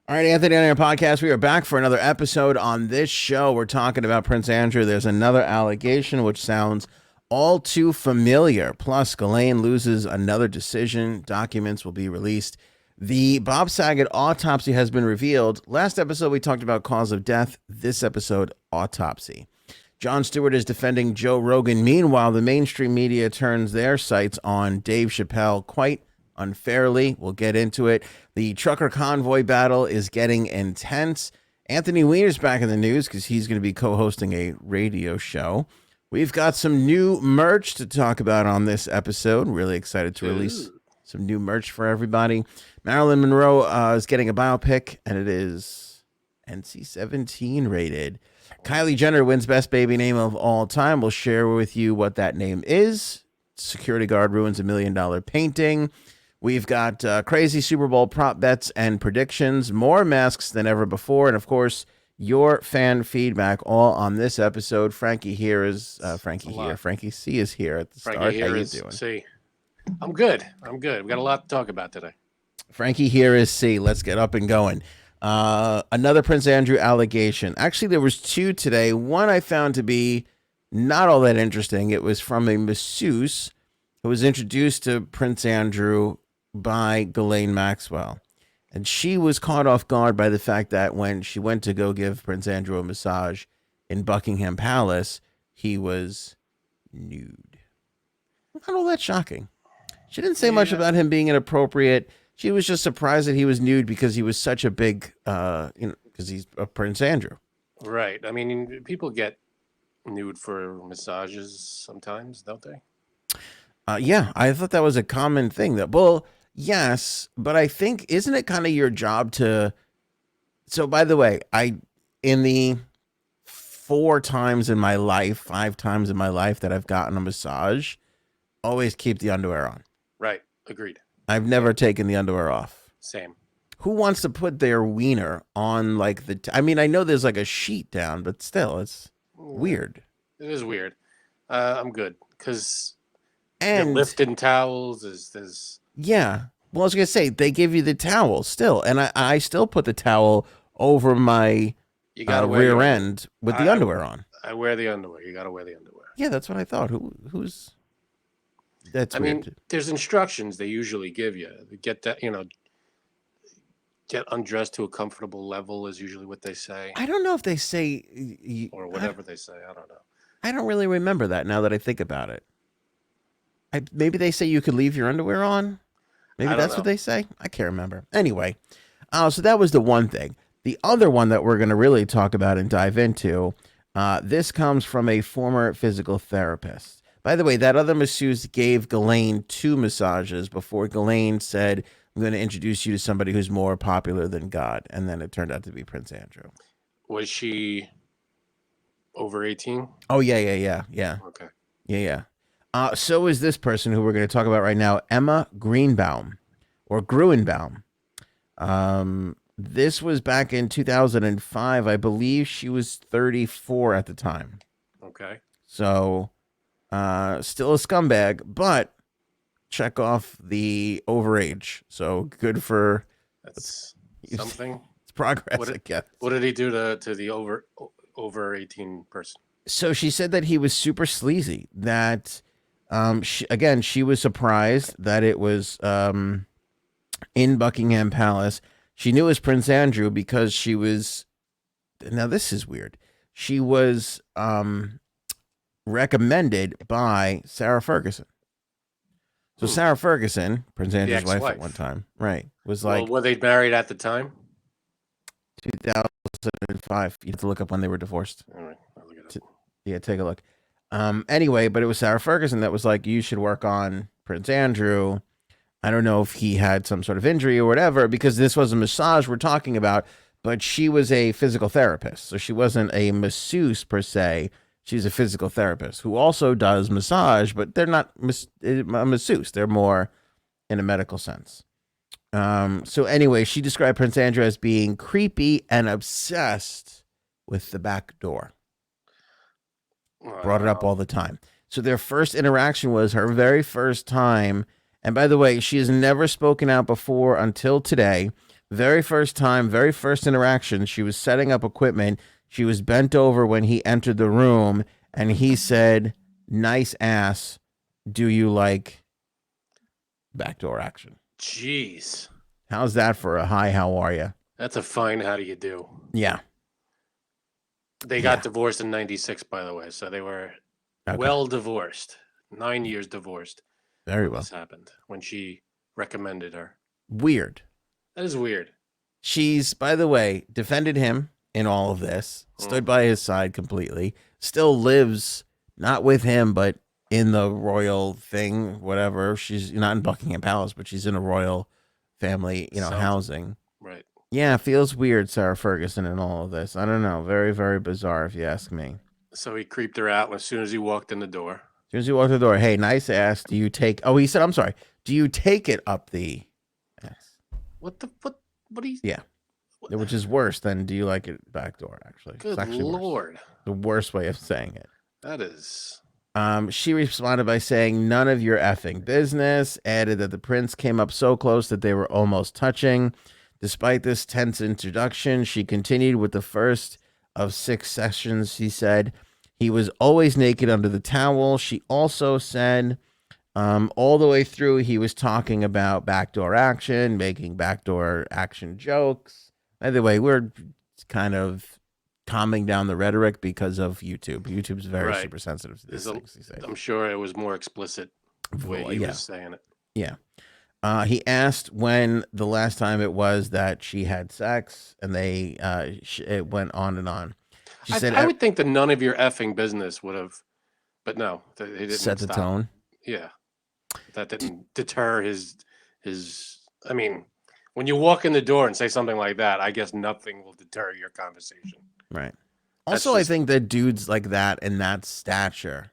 All right, Anthony, on our podcast, we are back for another episode. On this show, we're talking about Prince Andrew. There's another allegation which sounds all too familiar. Plus, Ghislaine loses another decision. Documents will be released. The Bob Saget autopsy has been revealed. Last episode, we talked about cause of death. This episode, autopsy. Jon Stewart is defending Joe Rogan. Meanwhile, the mainstream media turns their sights on Dave Chappelle quite unfairly. We'll get into it. The Trucker Convoy battle is getting intense. Anthony Weiner's back in the news because he's going to be co-hosting a radio show. We've got some new merch to talk about on this episode. Really excited to release some new merch for everybody. Marilyn Monroe is getting a biopic, and it is NC-17 rated. Kylie Jenner wins Best Baby Name of All Time. We'll share with you what that name is. Security guard ruins $1 million painting. We've got crazy Super Bowl prop bets and predictions, more masks than ever before, and of course, your fan feedback all on this episode. Frankie here is Frankie C is here at the start. How you doing? C. I'm good. We've got a lot to talk about today. Frankie here is C. Let's get up and going. Another Prince Andrew allegation. Actually, there was two today. One I found to be not all that interesting. It was from a masseuse who was introduced to Prince Andrew by Ghislaine Maxwell. And she was caught off guard by the fact that when she went to go give Prince Andrew a massage in Buckingham Palace, he was nude. Not all that shocking. She didn't say much about him being inappropriate. She was just surprised that he was nude because he was such a big, because he's a Prince Andrew. Right. I mean, people get nude for massages sometimes, don't they? Yeah, I thought that was a common thing. Yes, but I think, isn't it kind of your job to... So, by the way, in the 5 times in my life that I've gotten a massage, always keep the underwear on. Right. Agreed. I've never taken the underwear off. Same. Who wants to put their wiener on like I mean, I know there's like a sheet down, but still, it's weird. It is weird. I'm good because and lifting towels is. Yeah. Well, I was going to say, they give you the towel still. And I still put the towel over my rear end with the underwear on. I wear the underwear. You got to wear the underwear. Yeah, that's what I thought. Who's... That's weird. I mean, there's instructions they usually give you. Get that, get undressed to a comfortable level is usually what they say. I don't know if they say... Or whatever they say. I don't know. I don't really remember that now that I think about it. Maybe they say you could leave your underwear on. Maybe that's what they say. I can't remember. Anyway, so that was the one thing. The other one that we're going to really talk about and dive into, this comes from a former physical therapist. By the way, that other masseuse gave Ghislaine 2 massages before Ghislaine said, I'm going to introduce you to somebody who's more popular than God. And then it turned out to be Prince Andrew. Was she over 18? Oh, yeah. Okay. Yeah. So is this person who we're going to talk about right now, Emma Gruenbaum. This was back in 2005. I believe she was 34 at the time. Okay. So still a scumbag, but check off the overage. So good for... That's something. It's progress, I guess. What did he do to the over 18 person? So she said that he was super sleazy, that... she was surprised that it was in Buckingham Palace. She knew it was Prince Andrew because she was... Now, this is weird. She was recommended by Sarah Ferguson. So Sarah Ferguson, Prince Andrew's wife at one time, right, was like... Well, were they married at the time? 2005. You have to look up when they were divorced. All right, I'll look it up. Yeah, take a look. Anyway, but it was Sarah Ferguson that was like, you should work on Prince Andrew. I don't know if he had some sort of injury or whatever, because this was a massage we're talking about, but she was a physical therapist. So she wasn't a masseuse per se. She's a physical therapist who also does massage, but they're not a masseuse. They're more in a medical sense. So anyway, she described Prince Andrew as being creepy and obsessed with the back door. Wow. Brought it up all the time. So their first interaction was her very first time. And by the way, she has never spoken out before until today. Very first time, very first interaction, she was setting up equipment. She was bent over when he entered the room, and he said, "Nice ass. Do you like backdoor action?" Jeez. How's that for a hi? How are you? That's a fine how do you do. Yeah. They got divorced in 96, by the way. So they were well divorced. 9 years divorced. Very when well. This happened when she recommended her. Weird. That is weird. She's, by the way, defended him in all of this, stood by his side completely, still lives not with him, but in the royal thing, whatever. She's not in Buckingham Palace, but she's in a royal family, housing. Right. Yeah, feels weird, Sarah Ferguson, and all of this. I don't know. Very, very bizarre, if you ask me. So he creeped her out as soon as he walked in the door. As soon as he walked in the door, hey, nice ass. Do you take? Oh, he said, I'm sorry. Do you take it up the ass? What do you? Yeah. Which is worse than do you like it backdoor, actually. Good it's Lord. Worse. The worst way of saying it. That is. She responded by saying, none of your effing business, added that the prince came up so close that they were almost touching. Despite this tense introduction, she continued with the first of 6 sessions. She said he was always naked under the towel. She also said all the way through, he was talking about backdoor action, making backdoor action jokes. By the way, we're kind of calming down the rhetoric because of YouTube. YouTube's very super sensitive to these things. I'm sure it was more explicit the way he was saying it. Yeah. He asked when the last time it was that she had sex, and it went on and on. She said, I would think that none of your effing business would have, but no, they didn't set the tone. Yeah. That didn't deter his. I mean, when you walk in the door and say something like that, I guess nothing will deter your conversation. Right. Also, I think that dudes like that in that stature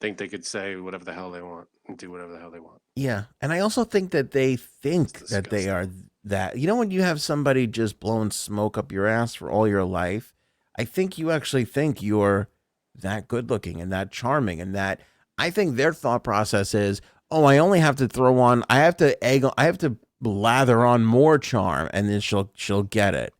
think they could say whatever the hell they want and do whatever the hell they want. Yeah. And I also think that they think that they are that. You know, when you have somebody just blowing smoke up your ass for all your life, I think you actually think you're that good looking and that charming, and that I think their thought process is, oh, I only have to throw on, I have to lather on more charm, and then she'll get it.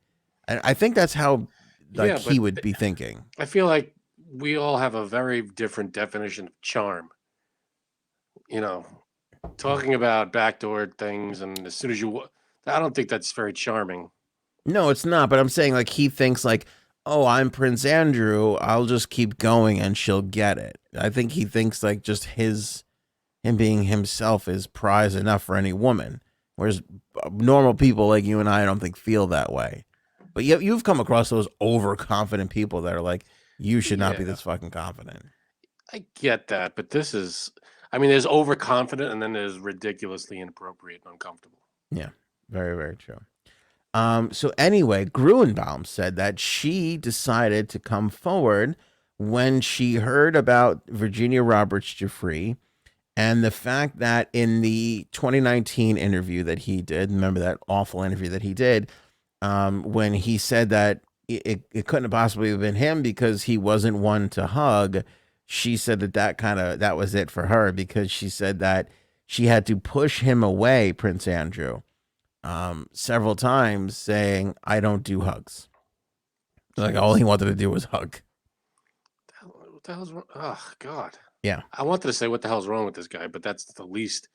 And I think that's how he would be thinking. I feel like we all have a very different definition of charm. You know, talking about backdoor things, and as soon as I don't think that's very charming. No, it's not. But I'm saying, like, he thinks like, oh, I'm Prince Andrew, I'll just keep going and she'll get it. I think he thinks like just him being himself is prize enough for any woman. Whereas normal people like you and I don't think feel that way. But you've come across those overconfident people that are like, you should not be this fucking confident. I get that, but this is, I mean, there's overconfident and then there's ridiculously inappropriate and uncomfortable. Yeah, very, very true. So anyway, Gruenbaum said that she decided to come forward when she heard about Virginia Roberts Giuffre and the fact that in the 2019 interview that he did, remember that awful interview that he did, when he said that it couldn't have possibly have been him because he wasn't one to hug, she said that was it for her, because she said that she had to push him away, Prince Andrew, several times, saying, I don't do hugs. Like, all he wanted to do was hug. What the hell's wrong? Oh, God. Yeah. I wanted to say what the hell's wrong with this guy, but that's the least.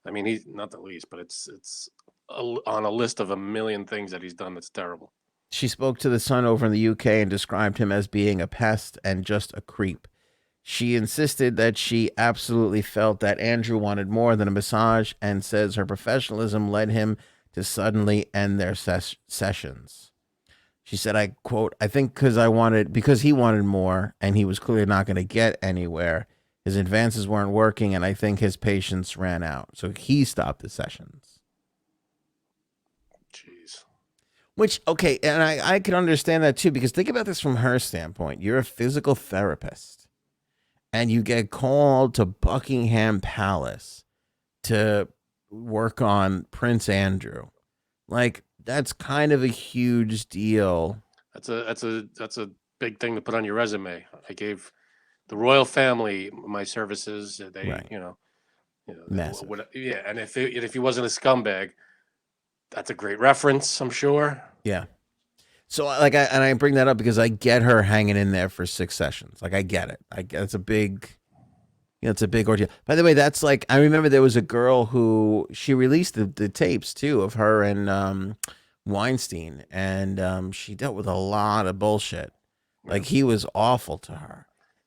I mean, he's not the least, but it's on a list of a million things that he's done that's terrible. She spoke to The Sun over in the UK and described him as being a pest and just a creep. She insisted that she absolutely felt that Andrew wanted more than a massage, and says her professionalism led him to suddenly end their sessions. She said, I quote, I think because he wanted more and he was clearly not going to get anywhere. His advances weren't working, and I think his patience ran out. So he stopped the sessions. Jeez. Which, okay, and I can understand that too, because think about this from her standpoint. You're a physical therapist, and you get called to Buckingham Palace to work on Prince Andrew. Like, that's kind of a huge deal. That's a big thing to put on your resume. I gave the royal family my services. They, right. you know, massive. yeah. And if he wasn't a scumbag, That's a great reference, I'm sure. Yeah. So I bring that up because I get her hanging in there for 6 sessions. Like I get it. I get it's a big, it's a big ordeal. By the way, that's like I remember there was a girl who she released the tapes too of her and Weinstein, and she dealt with a lot of bullshit. Like he was awful to her,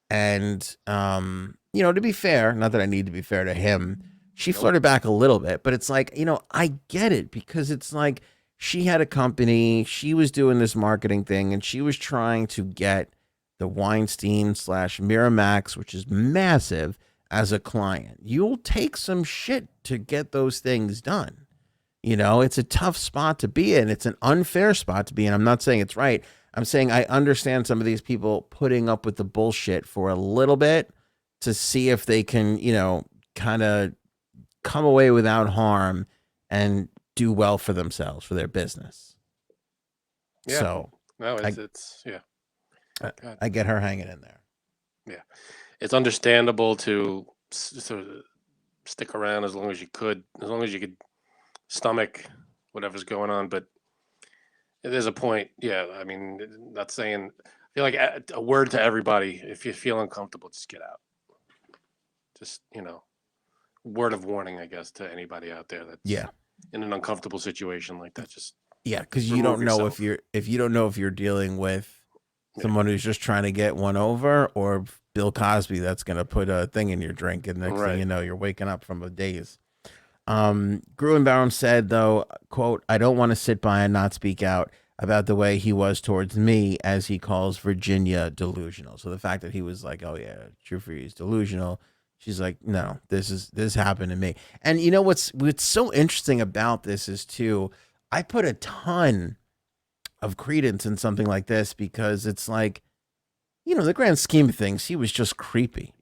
and to be fair, not that I need to be fair to him, she flirted back a little bit, but it's like I get it because it's like she had a company, she was doing this marketing thing, and she was trying to get the Weinstein slash Miramax, which is massive, as a client. You'll take some shit to get those things done. It's a tough spot to be in. It's an unfair spot to be in. I'm not saying it's right. I'm saying I understand some of these people putting up with the bullshit for a little bit to see if they can, kind of come away without harm and do well for themselves, for their business. Yeah. So no, it's yeah. I get her hanging in there. Yeah. It's understandable to sort of stick around as long as you could stomach whatever's going on. But there's a point. Yeah. I mean, not saying, I feel like a word to everybody. If you feel uncomfortable, just get out. Just, word of warning, I guess, to anybody out there that's in an uncomfortable situation like that. Just because you don't know if you don't know if you're dealing with someone who's just trying to get one over, or Bill Cosby that's going to put a thing in your drink, and next thing you know, you're waking up from a daze. Gruenbaum said, though, quote, "I don't want to sit by and not speak out about the way he was towards me, as he calls Virginia delusional." So the fact that he was like, "Oh yeah, true for you, he's delusional." She's like, "No, this happened to me." And you know what's so interesting about this is too, I put a ton of credence in something like this because it's like, the grand scheme of things, he was just creepy,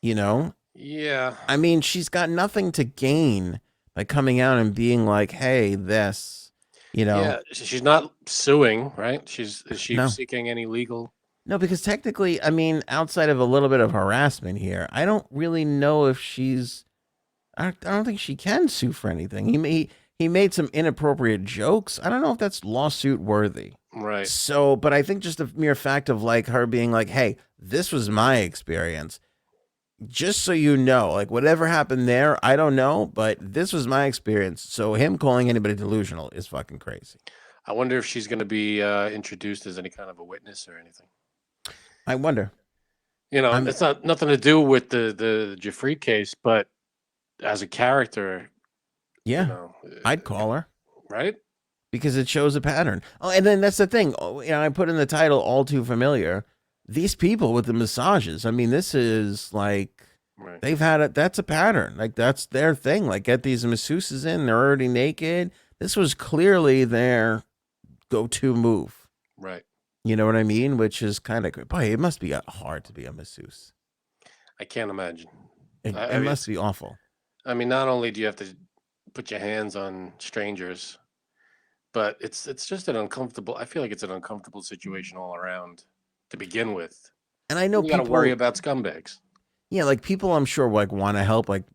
Yeah. I mean, she's got nothing to gain by coming out and being like, "Hey, this," Yeah, she's not suing, right? Is she No. seeking any legal? No, because technically, I mean, outside of a little bit of harassment here, I don't really know if she's. I don't think she can sue for anything. He made some inappropriate jokes. I don't know if that's lawsuit worthy. Right. So, but I think just the mere fact of like her being like, "Hey, this was my experience. Just so you know, like whatever happened there, I don't know, but this was my experience." So him calling anybody delusional is fucking crazy. I wonder if she's going to be introduced as any kind of a witness or anything. I wonder. It's not nothing to do with the Jeffrey case, but as a character, yeah, I'd call her, right? Because it shows a pattern. Oh, and then that's the thing. Oh, I put in the title, "All Too Familiar." These people with the massages. I mean, this is like they've had it. That's a pattern. Like that's their thing. Like get these masseuses in. They're already naked. This was clearly their go-to move. Right. You know what I mean? Which is kind of, boy, it must be hard to be a masseuse. I can't imagine. It must be awful. I mean, not only do you have to put your hands on strangers, but it's just an uncomfortable. I feel like it's an uncomfortable situation all around to begin with. And I know you got to worry about scumbags. Yeah, like people I'm sure like want to help, like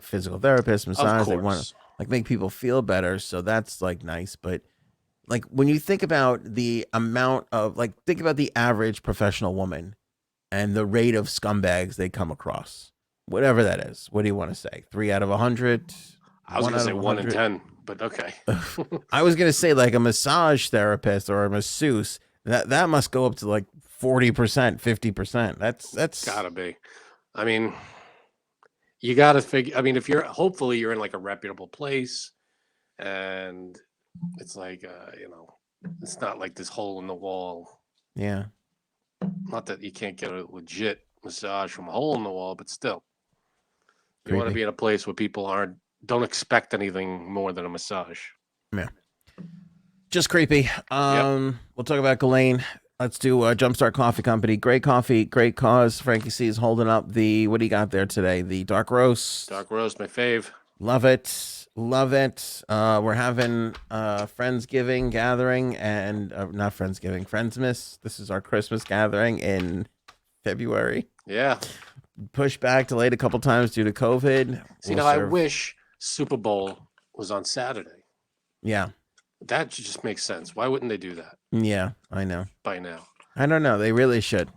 physical therapists, massage, they want to like make people feel better. So that's like nice, but like when you think about the amount of think about the average professional woman and the rate of scumbags they come across, whatever that is. What do you want to say? 3 out of 100? I was going to say 1 in 10, but okay. I was going to say like a massage therapist or a masseuse. That must go up to like 40%, 50%. That's gotta be. I mean, you got to figure. I mean, if hopefully you're in like a reputable place, and it's like it's not like this hole in the wall. Yeah. Not that you can't get a legit massage from a hole in the wall, but still, you want to be in a place where people don't expect anything more than a massage. Yeah. Just creepy. We'll talk about Ghislaine. Let's do Jumpstart Coffee Company. Great coffee, great cause. Frankie C is holding up the, what do you got there today? The dark roast. Dark roast, my fave. Love it. Love it. We're having Friendsgiving gathering and not Friendsgiving, Friendsmas. This is our Christmas gathering in February. Yeah. Pushed back, delayed a couple times due to COVID. See, now I wish Super Bowl was on Saturday. Yeah. That just makes sense. Why wouldn't they do that Yeah, I know. by now? I don't know. They really should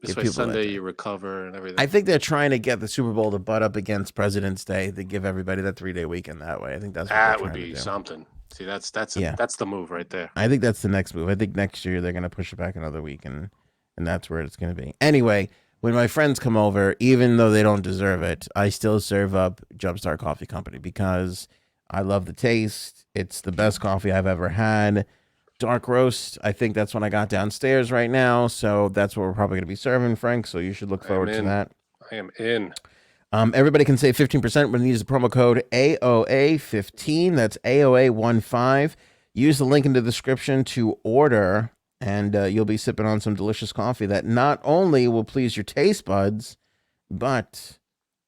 This give way, people that Sunday day. you recover and everything. I think they're trying to get the Super Bowl to butt up against President's Day. They give everybody that 3-day weekend that way. I think that's what That they're would trying to be do. something. See, that's Yeah. that's the move right there. I think that's the next move. I think next year they're going to push it back another week, and that's where it's going to be. Anyway, when my friends come over, even though they don't deserve it, I still serve up Jumpstart Coffee Company because I love the taste. It's the best coffee I've ever had. Dark roast, I think that's what I got downstairs right now. So that's what we're probably going to be serving, Frank. So you should look forward to that. I am in. Everybody can save 15% when you use the promo code AOA15. That's AOA15. Use the link in the description to order, and you'll be sipping on some delicious coffee that not only will please your taste buds, but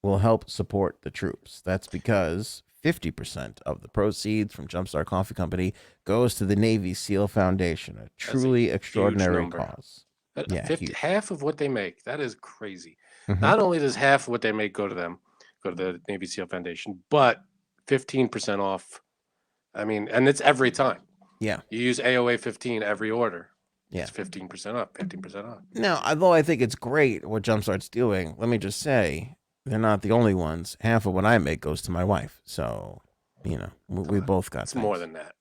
will help support the troops. That's because 50% of the proceeds from Jumpstart Coffee Company goes to the Navy SEAL Foundation, a truly extraordinary cause. Yeah, half of what they make. That is crazy. Mm-hmm. Not only does half of what they make go to them, go to the Navy SEAL Foundation, but 15% off. I mean, and it's every time. Yeah. You use AOA 15 every order. Yeah. It's 15% off, 15% off. Now, although I think it's great what Jumpstart's doing, let me just say, they're not the only ones. Half of what I make goes to my wife. So, we both got It's more than that.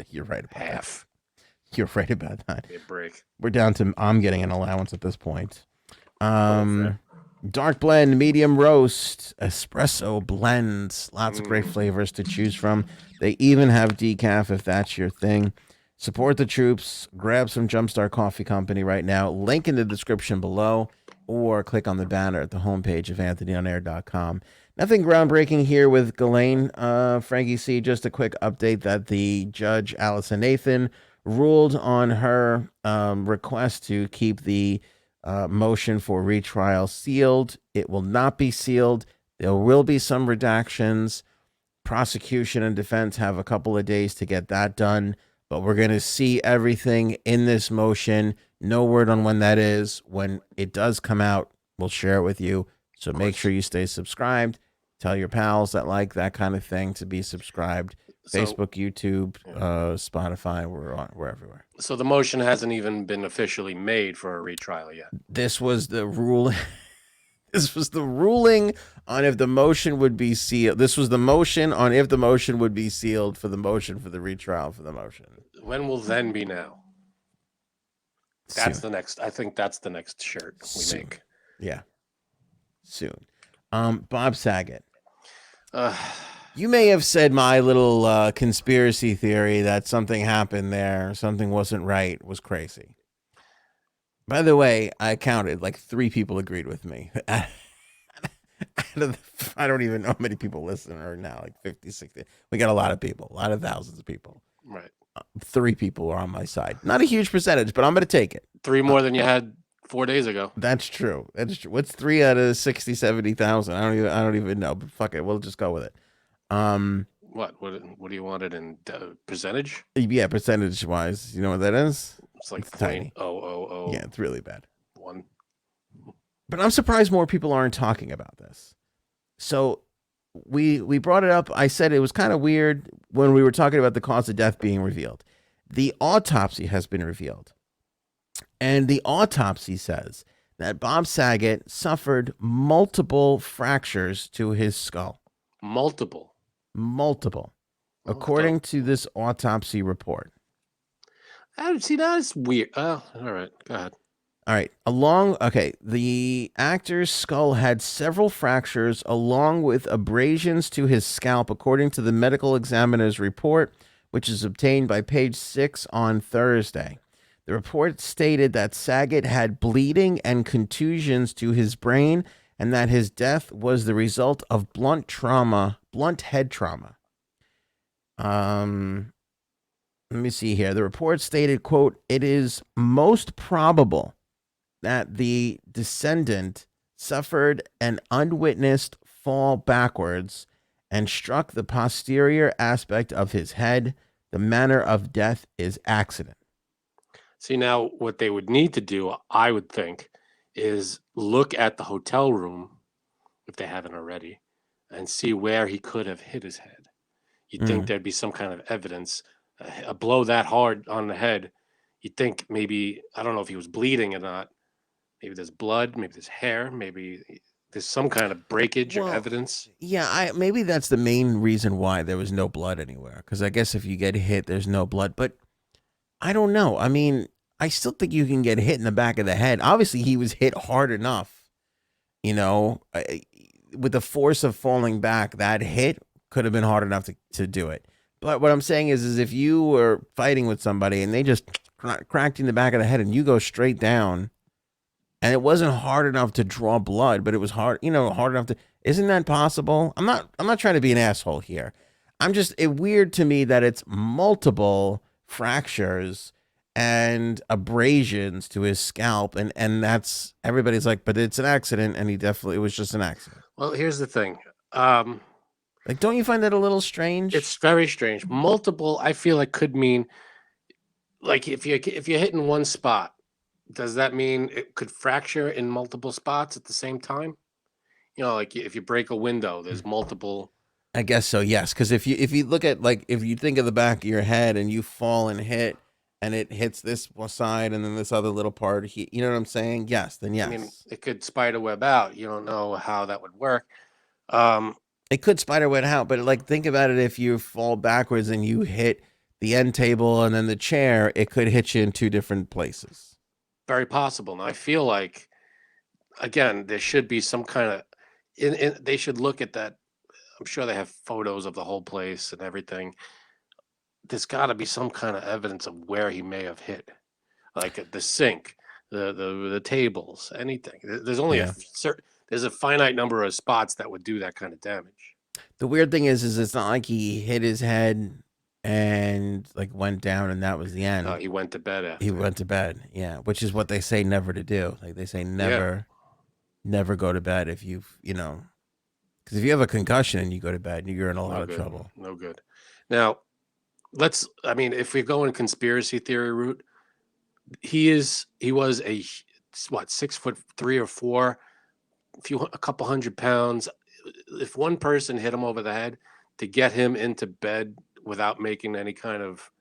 You're right about half. That. You're right about that. A break. We're down to I'm getting an allowance at this point. Dark blend, medium roast, espresso blends, lots of great flavors to choose from. They even have decaf if that's your thing. Support the troops. Grab some Jumpstart Coffee Company right now. Link in the description below, or click on the banner at the homepage of anthonyonair.com. Nothing groundbreaking here with Ghislaine, Frankie C. Just a quick update that the judge, Allison Nathan, ruled on her request to keep the motion for retrial sealed. It will not be sealed. There will be some redactions. Prosecution and defense have a couple of days to get that done, but we're going to see everything in this motion. No word on when that is. When it does come out, we'll share it with you. So make sure you stay subscribed. Tell your pals that like that kind of thing to be subscribed. Facebook, YouTube, Spotify, we're everywhere. So the motion hasn't even been officially made for a retrial yet. This was the rule. This was the ruling on if the motion would be sealed. This was the motion on if the motion would be sealed for the motion for the retrial for the motion. When will then be now? That's the next. I think that's the next shirt we make. Yeah. Soon. Bob Saget. You may have said my little conspiracy theory that something happened there, something wasn't right, was crazy. By the way, I counted like 3 people agreed with me. I don't even know how many people listen or now, like 50, 60. We got a lot of people, a lot of thousands of people. Right. 3 people are on my side. Not a huge percentage, but I'm going to take it. 3 more than you had 4 days ago. That's true. That's true. What's 3 out of 60, 70,000? I don't even know, but fuck it. We'll just go with it. What do you want it in percentage? Yeah, percentage wise. You know what that is? It's like tiny. 0.000. Yeah, it's really bad. 1. But I'm surprised more people aren't talking about this. So we brought it up. I said it was kind of weird when we were talking about the cause of death being revealed. The autopsy has been revealed. And the autopsy says that Bob Saget suffered multiple fractures to his skull. Multiple. According to this autopsy report. See, that's weird. Oh, all right. Go ahead. All right. The actor's skull had several fractures along with abrasions to his scalp, according to the medical examiner's report, which is obtained by page 6 on Thursday. The report stated that Saget had bleeding and contusions to his brain and that his death was the result of blunt head trauma. Let me see here. The report stated, quote, "It is most probable that the descendant suffered an unwitnessed fall backwards and struck the posterior aspect of his head. The manner of death is accident." See, now what they would need to do, I would think, is look at the hotel room, if they haven't already, and see where he could have hit his head. You'd think Mm. there'd be some kind of evidence. A blow that hard on the head, you'd think maybe, I don't know if he was bleeding or not. Maybe there's blood, maybe there's hair, maybe there's some kind of breakage or Well, evidence. yeah, maybe that's the main reason why there was no blood anywhere. Because I guess if you get hit, there's no blood. But I don't know. I mean, I still think you can get hit in the back of the head. Obviously, he was hit hard enough. You know, with the force of falling back, that hit could have been hard enough to do it. But what I'm saying is if you were fighting with somebody and they just cracked you in the back of the head and you go straight down, and it wasn't hard enough to draw blood, but it was hard, hard enough to. Isn't that possible? I'm not trying to be an asshole here. I'm just it weird to me that it's multiple fractures and abrasions to his scalp, and that's everybody's like, but it's an accident, and it was just an accident. Well, here's the thing. Like, don't you find that a little strange? It's very strange. Multiple, I feel like could mean like if you're hitting one spot, does that mean it could fracture in multiple spots at the same time? Like if you break a window, there's multiple. I guess so, yes. Because if you look at like if you think of the back of your head and you fall and hit, and it hits this side and then this other little part, you know what I'm saying? Yes, then yes. I mean, it could spiderweb out. You don't know how that would work. It could spiderweb out, but like think about it: if you fall backwards and you hit the end table and then the chair, it could hit you in two different places. Very possible. Now I feel like, again, there should be some kind of. They should look at that. I'm sure they have photos of the whole place and everything. There's got to be some kind of evidence of where he may have hit, like the sink, the tables, anything. There's only there's a finite number of spots that would do that kind of damage. The weird thing is it's not like he hit his head and like went down and that was the end. He went to bed after. He went to bed, yeah, which is what they say never to do. Like they say never go to bed if because if you have a concussion and you go to bed, you're in a lot of trouble. No good. Now, if we go in conspiracy theory route, he was a 6'3" or 4", a couple 100 pounds. If one person hit him over the head to get him into bed without any kind of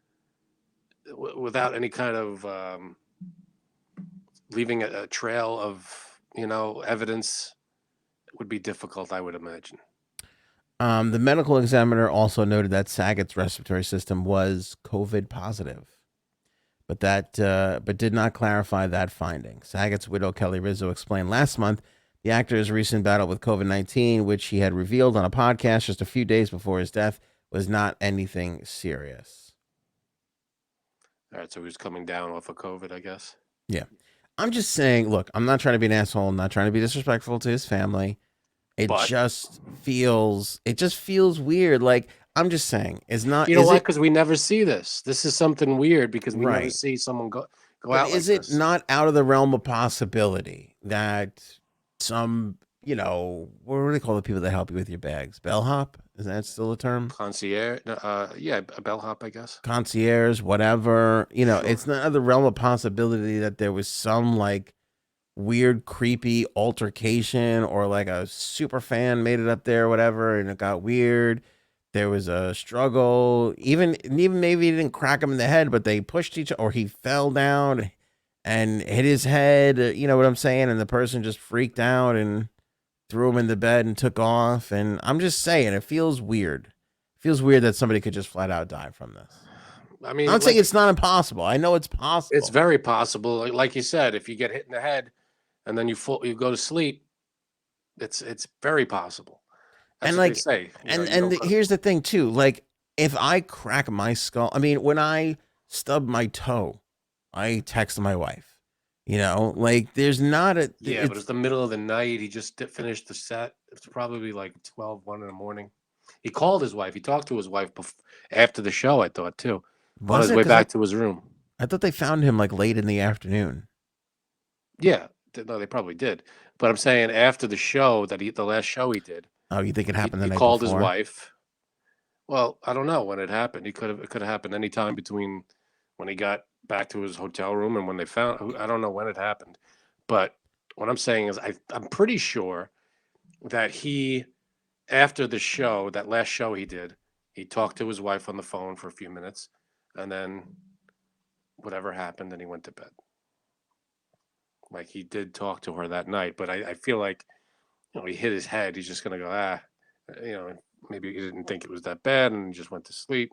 leaving a trail of evidence, would be difficult, I would imagine. The medical examiner also noted that Saget's respiratory system was COVID positive, but did not clarify that finding. Saget's widow Kelly Rizzo explained last month the actor's recent battle with COVID-19, which he had revealed on a podcast just a few days before his death, was not anything serious. All right, so he was coming down off of COVID, I guess. Yeah. I'm just saying, look, I'm not trying to be an asshole. I'm not trying to be disrespectful to his family. It just feels weird. Like, I'm just saying, it's not. You know why? Because we never see this. This is something weird because we never see someone go out. Is it not out of the realm of possibility that some, what do they call the people that help you with your bags? Bellhop? Is that still a term? Concierge? Yeah, a bellhop, I guess. Concierge, whatever. It's not out of the realm of possibility that there was some like weird, creepy altercation or like a super fan made it up there or whatever, and it got weird. There was a struggle. Even maybe he didn't crack him in the head, but they pushed each other, or he fell down and hit his head. You know what I'm saying? And the person just freaked out and threw him in the bed and took off. And I'm just saying, it feels weird. It feels weird that somebody could just flat out die from this. I mean, I'm not saying it's not impossible. I know it's possible. It's very possible. Like you said, if you get hit in the head and then you go to sleep, it's very possible. That's what they say. Here's the thing too. Like, if I crack my skull, I mean, when I stub my toe, I text my wife. Like there's not a but it's the middle of the night. He just finished the set. It's probably like 12, 1 in the morning. He called his wife. He talked to his wife after the show, I thought too. On his way back to his room. I thought they found him like late in the afternoon. Yeah, no, they probably did. But I'm saying after the show the last show he did. Oh, you think it happened the night called before? His wife. Well, I don't know when it happened. It could have happened any time between when he got back to his hotel room and when they found. I don't know when it happened, but what I'm saying is I'm pretty sure that he, after the show, that last show he did, He talked to his wife on the phone for a few minutes, and then whatever happened, then he went to bed. Like, he did talk to her that night, but I feel like, he hit his head. He's just gonna go, maybe he didn't think it was that bad and just went to sleep.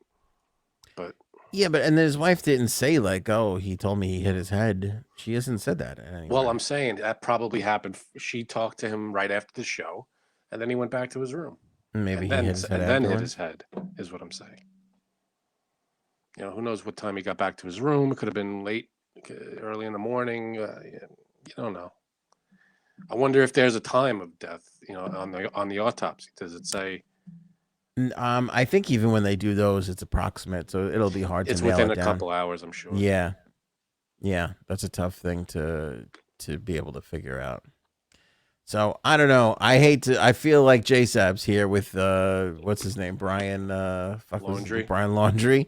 But Yeah, but and his wife didn't say like, "Oh, he told me he hit his head." She hasn't said that anywhere. well, I'm saying that probably happened. She talked to him right after the show, and then he went back to his room. Maybe and he then hit his head and then hit afterwards. his head is what I'm saying. Who knows what time he got back to his room? It could have been late, early in the morning. You don't know. I wonder if there's a time of death, on the autopsy. Does it say? I think even when they do those, it's approximate, so it'll be hard It's to nail within it a down. couple hours, I'm sure. Yeah, that's a tough thing to be able to figure out. So I don't know. I feel like J-Sab's here with what's his name, Brian Laundrie. Brian Laundrie.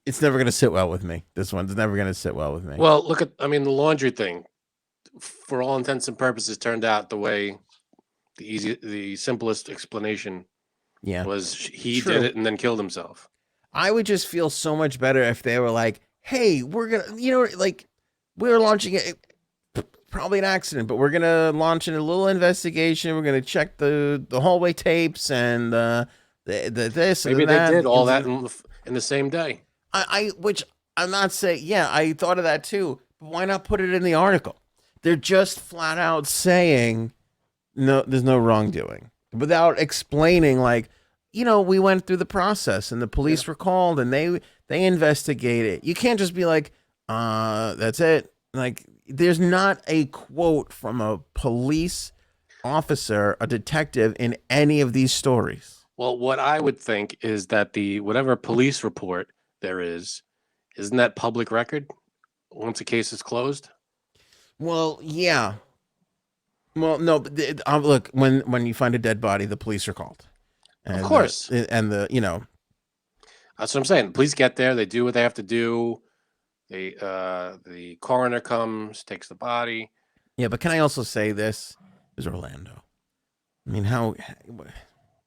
It's never gonna sit well with me. This one's never gonna sit well with me. Well, look at the Laundrie thing. For all intents and purposes, turned out the way the simplest explanation was he did it and then killed himself. I would just feel so much better if they were like, "Hey, we're gonna, like, we're launching it." Probably an accident, but we're gonna launch in a little investigation. We're gonna check the hallway tapes and the this. Maybe and they that. did all that in the same day. Which I'm not saying. Yeah, I thought of that too. But why not put it in the article? They're just flat out saying no. There's no wrongdoing without explaining. Like, we went through the process and the police were called and they investigated. You can't just be like, that's it. Like, there's not a quote from a police officer, a detective in any of these stories. Well, what I would think is that whatever police report there isn't that public record once a case is closed? Well, yeah. Well, no, but look, when you find a dead body, the police are called. And of course. That's what I'm saying. The police get there, they do what they have to do. The coroner comes, takes the body. Yeah, but can I also say this is Orlando? I mean, how?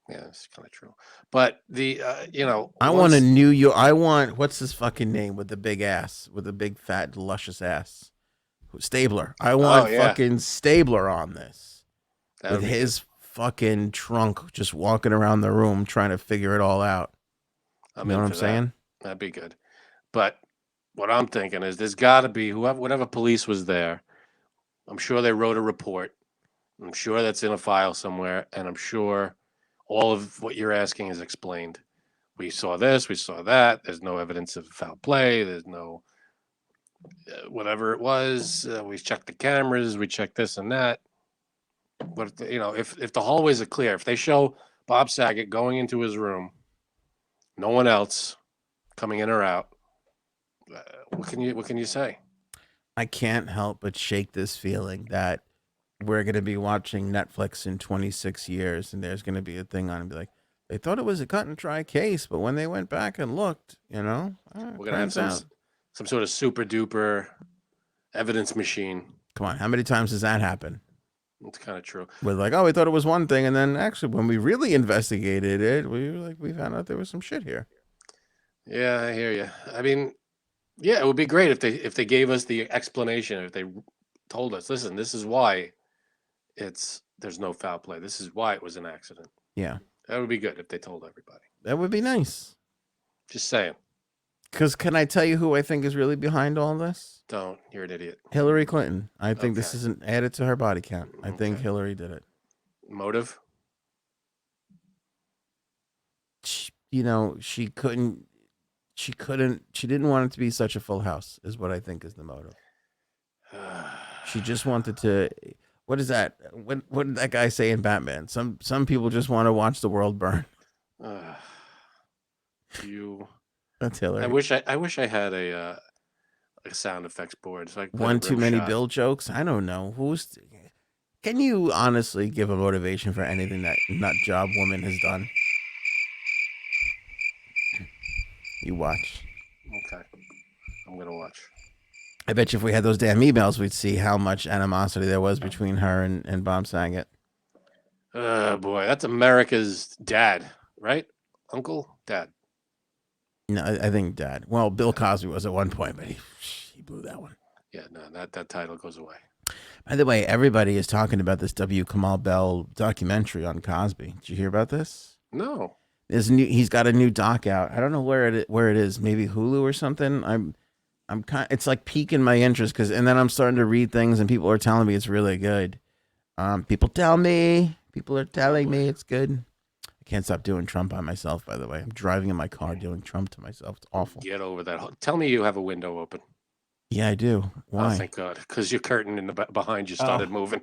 Yeah, it's kind of true. But I want a New York. I want what's his fucking name with the big ass, with the big fat luscious ass, Stabler. I want fucking Stabler on this with his fucking trunk, just walking around the room trying to figure it all out. You know what I'm saying? That'd be good. But what I'm thinking is there's got to be whatever police was there. I'm sure they wrote a report. I'm sure that's in a file somewhere, and I'm sure all of what you're asking is explained. We saw this, we saw that. There's no evidence of foul play. There's no whatever it was. We checked the cameras. We checked this and that. But if the hallways are clear, if they show Bob Saget going into his room, no one else coming in or out, what can you say? I can't help but shake this feeling that we're going to be watching Netflix in 26 years and there's going to be a thing on and be like, they thought it was a cut and dry case, but when they went back and looked, we're going to have some sort of super duper evidence machine. Come on. How many times does that happen? It's kind of true. We're like, oh, we thought it was one thing. And then actually when we really investigated it, we found out there was some shit here. Yeah, I hear you. I mean, yeah, it would be great if they gave us the explanation, if they told us, listen, this is why there's no foul play. This is why it was an accident. Yeah. That would be good if they told everybody. That would be nice. Just saying. Because can I tell you who I think is really behind all this? Don't. You're an idiot. Hillary Clinton. I think this isn't added to her body count. I think Hillary did it. Motive? She didn't want it to be such a full house is what I think is the motive. She just wanted to, what is that? What did that guy say in Batman? Some people just want to watch the world burn. That's Hillary. I wish I had a sound effects board. So one too many Bill jokes. I don't know can you honestly give a motivation for anything that Nut Job Woman has done? You watch. Okay. I'm going to watch. I bet you if we had those damn emails, we'd see how much animosity there was between her and Bob Saget. Boy, that's America's dad, right? uncle, dad. No, I think dad. Well, Bill Cosby was at one point, but he blew that one. Yeah, no, that title goes away. By the way, everybody is talking about this W. Kamau Bell documentary on Cosby. Did you hear about this? No. He's got a new doc out. I don't know where it is. Maybe Hulu or something. I'm kind. It's like piquing my interest and then I'm starting to read things and people are telling me it's really good. People are telling me it's good. I can't stop doing Trump on myself. By the way, I'm driving in my car doing Trump to myself. It's awful. Get over that. Tell me you have a window open. Yeah, I do. Why? Oh, thank God, because your curtain in the behind you started moving.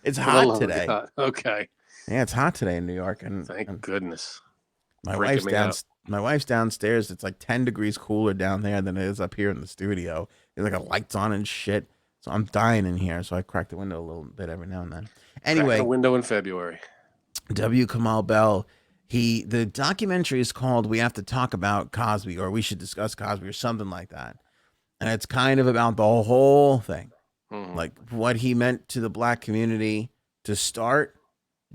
It's hot today. God. Okay. Yeah, it's hot today in New York, and thank goodness. My wife's downstairs. It's like 10 degrees cooler down there than it is up here in the studio. There's like a lights on and shit. So I'm dying in here. So I crack the window a little bit every now and then. Anyway, a window in February. W. Kamau Bell. The documentary is called "We Have to Talk About Cosby" or "We Should Discuss Cosby" or something like that. And it's kind of about the whole thing, like what he meant to the black community to start,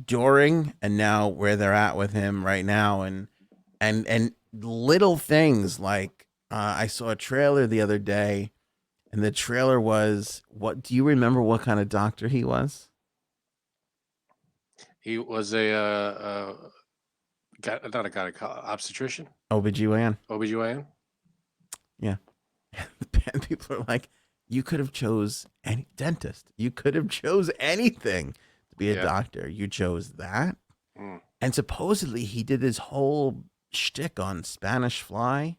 during, and now where they're at with him right now, and little things like I saw a trailer the other day, and the trailer was what? Do you remember what kind of doctor he was? He was obstetrician. OBGYN. Yeah. And people are like, you could have chose any dentist. You could have chose anything to be a doctor. You chose that. And supposedly he did this whole shtick on Spanish Fly,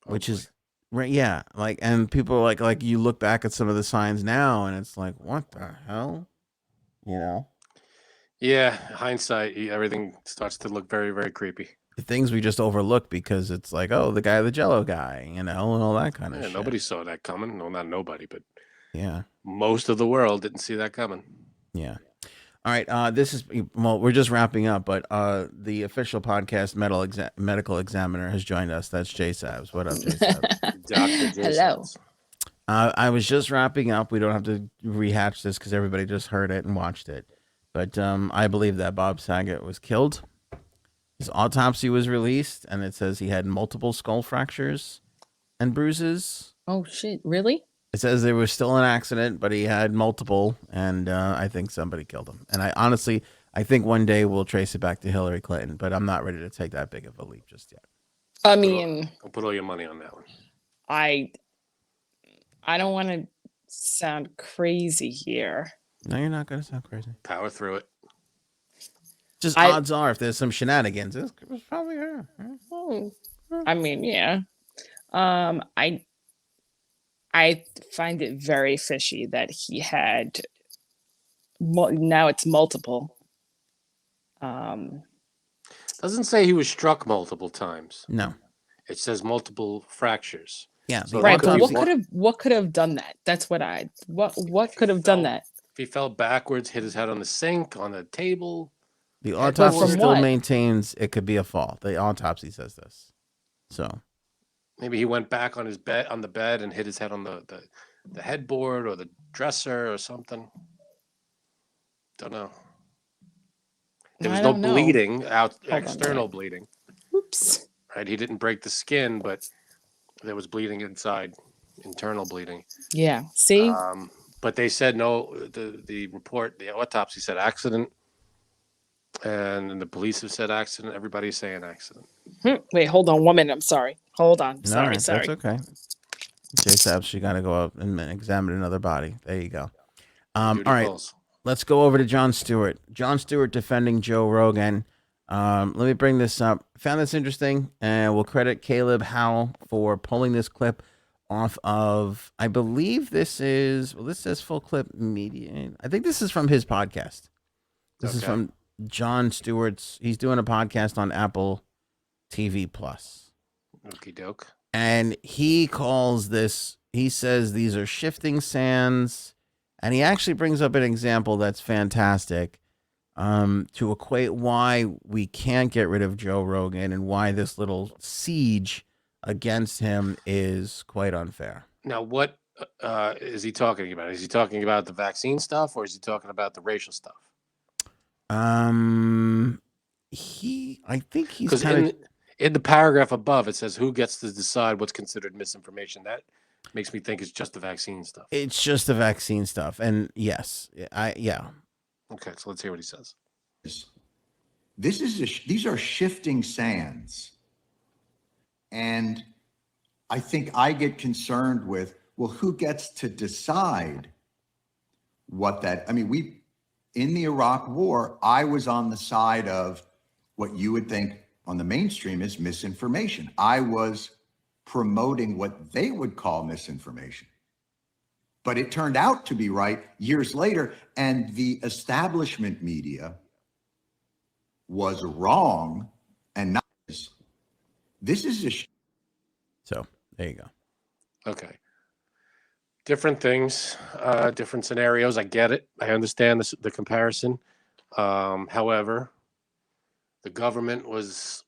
which is right. Yeah. Like, and people are like you look back at some of the signs now and it's like, what the hell? You know? Yeah. Hindsight, everything starts to look very, very creepy. The things we just overlook because it's like, oh, the guy, the Jello guy, and all that kind of shit. Nobody saw that coming. No, not nobody, but yeah, most of the world didn't see that coming. Yeah. All right. We're just wrapping up, but the official podcast medical examiner has joined us. That's Jay Sabs. What up, Jay Sabs? Dr. Jay Hello. Sabs. I was just wrapping up. We don't have to rehash this because everybody just heard it and watched it. But I believe that Bob Saget was killed. His autopsy was released, and it says he had multiple skull fractures and bruises. Oh, shit. Really? It says there was still an accident, but he had multiple, and I think somebody killed him. And I think one day we'll trace it back to Hillary Clinton, but I'm not ready to take that big of a leap just yet. I mean... I'll put all your money on that one. I don't want to sound crazy here. No, you're not going to sound crazy. Power through it. Just odds are, if there's some shenanigans, it was probably her. I mean, yeah. I find it very fishy that he had. Now it's multiple. Doesn't say he was struck multiple times. No, it says multiple fractures. Yeah, so right. But what could have done that? That's what could have done that? If he fell backwards, hit his head on the sink, on the table. The autopsy still maintains it could be a fall. The autopsy says this. So maybe he went back on the bed and hit his head on the headboard or the dresser or something. Don't know. There was no bleeding external bleeding. Oops. Right, he didn't break the skin, but there was bleeding inside, internal bleeding. Yeah. See. But they said no. The autopsy said accident. And the police have said accident. Everybody's saying accident. Wait, hold on 1 minute. I'm sorry. Hold on. Sorry. That's okay. Jay Sabs, you got to go up and examine another body. There you go. All right. Let's go over to Jon Stewart. Jon Stewart defending Joe Rogan. Let me bring this up. Found this interesting, and we'll credit Caleb Howell for pulling this clip off of, I believe this says Full Clip Media. I think this is from his podcast. This is from Jon Stewart's. He's doing a podcast on Apple TV Plus. Okie doke. And he says these are shifting sands. And he actually brings up an example that's fantastic to equate why we can't get rid of Joe Rogan and why this little siege against him is quite unfair. Now, what is he talking about? Is he talking about the vaccine stuff or is he talking about the racial stuff? I think he's Because kind of. in the paragraph above, it says who gets to decide what's considered misinformation. That makes me think it's just the vaccine stuff. It's just the vaccine stuff, and yes, yeah. Okay, so let's hear what he says. These are shifting sands, and I think I get concerned with, well, who gets to decide what that? I mean, in the Iraq War, I was on the side of what you would think on the mainstream is misinformation. I was promoting what they would call misinformation. But it turned out to be right years later, and the establishment media was wrong and not. This is a. So there you go. Okay. Different things, different scenarios. I get it. I understand the comparison. However, the government was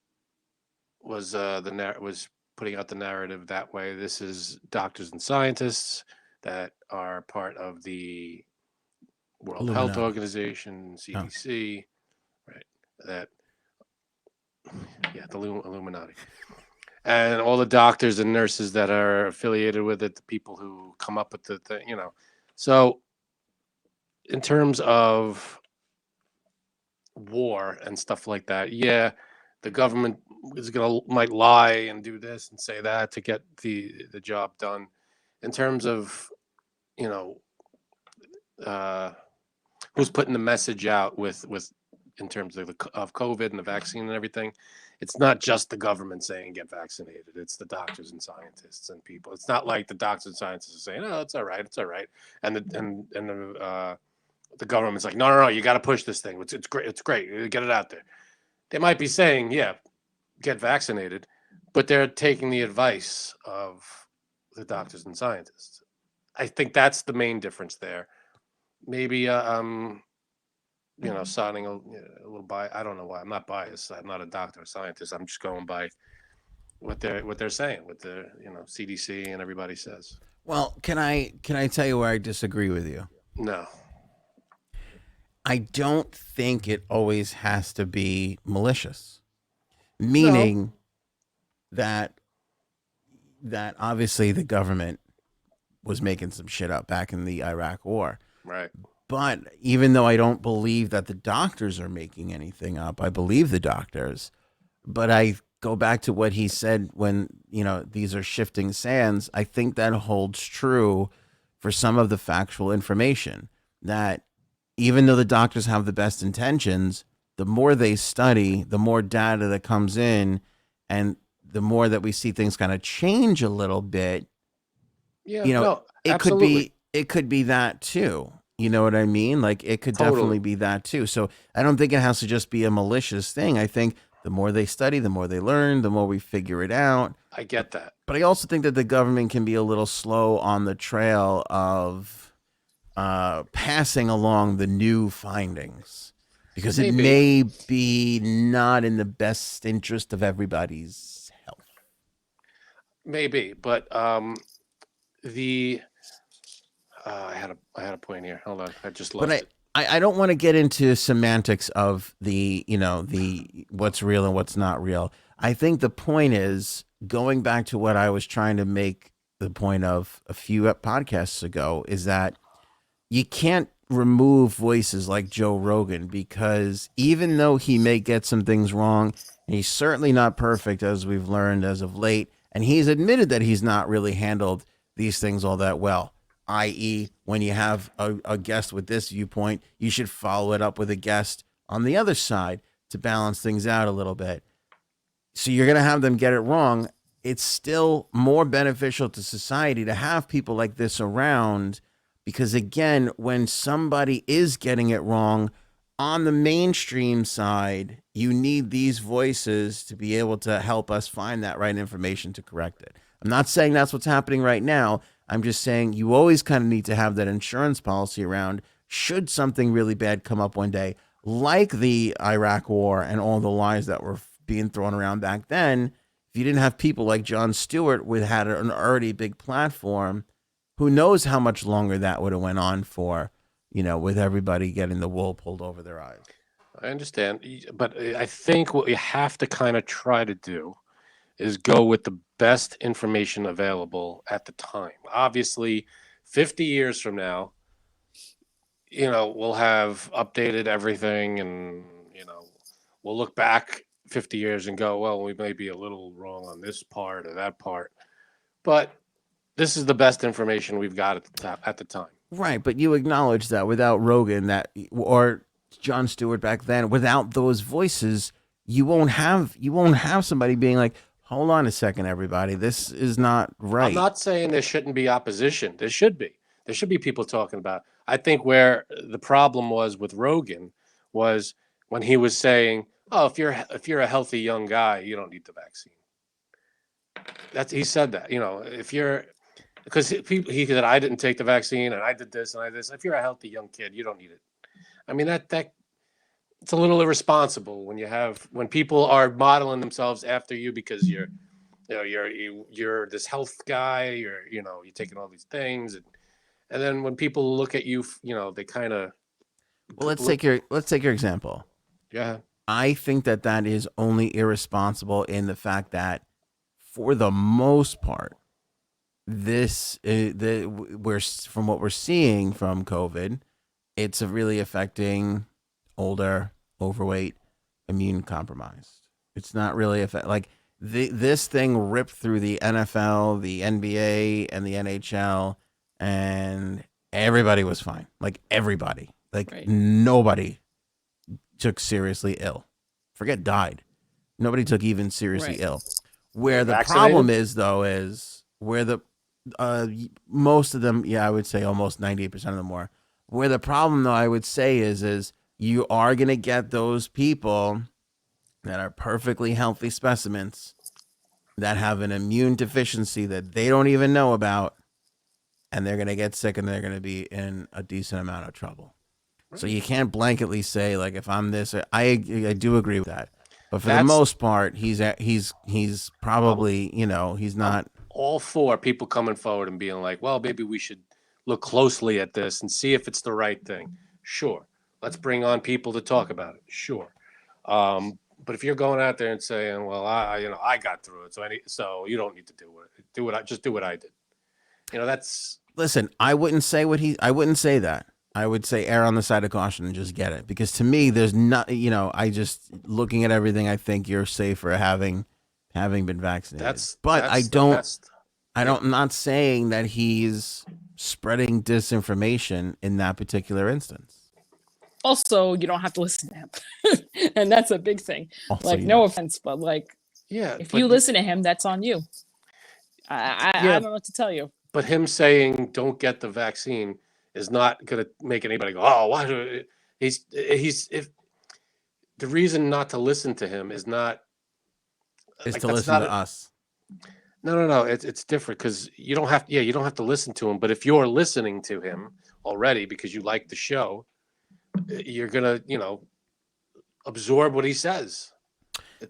putting out the narrative that way. This is doctors and scientists that are part of the World Health Organization, CDC, right? The Illuminati. And all the doctors and nurses that are affiliated with it, the people who come up with the thing, So in terms of war and stuff like that, yeah, the government might lie and do this and say that to get the job done. In terms of, who's putting the message out with in terms of COVID and the vaccine and everything, it's not just the government saying get vaccinated. It's the doctors and scientists and people. It's not like the doctors and scientists are saying, "Oh, it's all right, and the government's like, no, you got to push this thing. It's great, get it out there." They might be saying, "Yeah, get vaccinated," but they're taking the advice of the doctors and scientists. I think that's the main difference there. Maybe sounding a little biased. I don't know why. I'm not biased. I'm not a doctor or scientist. I'm just going by what they're saying, what the CDC and everybody says. Well, can I tell you where I disagree with you? No. I don't think it always has to be malicious. Meaning that obviously the government was making some shit up back in the Iraq War. Right. But even though I don't believe that the doctors are making anything up, I believe the doctors. But I go back to what he said when, these are shifting sands. I think that holds true for some of the factual information, that even though the doctors have the best intentions, the more they study, the more data that comes in, and the more that we see things kind of change a little bit. Yeah, it could be that too. You know what I mean? Like, it could definitely be that too. So I don't think it has to just be a malicious thing. I think the more they study, the more they learn, the more we figure it out. I get that. But I also think that the government can be a little slow on the trail of passing along the new findings, because it may be not in the best interest of everybody's health. Maybe, but I had a point here. Hold on, I just lost it. I don't want to get into semantics of the what's real and what's not real. I think the point is, going back to what I was trying to make the point of a few podcasts ago, is that you can't remove voices like Joe Rogan, because even though he may get some things wrong, and he's certainly not perfect, as we've learned as of late, and he's admitted that he's not really handled these things all that well. I.e., when you have a guest with this viewpoint, you should follow it up with a guest on the other side to balance things out a little bit. So you're going to have them get it wrong. It's still more beneficial to society to have people like this around, because, again, when somebody is getting it wrong on the mainstream side, you need these voices to be able to help us find that right information to correct it. I'm not saying that's what's happening right now. I'm just saying you always kind of need to have that insurance policy around should something really bad come up one day, like the Iraq War and all the lies that were being thrown around back then. If you didn't have people like Jon Stewart, who had an already big platform, who knows how much longer that would have went on for, with everybody getting the wool pulled over their eyes. I understand, but I think what you have to kind of try to do is go with the best information available at the time. Obviously, 50 years from now, we'll have updated everything, and we'll look back 50 years and go, well, we may be a little wrong on this part or that part, but this is the best information we've got at the time. Right, but you acknowledge that without Rogan, or Jon Stewart back then, without those voices, you won't have somebody being like, hold on a second, everybody, this is not right. I'm not saying there shouldn't be opposition. There should be. There should be people talking about. I think where the problem was with Rogan was when he was saying, "Oh, if you're a healthy young guy, you don't need the vaccine." He said that. If you're, because he said, I didn't take the vaccine and I did this and I did this. If you're a healthy young kid, you don't need it. I mean, that it's a little irresponsible when people are modeling themselves after you because you're this health guy, you're taking all these things, and then when people look at you, they kind of. Well, let's take your example. Yeah. I think that is only irresponsible in the fact that, for the most part, from what we're seeing from COVID, it's really affecting older, overweight, immune compromised. It's not really this thing ripped through the NFL, the NBA, and the NHL, and everybody was fine. Like everybody, Right. Nobody took seriously ill. Forget died. Nobody took even seriously Right. ill. Where the Vaccinated? problem is, though, is where the most of them, I would say almost 98% of them were. Where the problem, though, I would say is you are going to get those people that are perfectly healthy specimens that have an immune deficiency that they don't even know about, and they're going to get sick and they're going to be in a decent amount of trouble. So you can't blanketly say, like, if I'm this, I do agree with that. But for the most part, he's probably, he's not. All for people coming forward and being like, well, maybe we should look closely at this and see if it's the right thing. Sure. Let's bring on people to talk about it. Sure. But if you're going out there and saying, well, I got through it, so you don't need to do what I did. That's. Listen, I wouldn't say that. I would say err on the side of caution and just get it, because to me, there's not. I just looking at everything, I think you're safer having been vaccinated. I'm not saying that he's spreading disinformation in that particular instance. Also, you don't have to listen to him. And that's a big thing. Also, no offense, but if you listen to him, that's on you. I don't know what to tell you. But him saying don't get the vaccine is not going to make anybody go, oh, why do if the reason not to listen to him is not is to listen to us. No. It's different, because you don't have to listen to him. But if you're listening to him already because you like the show, you're gonna absorb what he says.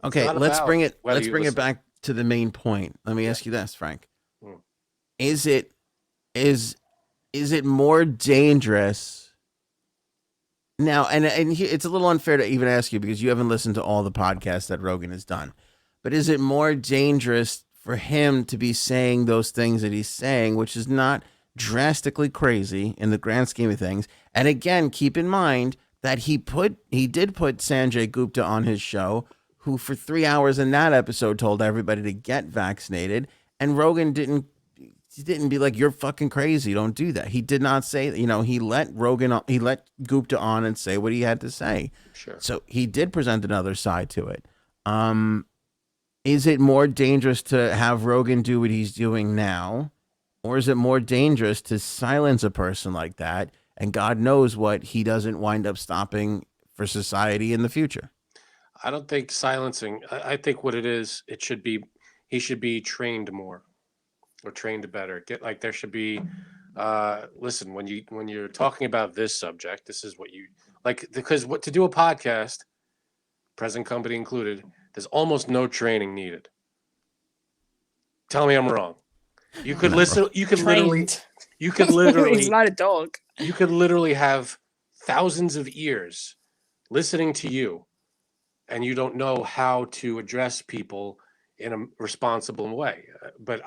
Okay, let's bring it back to the main point. Let me ask you this, Frank. Is it more dangerous now? And it's a little unfair to even ask you because you haven't listened to all the podcasts that Rogan has done. But is it more dangerous for him to be saying those things that he's saying, which is not drastically crazy in the grand scheme of things? And again, keep in mind that he did put Sanjay Gupta on his show, who for 3 hours in that episode told everybody to get vaccinated, and Rogan didn't be like, you're fucking crazy, don't do that. He did not say, he let Gupta on and say what he had to say. Sure. So he did present another side to it. Is it more dangerous to have Rogan do what he's doing now, or is it more dangerous to silence a person like that? And God knows what he doesn't wind up stopping for society in the future. I don't think silencing. I think what it is, he should be trained more, or trained better. There should be. Listen, when you're talking about this subject, this is what you like, because to do a podcast, present company included, there's almost no training needed. Tell me I'm wrong. You could listen. You could literally. He's not a dog. You could literally have thousands of ears listening to you, and you don't know how to address people in a responsible way. But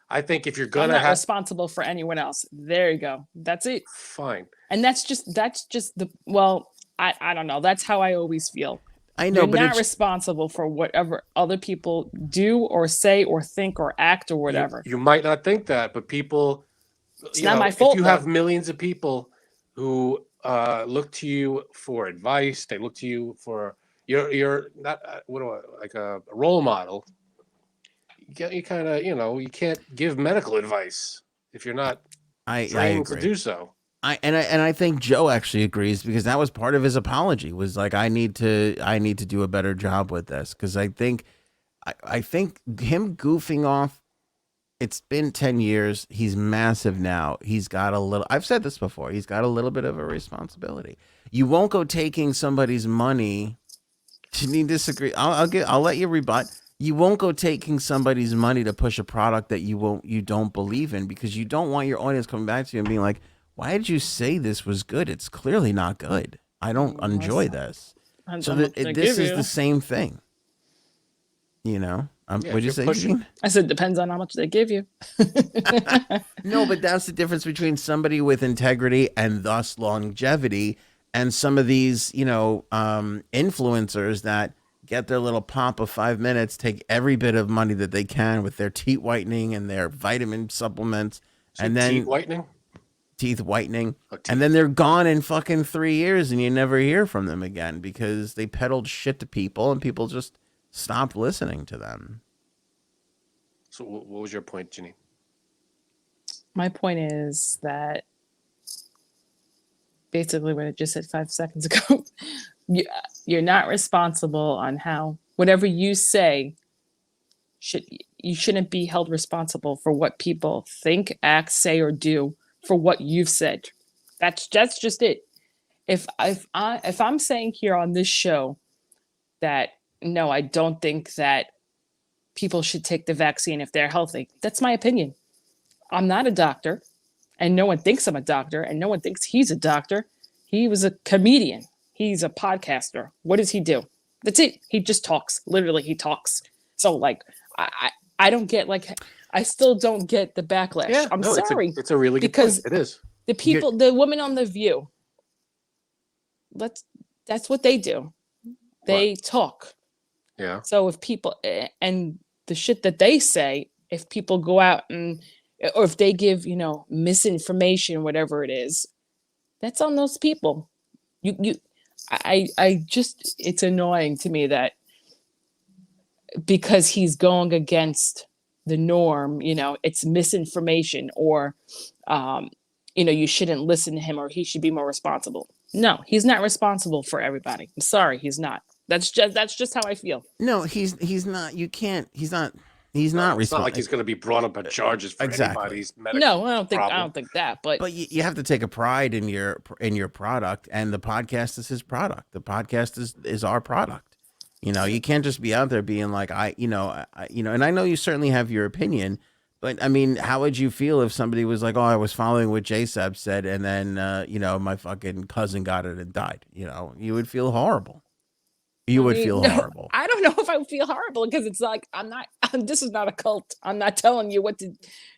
I think if you're I'm gonna not have responsible for anyone else. There you go. That's it. fine, And that's just the well, I don't know. That's how I always feel. I know, You're but not it's responsible for whatever other people do or say or think or act or whatever. you might not think that, but people, It's not my fault, if you though. have millions of people who look to you for advice, they look to you for you're not what do I like a role model. You kind of you can't give medical advice if you're not I trained to agree. do so. I think Joe actually agrees, because that was part of his apology, was like, I need to do a better job with this, because I think him goofing off, it's been 10 years, he's massive now, he's got a little, I've said this before, he's got a little bit of a responsibility. You won't go taking somebody's money. You disagree? I'll let you rebut. You won't go taking somebody's money to push a product that you don't believe in, because you don't want your audience coming back to you and being like, why did you say this was good? It's clearly not good. I don't enjoy this. Depends So on what they this give is you. the same thing. Yeah, What'd you if say, you're pushing- Gene? I said depends on how much they give you. No, but that's the difference between somebody with integrity and thus longevity, and some of these, influencers that get their little pop of 5 minutes, take every bit of money that they can with their teeth whitening and their vitamin supplements, and then teeth whitening. teeth whitening, Oh, teeth. and then they're gone in fucking 3 years, and you never hear from them again because they peddled shit to people, and people just stopped listening to them. So what was your point, Janine? My point is that basically what I just said 5 seconds ago, you're not responsible on how whatever you say you shouldn't be held responsible for what people think, act, say, or do for what you've said. That's just it. If I'm saying here on this show that no, I don't think that people should take the vaccine if they're healthy, that's my opinion. I'm not a doctor, and no one thinks I'm a doctor, and no one thinks he's a doctor. He was a comedian. He's a podcaster. What does he do? That's it. He just talks. Literally, he talks. So like, I don't get I still don't get the backlash. Yeah, I'm no, sorry. It's a really good because point. It is. the woman on The View, that's what they do. They talk. Yeah. So if people, and the shit that they say, if people go out or if they give, misinformation, whatever it is, that's on those people. I just, it's annoying to me that because he's going against the norm, it's misinformation, or, you shouldn't listen to him, or he should be more responsible. No, he's not responsible for everybody. I'm sorry, he's not. That's just how I feel. No, he's not. You can't. He's not It's not responsible. like he's going to be brought up on charges for Exactly. anybody's medical No, I don't problem. think that. But you have to take a pride in your product, and the podcast is his product. The podcast is our product. You can't just be out there being like, and I know you certainly have your opinion, but I mean, how would you feel if somebody was like, oh, I was following what J-Seb said, and then my fucking cousin got it and died? You would feel horrible. You would feel horrible. I don't know if I would feel horrible, because it's like, this is not a cult. I'm not telling you what to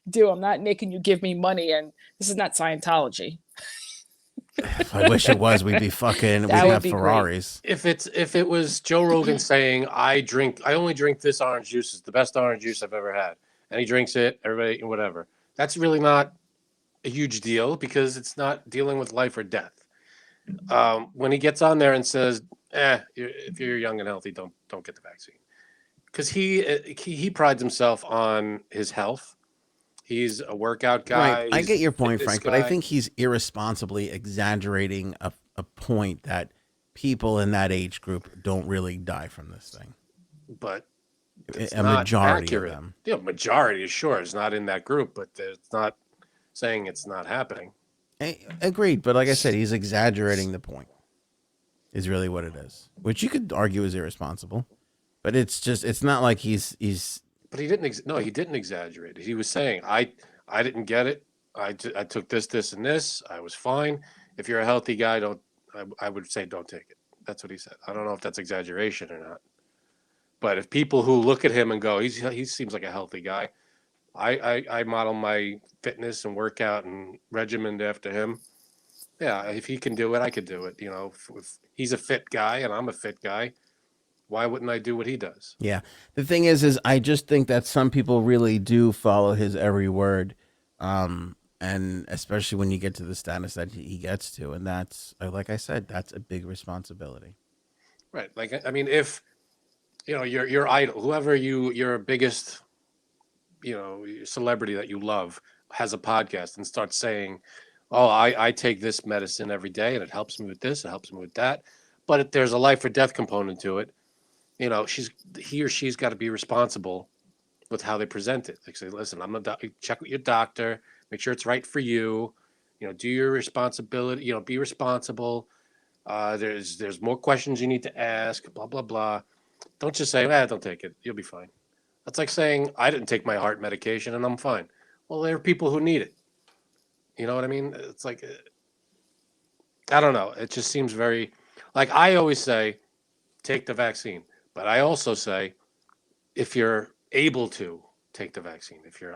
do. I'm not making you give me money, and this is not Scientology. I wish it was. We'd be fucking. We'd have Ferraris. If it was Joe Rogan saying, I only drink this orange juice, it's the best orange juice I've ever had, and he drinks it, everybody, whatever. That's really not a huge deal, because it's not dealing with life or death. When he gets on there and says, if you're young and healthy, don't get the vaccine, because he prides himself on his health. He's a workout guy. Right. I get your point, Frank, guy. but I think he's irresponsibly exaggerating a point that people in that age group don't really die from this thing. But a majority accurate. of them. Yeah, majority is sure is not in that group, but it's not saying it's not happening. Agreed, but like I said, he's exaggerating the point. Is really what it is, which you could argue is irresponsible, but it's not like he's. But he didn't. He didn't exaggerate it. He was saying, I didn't get it. I took this, and this. I was fine. If you're a healthy guy, I would say don't take it. That's what he said. I don't know if that's exaggeration or not. But if people who look at him and go, he seems like a healthy guy. I model my fitness and workout and regimen after him. Yeah, if he can do it, I could do it. You know, if he's a fit guy and I'm a fit guy, why wouldn't I do what he does? Yeah. The thing is I just think that some people really do follow his every word. And especially when you get to the status that he gets to. And that's, like I said, that's a big responsibility. Right. Like, I mean, if, you know, your idol, whoever your biggest, you know, celebrity that you love has a podcast and starts saying, oh, I take this medicine every day and it helps me with this, it helps me with that. But if there's a life or death component to it, you know, he or she's got to be responsible with how they present it. Like, say, listen, check with your doctor, make sure it's right for you. You know, do your responsibility. You know, be responsible. There's more questions you need to ask. Blah blah blah. Don't just say, don't take it. You'll be fine. That's like saying I didn't take my heart medication and I'm fine. Well, there are people who need it. You know what I mean? It's like, I don't know. It just seems very, like I always say, take the vaccine. But I also say, if you're able to take the vaccine, if you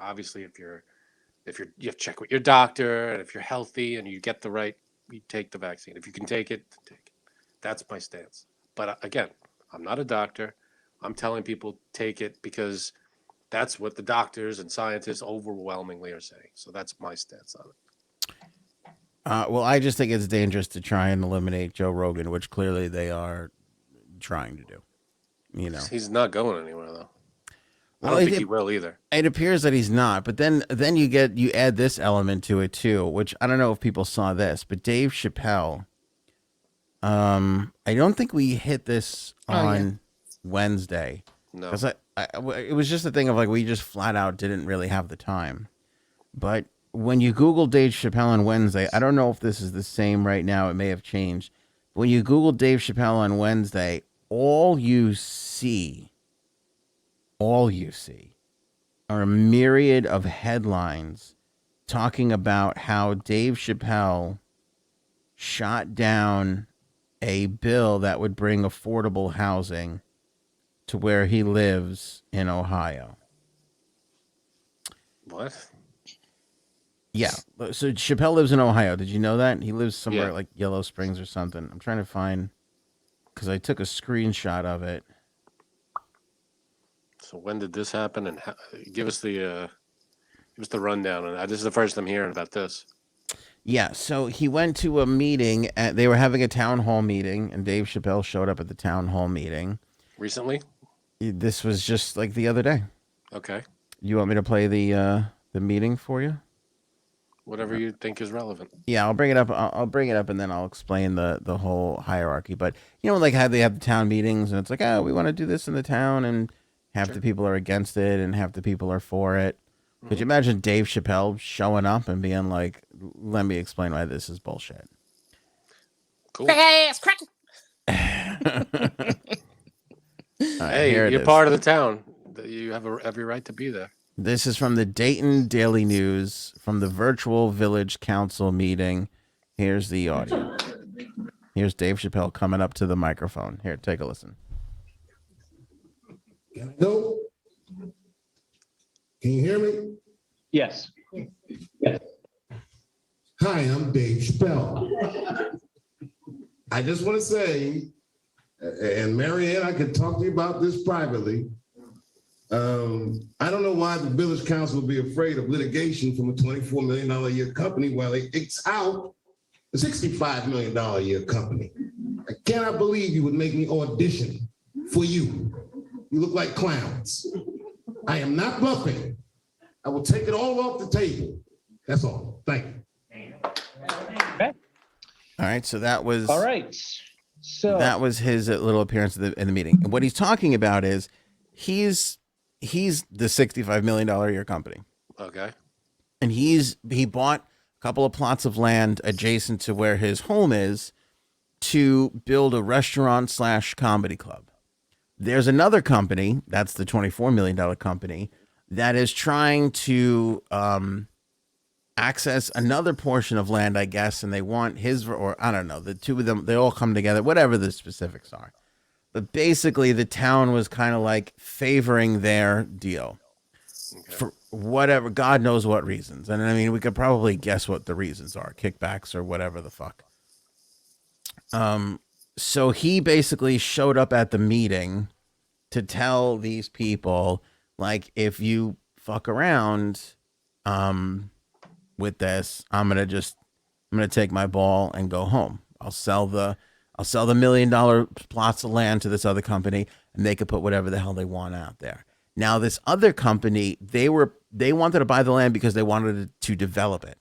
check with your doctor, and if you're healthy and you get the right, you take the vaccine. If you can take it, take it. That's my stance. But again, I'm not a doctor. I'm telling people take it because that's what the doctors and scientists overwhelmingly are saying. So that's my stance on it. Well, I just think it's dangerous to try and eliminate Joe Rogan, which clearly they are trying to do. You know, he's not going anywhere though. Well, I don't think he will either. It appears that he's not, but then you add this element to it too, which I don't know if people saw this, but Dave Chappelle. I don't think we hit this on Wednesday. No, because it was just a thing of like we just flat out didn't really have the time. But when you Google Dave Chappelle on Wednesday, I don't know if this is the same right now. It may have changed. When you Google Dave Chappelle on Wednesday, all you see are a myriad of headlines talking about how Dave Chappelle shot down a bill that would bring affordable housing to where he lives in Ohio. What? Yeah. So Chappelle lives in Ohio. Did you know that? He lives somewhere like Yellow Springs or something. I'm trying to find, because I took a screenshot of it. So when did this happen? And give us the rundown. And this is the first I'm hearing about this. Yeah, so he went to a meeting. They were having a town hall meeting, and Dave Chappelle showed up at the town hall meeting. Recently? This was just like the other day. Okay. You want me to play the meeting for you? Whatever you think is relevant. Yeah, I'll bring it up. I'll bring it up, and then I'll explain the whole hierarchy. But you know, like how they have the town meetings, and it's like, oh, we want to do this in the town, and half the people are against it, and half the people are for it. Mm-hmm. Could you imagine Dave Chappelle showing up and being like, "Let me explain why this is bullshit." Cool. Crack. Hey, you're part of the town. You have every right to be there. This is from the Dayton Daily News from the virtual village council meeting. Here's the audio. Here's Dave Chappelle coming up to the microphone. Here, take a listen. Can I go? Can you hear me? Yes. Hi, I'm Dave Chappelle. I just want to say, and Marianne, I could talk to you about this privately. I don't know why the village council would be afraid of litigation from a $24 million a year company while they X out a $65 million a year company. I cannot believe you would make me audition for you. You look like clowns. I am not bluffing. I will take it all off the table. That's all. Thank you. Okay. All right, so that was All right. So that was his little appearance in the meeting. And what he's talking about is he's the $65 million a year company. Okay. And he bought a couple of plots of land adjacent to where his home is to build a restaurant / comedy club. There's another company, that's the $24 million company, that is trying to access another portion of land, I guess, and they want his, or I don't know, the two of them, they all come together, whatever the specifics are. But basically, the town was kind of like favoring their deal for whatever, God knows what reasons. And I mean, we could probably guess what the reasons are, kickbacks or whatever the fuck. So he basically showed up at the meeting to tell these people, like, if you fuck around, with this, I'm gonna take my ball and go home. I'll sell the $1 million plots of land to this other company, and they could put whatever the hell they want out there. Now, this other company, they wanted to buy the land because they wanted to develop it,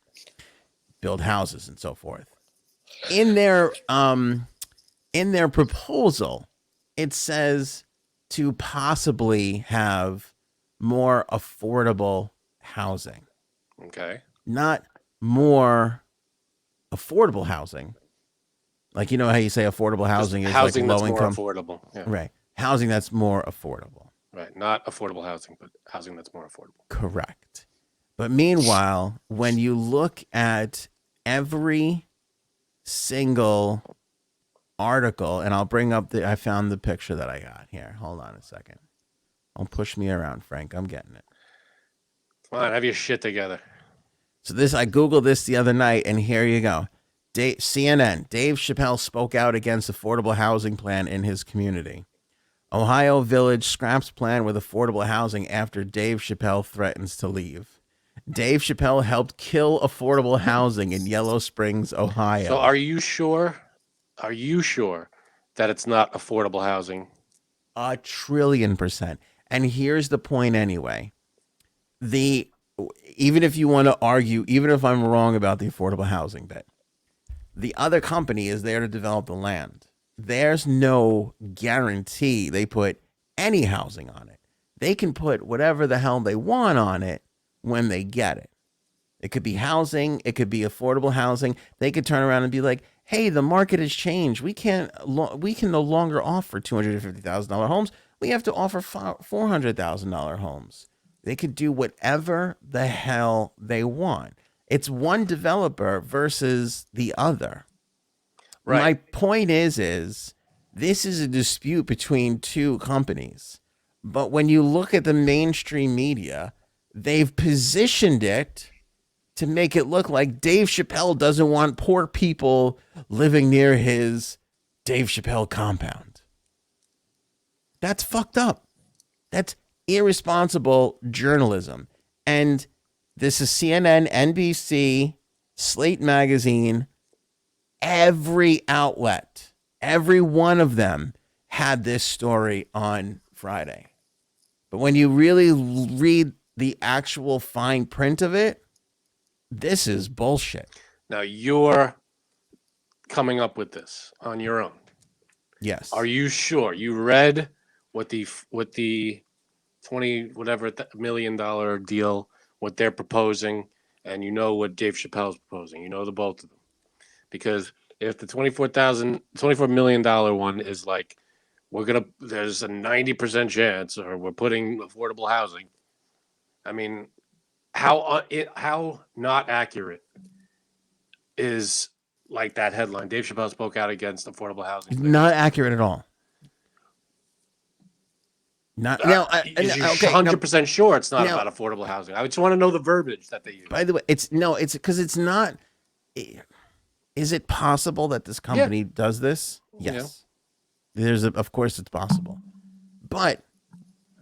build houses and so forth. In their proposal, it says to possibly have more affordable housing. Okay. Not more affordable housing. Like, you know how you say affordable housing is housing like low that's income. more affordable. Yeah. Right. Housing that's more affordable. Right. Not affordable housing, but housing that's more affordable. Correct. But meanwhile, when you look at every single article, and I'll bring up I found the picture that I got here. Hold on a second. Don't push me around, Frank. I'm getting it. Come on, have your shit together. So I Googled this the other night, and here you go. CNN, Dave Chappelle spoke out against affordable housing plan in his community. Ohio village scraps plan with affordable housing after Dave Chappelle threatens to leave. Dave Chappelle helped kill affordable housing in Yellow Springs, Ohio. So are you sure? Are you sure that it's not affordable housing? 1,000,000,000%. And here's the point anyway. Even if you want to argue, even if I'm wrong about the affordable housing bit, the other company is there to develop the land. There's no guarantee they put any housing on it. They can put whatever the hell they want on it when they get it. It could be housing. It could be affordable housing. They could turn around and be like, hey, the market has changed. We can no longer offer $250,000 homes. We have to offer $400,000 homes. They could do whatever the hell they want. It's one developer versus the other. Right. My point is this is a dispute between two companies. But when you look at the mainstream media, they've positioned it to make it look like Dave Chappelle doesn't want poor people living near his Dave Chappelle compound. That's fucked up. That's irresponsible journalism. And this is CNN, NBC, Slate Magazine, every outlet, every one of them had this story on Friday. But when you really read the actual fine print of it, this is bullshit. Now you're coming up with this on your own. Yes. Are you sure you read what the $20 million deal, what they're proposing, and you know what Dave Chappelle's proposing? You know the both of them. Because if the $24 million one is like, there's a 90% chance, or we're putting affordable housing. I mean, how not accurate is like that headline? Dave Chappelle spoke out against affordable housing. Not accurate at all. Not now. You're 100% sure it's not about affordable housing. I just want to know the verbiage that they use. By the way, it's because it's not. Is it possible that this company does this? Yes. Yeah. Of course it's possible, but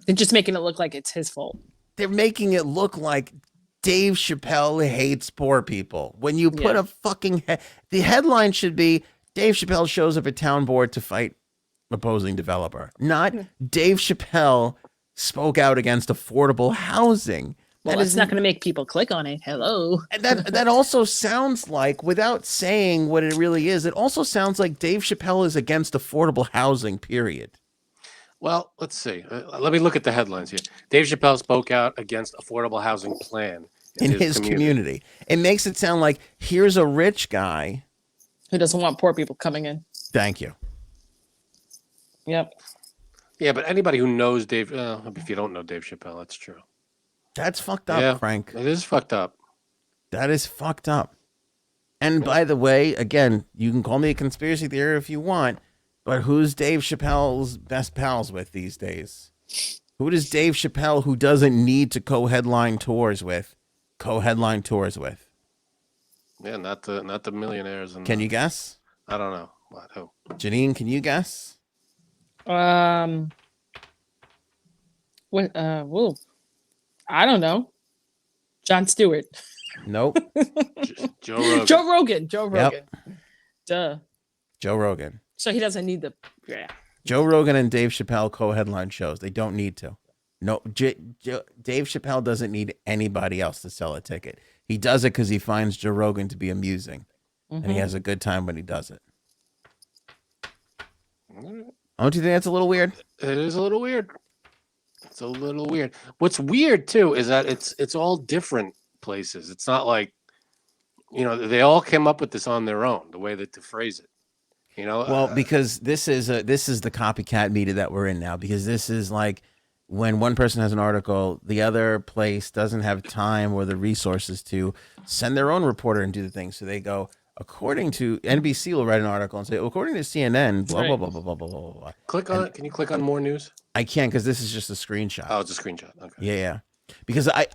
they're just making it look like it's his fault. They're making it look like Dave Chappelle hates poor people. When you put a fucking the headline should be Dave Chappelle shows up at town board to fight opposing developer, not Dave Chappelle spoke out against affordable housing. Well, that's not going to make people click on it. Hello. And that also sounds like, without saying what it really is, it also sounds like Dave Chappelle is against affordable housing, period. Well, let's see. Let me look at the headlines here. Dave Chappelle spoke out against affordable housing plan in his community. It makes it sound like here's a rich guy who doesn't want poor people coming in. Thank you. Yep. Yeah, but anybody who knows Dave, if you don't know Dave Chappelle, that's true. That's fucked up, Frank. It is fucked up. That is fucked up. And by the way, again, you can call me a conspiracy theory if you want, but who's Dave Chappelle's best pals with these days? Who does Dave Chappelle, who doesn't need to co-headline tours with? Yeah, not the millionaires. And Can you guess? I don't know. What? Who? Janine, can you guess? What? Whoa. I don't know. Jon Stewart. Nope. Joe Rogan. Joe Rogan. Duh. Joe Rogan. So he doesn't need the. Yeah. Joe Rogan and Dave Chappelle co-headline shows. They don't need to. No, Dave Chappelle doesn't need anybody else to sell a ticket. He does it because he finds Joe Rogan to be amusing, and he has a good time when he does it. Don't you think that's a little weird? It is a little weird. It's a little weird. What's weird too is that it's all different places. It's not like, they all came up with this on their own, the way that to phrase it. Well, because this is the copycat media that we're in now. Because this is like when one person has an article, the other place doesn't have time or the resources to send their own reporter and do the thing. So they go, according to NBC, will write an article and say, according to CNN, blah blah blah blah blah blah blah blah. Click on it. Can you click on more news? I can't because this is just a screenshot. Oh, it's a screenshot. Okay. Yeah. Because I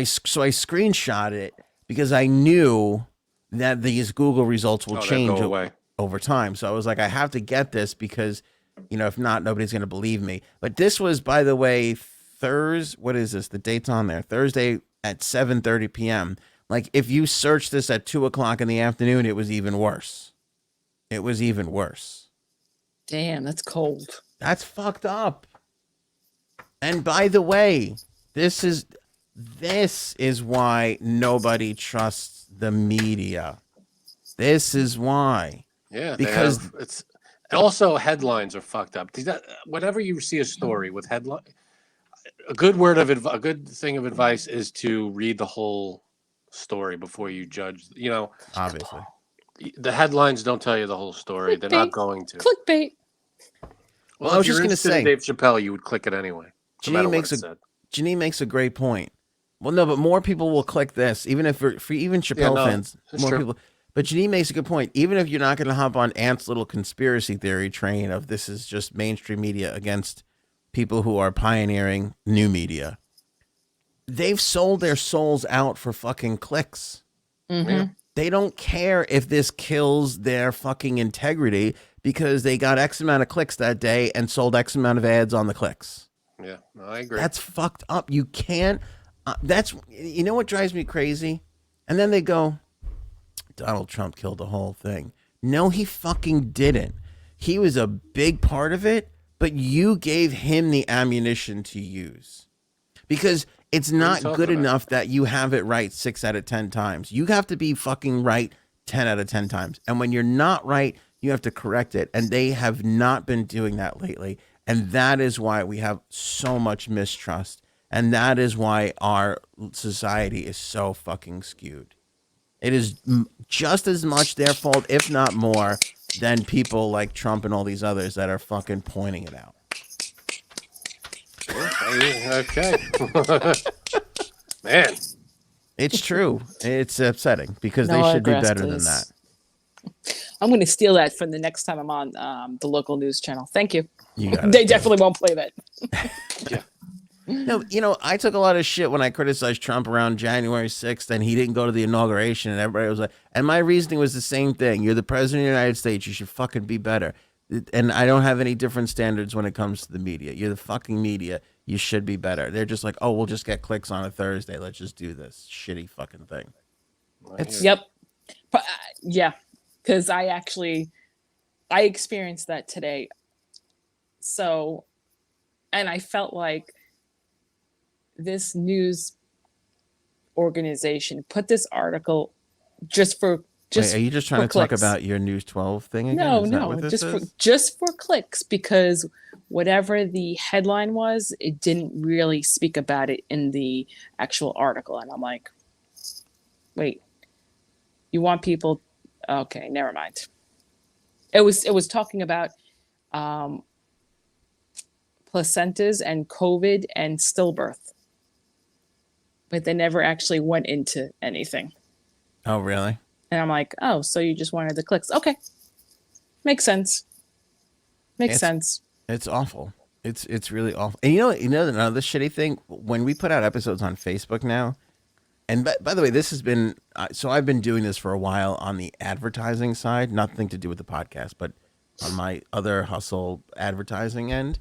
screenshot it because I knew that these Google results will change go away over time. So I was like, I have to get this because, if not, nobody's going to believe me. But this was, by the way, what is this? The date's on there. Thursday at 7:30 p.m. Like, if you search this at 2:00 in the afternoon, it was even worse. Damn, that's cold. That's fucked up. And by the way, this is why nobody trusts the media. This is why. Yeah, because it's also headlines are fucked up. Whenever you see a story with headline, a good thing of advice is to read the whole story before you judge. Obviously, the headlines don't tell you the whole story. They're not going to. Clickbait. Well, I was just going to say, Dave Chappelle, you would click it anyway. Janine makes a great point. Well, no, but more people will click this, even if for even Chappelle fans, more people. But Janine makes a good point. Even if you're not going to hop on Ant's little conspiracy theory train of this is just mainstream media against people who are pioneering new media, they've sold their souls out for fucking clicks. Mm-hmm. They don't care if this kills their fucking integrity because they got X amount of clicks that day and sold X amount of ads on the clicks. Yeah, no, I agree. That's fucked up. You can't. What drives me crazy? And then they go, Donald Trump killed the whole thing. No, he fucking didn't. He was a big part of it, but you gave him the ammunition to use. Because it's not good enough that you have it right 6 out of 10 times. You have to be fucking right 10 out of 10 times. And when you're not right, you have to correct it. And they have not been doing that lately. And that is why we have so much mistrust. And that is why our society is so fucking skewed. It is just as much their fault, if not more, than people like Trump and all these others that are fucking pointing it out. Okay. Man. It's true. It's upsetting because they should be better than that. I'm going to steal that for the next time I'm on the local news channel. Thank you. They definitely won't play that. Yeah. No, I took a lot of shit when I criticized Trump around January 6th and he didn't go to the inauguration and everybody was like, and my reasoning was the same thing. You're the president of the United States. You should fucking be better. And I don't have any different standards when it comes to the media. You're the fucking media. You should be better. They're just like, oh, we'll just get clicks on a Thursday. Let's just do this shitty fucking thing. Yep. Yeah. Because I experienced that today. So, and I felt like this news organization put this article Wait, are you just trying to clicks. talk about your News 12 thing again? No, just for clicks, because whatever the headline was, it didn't really speak about it in the actual article. And I'm like, wait, you want people? Okay, never mind. It was talking about placentas and COVID and stillbirth, but they never actually went into anything. Oh, really? And I'm like, oh, so you just wanted the clicks. Okay. Makes sense. Makes It's- sense. It's awful. It's really awful. And another shitty thing, when we put out episodes on Facebook now, and by the way, this has been, so I've been doing this for a while on the advertising side, nothing to do with the podcast, but on my other hustle advertising end.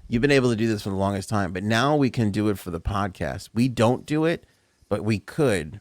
You've been able to do this for the longest time, but now we can do it for the podcast. We don't do it, but we could.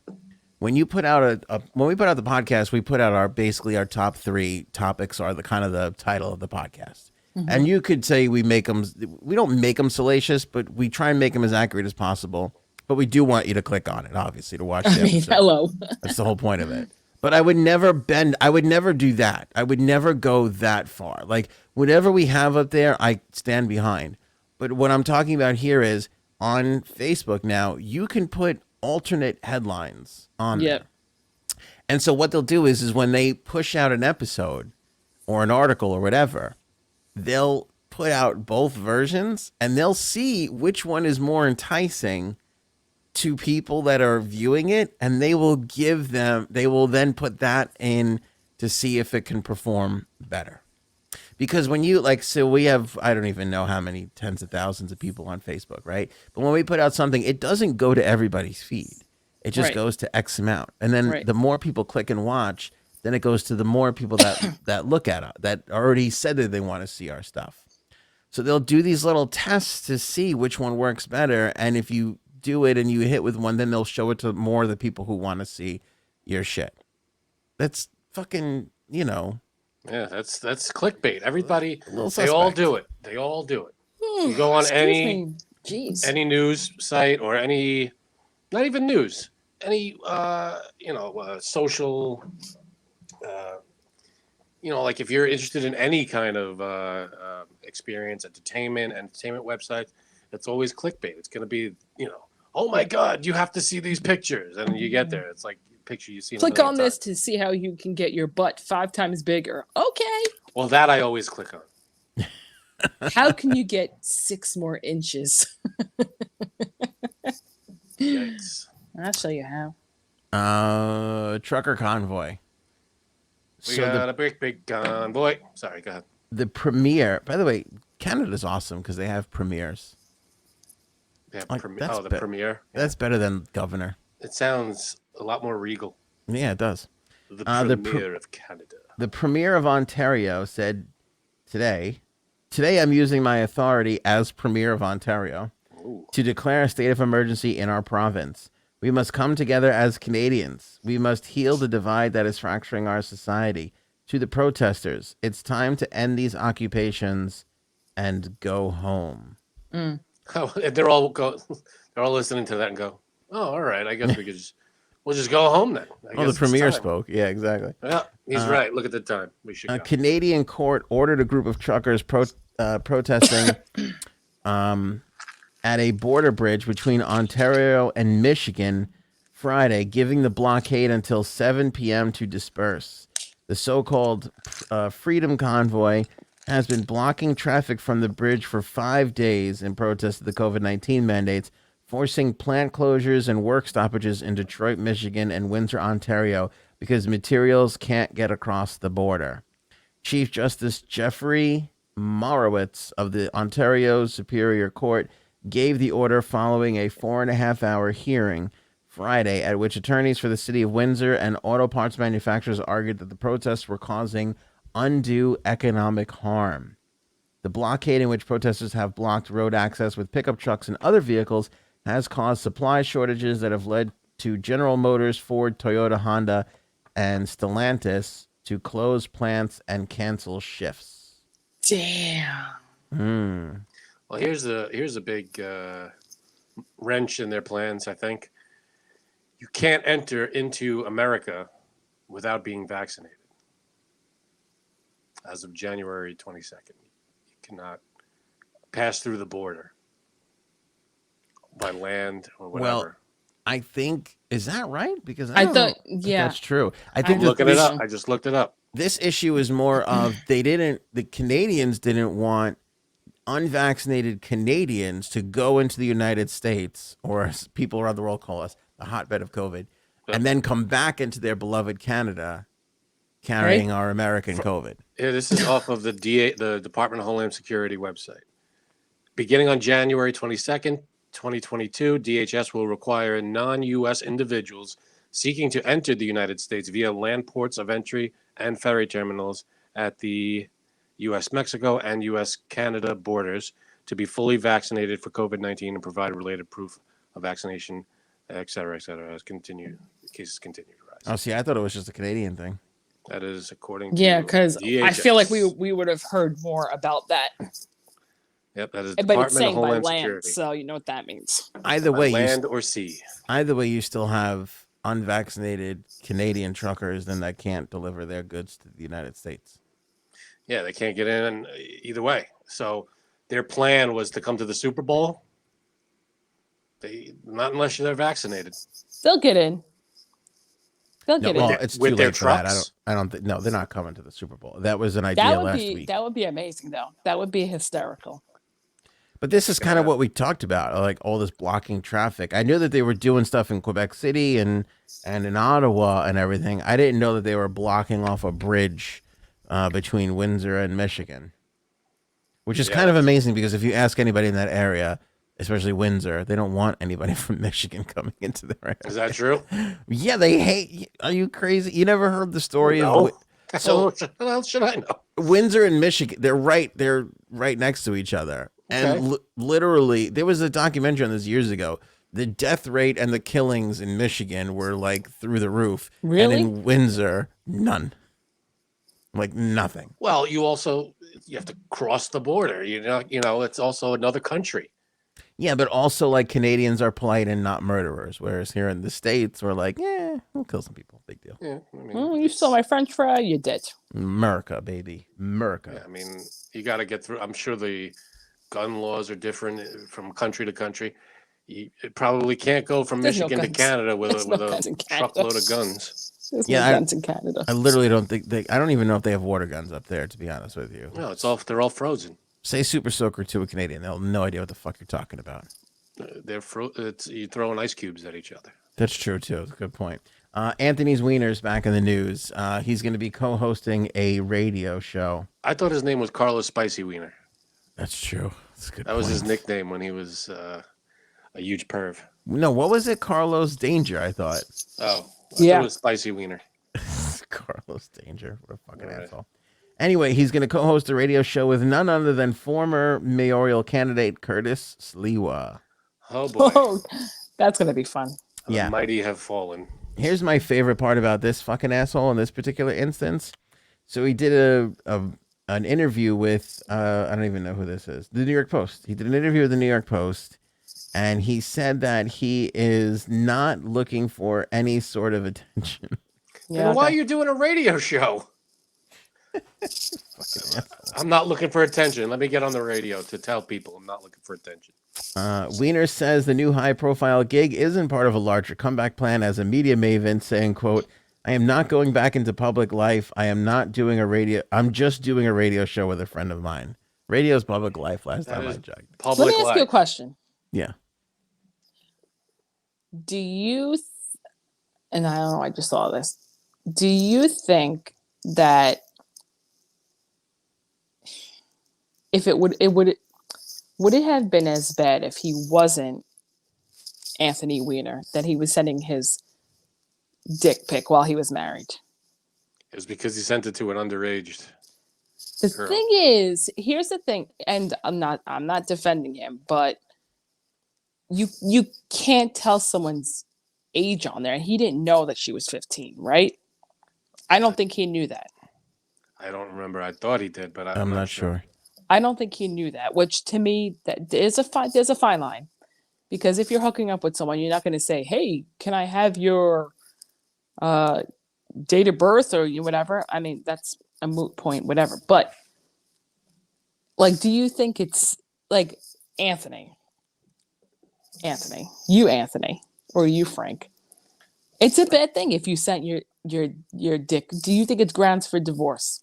When you put out when we put out the podcast, we put out basically our top 3 topics are the kind of the title of the podcast. And you could say we don't make them salacious, but we try and make them as accurate as possible. But we do want you to click on it, obviously, to watch the episode. Hello. That's the whole point of it. But I would never do that. I would never go that far. Like, whatever we have up there, I stand behind. But what I'm talking about here is on Facebook now, you can put alternate headlines on Yep. there. And so what they'll do is when they push out an episode or an article or whatever, they'll put out both versions and they'll see which one is more enticing to people that are viewing it, and they will then put that in to see if it can perform better. Because when you we have, I don't even know how many tens of thousands of people on Facebook, right? But when we put out something, it doesn't go to everybody's feed. It just Right. goes to X amount. And then Right. the more people click and watch, then it goes to the more people that look at it, that already said that they want to see our stuff. So they'll do these little tests to see which one works better. And if you do it and you hit with one, then they'll show it to more of the people who want to see your shit. That's fucking, Yeah, that's clickbait. Everybody, A little they all suspect. do it. They all do it. You go on Excuse any me. Jeez. any news site or any, not even news, any social, like if you're interested in any kind of experience, entertainment websites, it's always clickbait. It's going to be, oh my God, you have to see these pictures, and you get there, it's like a picture you see. Click on this to see how you can get your butt 5 times bigger. Okay. Well, that I always click on. How can you get 6 more inches? Yikes. I'll show you how. Trucker Convoy. We So got a big convoy. Sorry, go ahead. the premiere, by the way, Canada's awesome because they have premieres. Yeah, Like, that's the bet- premiere. That's better than Governor. It sounds a lot more regal. Yeah, it does. The the premiere of Canada. The Premier of Ontario said today I'm using my authority as Premier of Ontario Ooh. to declare a state of emergency in our province. We must come together as Canadians. We must heal the divide that is fracturing our society. To the protesters, it's time to end these occupations and go home. Mm. Oh, and they're all listening to that and go, oh, all right. I guess we'll just go home then. I Oh, guess the it's Premier time. spoke. Yeah, exactly. Yeah, he's right. Look at the time. We should A go. Canadian court ordered a group of truckers protesting at a border bridge between Ontario and Michigan Friday, giving the blockade until 7 p.m. to disperse. The so-called Freedom Convoy has been blocking traffic from the bridge for 5 days in protest of the COVID-19 mandates, forcing plant closures and work stoppages in Detroit, Michigan, and Windsor, Ontario, because materials can't get across the border. Chief Justice Jeffrey Morowitz of the Ontario Superior Court gave the order following a 4.5-hour hearing Friday, at which attorneys for the city of Windsor and auto parts manufacturers argued that the protests were causing undue economic harm. The blockade, in which protesters have blocked road access with pickup trucks and other vehicles, has caused supply shortages that have led to General Motors, Ford, Toyota, Honda, and Stellantis to close plants and cancel shifts. Damn. Well, here's a big wrench in their plans, I think. You can't enter into America without being vaccinated. As of January 22nd, you cannot pass through the border by land or whatever. Well, I think, is that right? Because I don't thought- know if yeah. that's true. I think I'm that looking it this- up. I just looked it up. This issue is more of the Canadians didn't want unvaccinated Canadians to go into the United States, or as people around the world call us, the hotbed of COVID, and then come back into their beloved Canada carrying our American COVID. Yeah, this is off of the Department of Homeland Security website. Beginning on January 22nd, 2022, DHS will require non-U.S. individuals seeking to enter the United States via land ports of entry and ferry terminals at the U.S.-Mexico and U.S.-Canada borders to be fully vaccinated for COVID-19 and provide related proof of vaccination, et cetera, as cases continue to rise. Oh, see, I thought it was just a Canadian thing. That is according to Yeah, because I DHS. feel like we would have heard more about that. Yep, that is But it's Department of saying by Homeland land, Security. so you know what that means. Either By way, land or sea. you still have unvaccinated Canadian truckers then that can't deliver their goods to the United States. Yeah, they can't get in either way. So their plan was to come to the Super Bowl. Not unless they're vaccinated. They'll get in. They'll No, get well, in. it's With too their late for that. trucks? I don't think. No, they're not coming to the Super Bowl. That was an idea That would last be week. that would be amazing though. That would be hysterical. But this is kind of what we talked about, like all this blocking traffic. I knew that they were doing stuff in Quebec City and in Ottawa and everything. I didn't know that they were blocking off a bridge between Windsor and Michigan, which is kind of amazing because if you ask anybody in that area, especially Windsor, they don't want anybody from Michigan coming into their area. Is that true? Yeah, they hate. Are you crazy? You never heard the story No. of so What else should I know? Windsor and Michigan? They're right next to each other. And literally, there was a documentary on this years ago. The death rate and the killings in Michigan were like through the roof. Really? And in Windsor, none. Like nothing. Well, you have to cross the border. It's also another country. Yeah, but also like Canadians are polite and not murderers. Whereas here in the States, we're like, yeah, we'll kill some people. Big deal. Yeah, I mean, Oh, you saw my French fry, you did. America, baby. America. Yeah, I mean, you got to get through. I'm sure the gun laws are different from country to country. You probably can't go from There's no Michigan to guns. Canada with There's no a guns in Canada. truckload of guns. There's Yeah, no guns in Canada. I literally don't think I don't even know if they have water guns up there, to be honest with you. No, they're all frozen. Say Super Soaker to a Canadian. They'll have no idea what the fuck you're talking about. You throwing ice cubes at each other. That's true, too. That's a good point. Anthony's Wiener's back in the news. He's going to be co-hosting a radio show. I thought his name was Carlos Spicy Wiener. That's true. That's a good That was his point. nickname when he was a huge perv. No, what was it? Carlos Danger, I thought. Oh, Yeah. It was Spicy Wiener. Carlos Danger. What a fucking All right. asshole. Anyway, he's going to co-host a radio show with none other than former mayoral candidate Curtis Sliwa. Oh boy, Oh, that's gonna be fun. Yeah. the mighty have fallen. Here's my favorite part about this fucking asshole in this particular instance. So he did an interview with I don't even know who this is. The New York Post. He did an interview with the New York Post, and he said that he is not looking for any sort of attention. Then why are you doing a radio show? I'm not looking for attention. Let me get on the radio to tell people I'm not looking for attention. Weiner says the new high-profile gig isn't part of a larger comeback plan as a media maven, saying, quote, I am not going back into public life. I'm just doing a radio show with a friend of mine. Radio's public life last That time I is checked. Let Public me ask you a life. question. Yeah. Do you, and I don't know, I just saw this. Do you think that if would it have been as bad if he wasn't Anthony Weiner, that he was sending his dick pic while he was married? It was because he sent it to an underage. The Girl. thing is, here's the thing, and I'm not defending him, but you can't tell someone's age on there, and he didn't know that she was 15, right? I don't think he knew that. I don't remember. I thought he did, but I'm not sure. I don't think he knew that, which to me that there's a fine line, because if you're hooking up with someone, you're not going to say, "Hey, can I have your date of birth or whatever?" I mean, that's a moot point, whatever. But like, do you think it's like Anthony, or you, Frank? It's a bad thing if you sent your dick. Do you think it's grounds for divorce?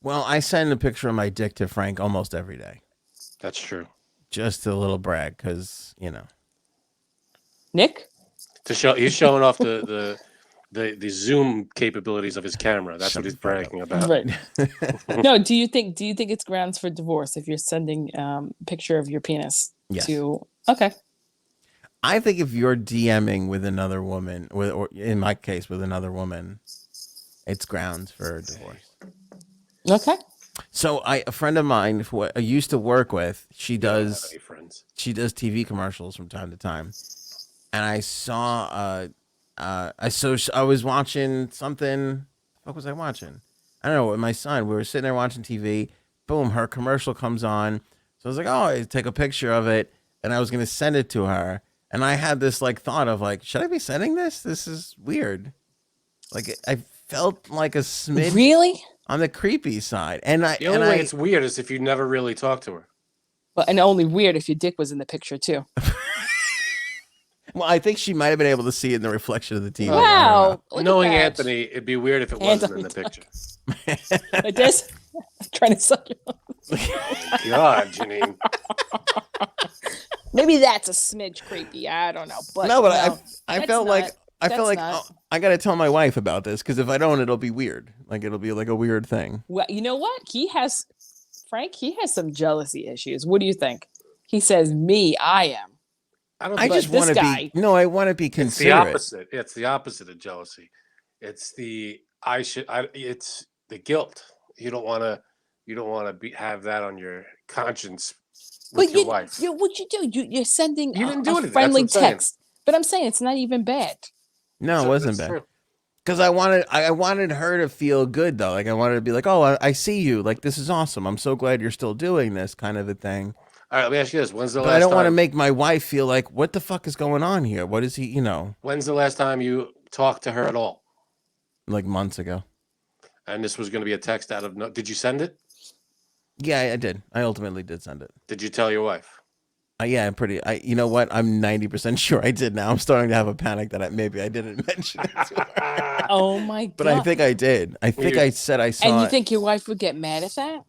Well, I send a picture of my dick to Frank almost every day. That's true. Just a little brag, because, Nick? To show, he's showing off the the zoom capabilities of his camera. That's Shut what he's the fuck bragging about. Right. No, do you think it's grounds for divorce if you're sending picture of your penis Yes. to okay. I think if you're DMing with another woman, or in my case with another woman, it's grounds for divorce. Okay. So a friend of mine who I used to work with, she I don't have does any friends. TV commercials from time to time, and I saw I was watching something. What was I watching? I don't know. With my son, we were sitting there watching TV. Boom, her commercial comes on. So I was like, oh, I take a picture of it, and I was gonna send it to her. And I had this like thought of like, should I be sending this? This is weird. Like I felt like a smidge Really? on the creepy side, and The only way it's weird is if you never really talk to her. But and only weird if your dick was in the picture too. Well, I think she might have been able to see it in the reflection of the TV. Wow. Look at Knowing that. Anthony, it'd be weird if it wasn't in the picture. Like this. Trying to suck you. God, Janine. Maybe that's a smidge creepy. I don't know. But No, but I that's felt like not- oh, I got to tell my wife about this because if I don't, it'll be weird. Like it'll be like a weird thing. Well, you know what? Frank has some jealousy issues. What do you think? He says, me, I am. I But just this want to guy- be. No, I want to be It's the considerate. opposite. It's the opposite of jealousy. It's the it's the guilt. You don't want to have that on your conscience with your wife. What you do? You're sending You didn't a do anything. friendly That's what I'm saying. text. But I'm saying it's not even bad. No, it wasn't That's bad. true. Because I wanted her to feel good though. Like I wanted to be like, oh, I see you. Like this is awesome. I'm so glad you're still doing this kind of a thing. All right, let me ask you this: When's the But last I don't time? want to make my wife feel like, what the fuck is going on here? What is he? You know, When's the last time you talked to her at all? like months ago. And this was going to be a text out of no. Did you send it? Yeah, I did. I ultimately did send it. Did you tell your wife? Yeah, you know what? I'm 90% sure I did now. I'm starting to have a panic that maybe I didn't mention it to her. Oh my god! But I think I did. I think I said I saw And you it. think your wife would get mad at that?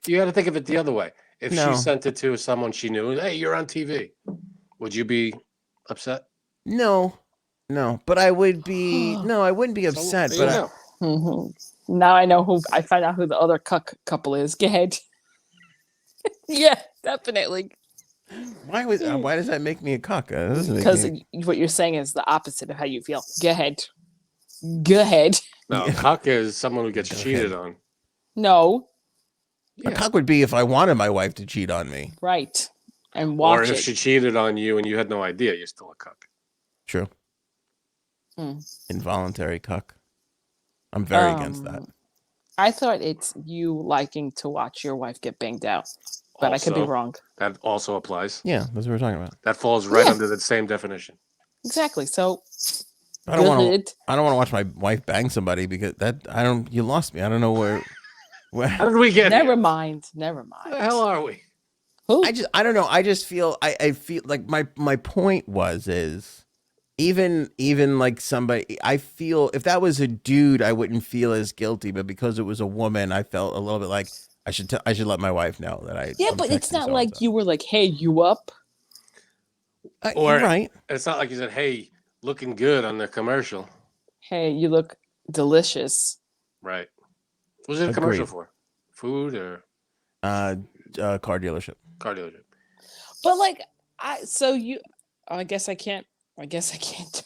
You got to think of it the other way. If No. she sent it to someone she knew, hey, you're on TV, would you be upset? No. But I would be. No, I wouldn't be upset. There you But go. Mm-hmm. Now I know who. I find out who the other cuck couple is. Go ahead. Yeah, definitely. why does that make me a cuck? That doesn't make Because me- what you're saying is the opposite of how you feel. Go ahead. Go ahead. No, cuck is someone who gets cheated on. No. a cuck would be if I wanted my wife to cheat on me. Right. And Or watch if it. she cheated on you and you had no idea, you're still a cuck. True. Hmm. Involuntary cuck. I'm very against that. I thought it's you liking to watch your wife get banged out, but I could be Also, wrong. That also applies. Yeah, that's what we're talking about. That falls right Yeah. under the same definition. Exactly. So I don't want to. good. I don't want to watch my wife bang somebody because you lost me. I don't know where. How did we get Never here? mind. Never Where the mind. hell are we? Who? I don't know. I just feel I feel like my point is even like somebody, I feel if that was a dude I wouldn't feel as guilty, but because it was a woman I felt a little bit like I should let my wife know that I Yeah, I'm but it's texting not like so-and-so. you were like, "Hey, you up?" Or- You're right. It's not like you said, hey, looking good on the commercial. Hey, you look delicious. Right. What was it a commercial Agreed. for? Food or Car dealership. car dealership? But like, I guess I can't. I can't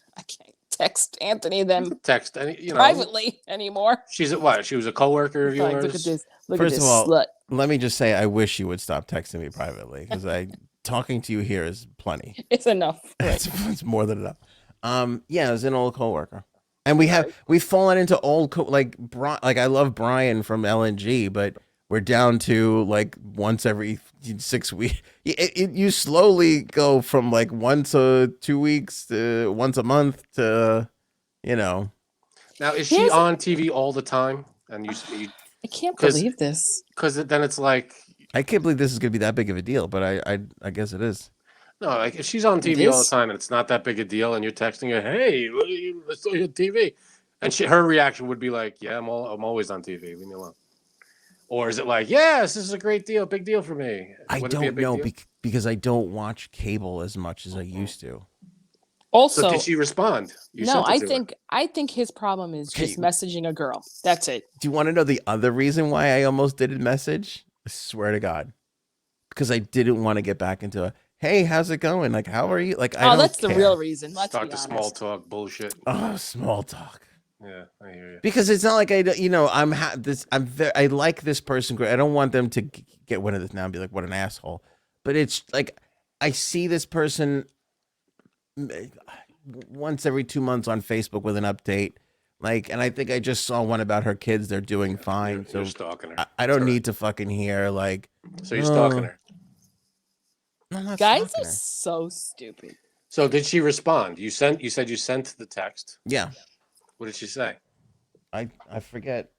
text Anthony them Text, any, you know. privately anymore. She's what? She was a coworker of Like, yours. look at this. Look First at of this all, slut. let me just say I wish you would stop texting me privately because talking to you here is plenty. It's enough. Right. It's more than enough. Yeah, it was an old coworker, and we've fallen into old like I love Brian from LNG, but we're down to like once every 6 weeks. You slowly go from like once a 2 weeks to once a month to, you know. Now, is she Here's- on TV all the time? And you I can't 'Cause- believe this. because then it's like, I can't believe this is gonna be that big of a deal, but I guess it is. no, like if she's on TV all the is. time and it's not that big a deal, and you're texting her, hey, I saw you on TV, and her reaction would be like, yeah, I'm always on TV, leave me alone. Or is it like, yes, this is a great deal, big deal for me? I Would it be a don't big know deal? because I don't watch cable as much as I used to. Also, So did she respond? You no, sent it I to her. think his problem is Okay. just messaging a girl. That's it. Do you want to know the other reason why I almost didn't message? I swear to God, because I didn't want to get back into a hey, how's it going? Like, how are you? Like, I don't That's care. the real reason. Let's Start be the honest. small talk bullshit. Oh, small talk. Yeah, I hear you. Because it's not like I like this person. I don't want them to get wind of this now and be like, what an asshole. But it's like, I see this person once every 2 months on Facebook with an update. Like, and I think I just saw one about her kids. They're doing fine. You're So stalking her. I don't Sorry. need to fucking hear like, So you're stalking her. No, I'm not Guys stalking are her. so stupid. So did she respond? You said you sent the text. Yeah. What did she say? I forget.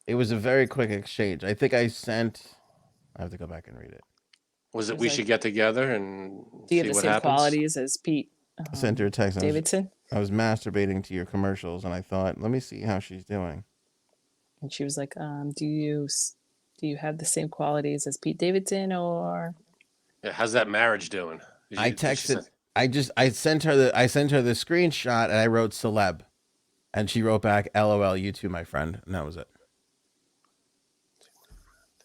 It was a very quick exchange. I think I have to go back and read it. Was it Was we like, should get together and Do you see have the what same happens? qualities as Pete I sent her a text. Davidson? I was masturbating to your commercials, and I thought, let me see how she's doing. And she was like, do you have the same qualities as Pete Davidson or? Yeah, how's that marriage doing? I texted. I sent her the screenshot, and I wrote celeb, and she wrote back, "LOL, you too, my friend," and that was it.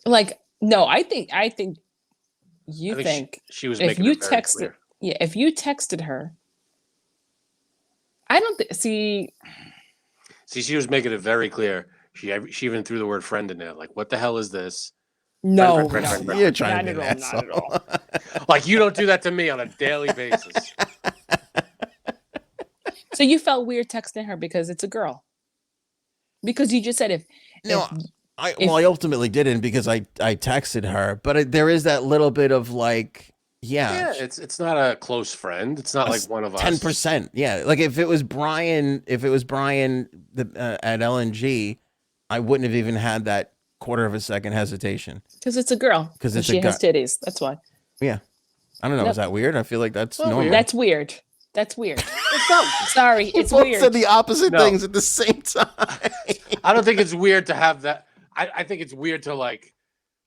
Like, no, I think you I think she was if making you it very texted, clear. yeah, if you texted her, I don't see. See, she was making it very clear. She even threw the word friend in there. Like, what the hell is this? No, Friend, no, friend, no, You're trying not to be at an all, not at all. asshole. Like, you don't do that to me on a daily basis. So you felt weird texting her because it's a girl. Because you just said if I ultimately didn't because I texted her, but there is that little bit of like, Yeah, it's not a close friend. It's not like one of us. 10%. Yeah, like if it was Brian, at LNG, I wouldn't have even had that quarter of a second hesitation. because it's a girl. 'Cause and it's a she has titties. That's why. Yeah, I don't know. Nope. Is that weird? I feel like that's Not normal. weird. That's weird. That's weird. Sorry, it's Both weird. said the opposite No. things at the same time. I don't think it's weird to have that. I think it's weird to like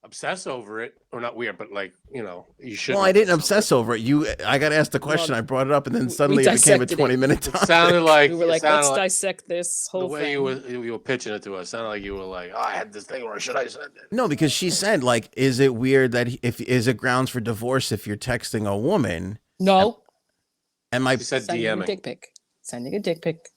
obsess over it, or not weird, but like you should. Well, I didn't obsess over it. I got asked the question, I brought it up, and then suddenly it became a dissected it. 20-minute It topic. sounded like We were like, it sounded let's like dissect this the whole way thing. you were pitching it to us. Sounded like you were like, oh, I had this thing, or should I send it? No, because she said, like, is it weird that is it grounds for divorce if you're texting a woman? No, And my She said sending a DMing. dick pic. Sending a dick pic.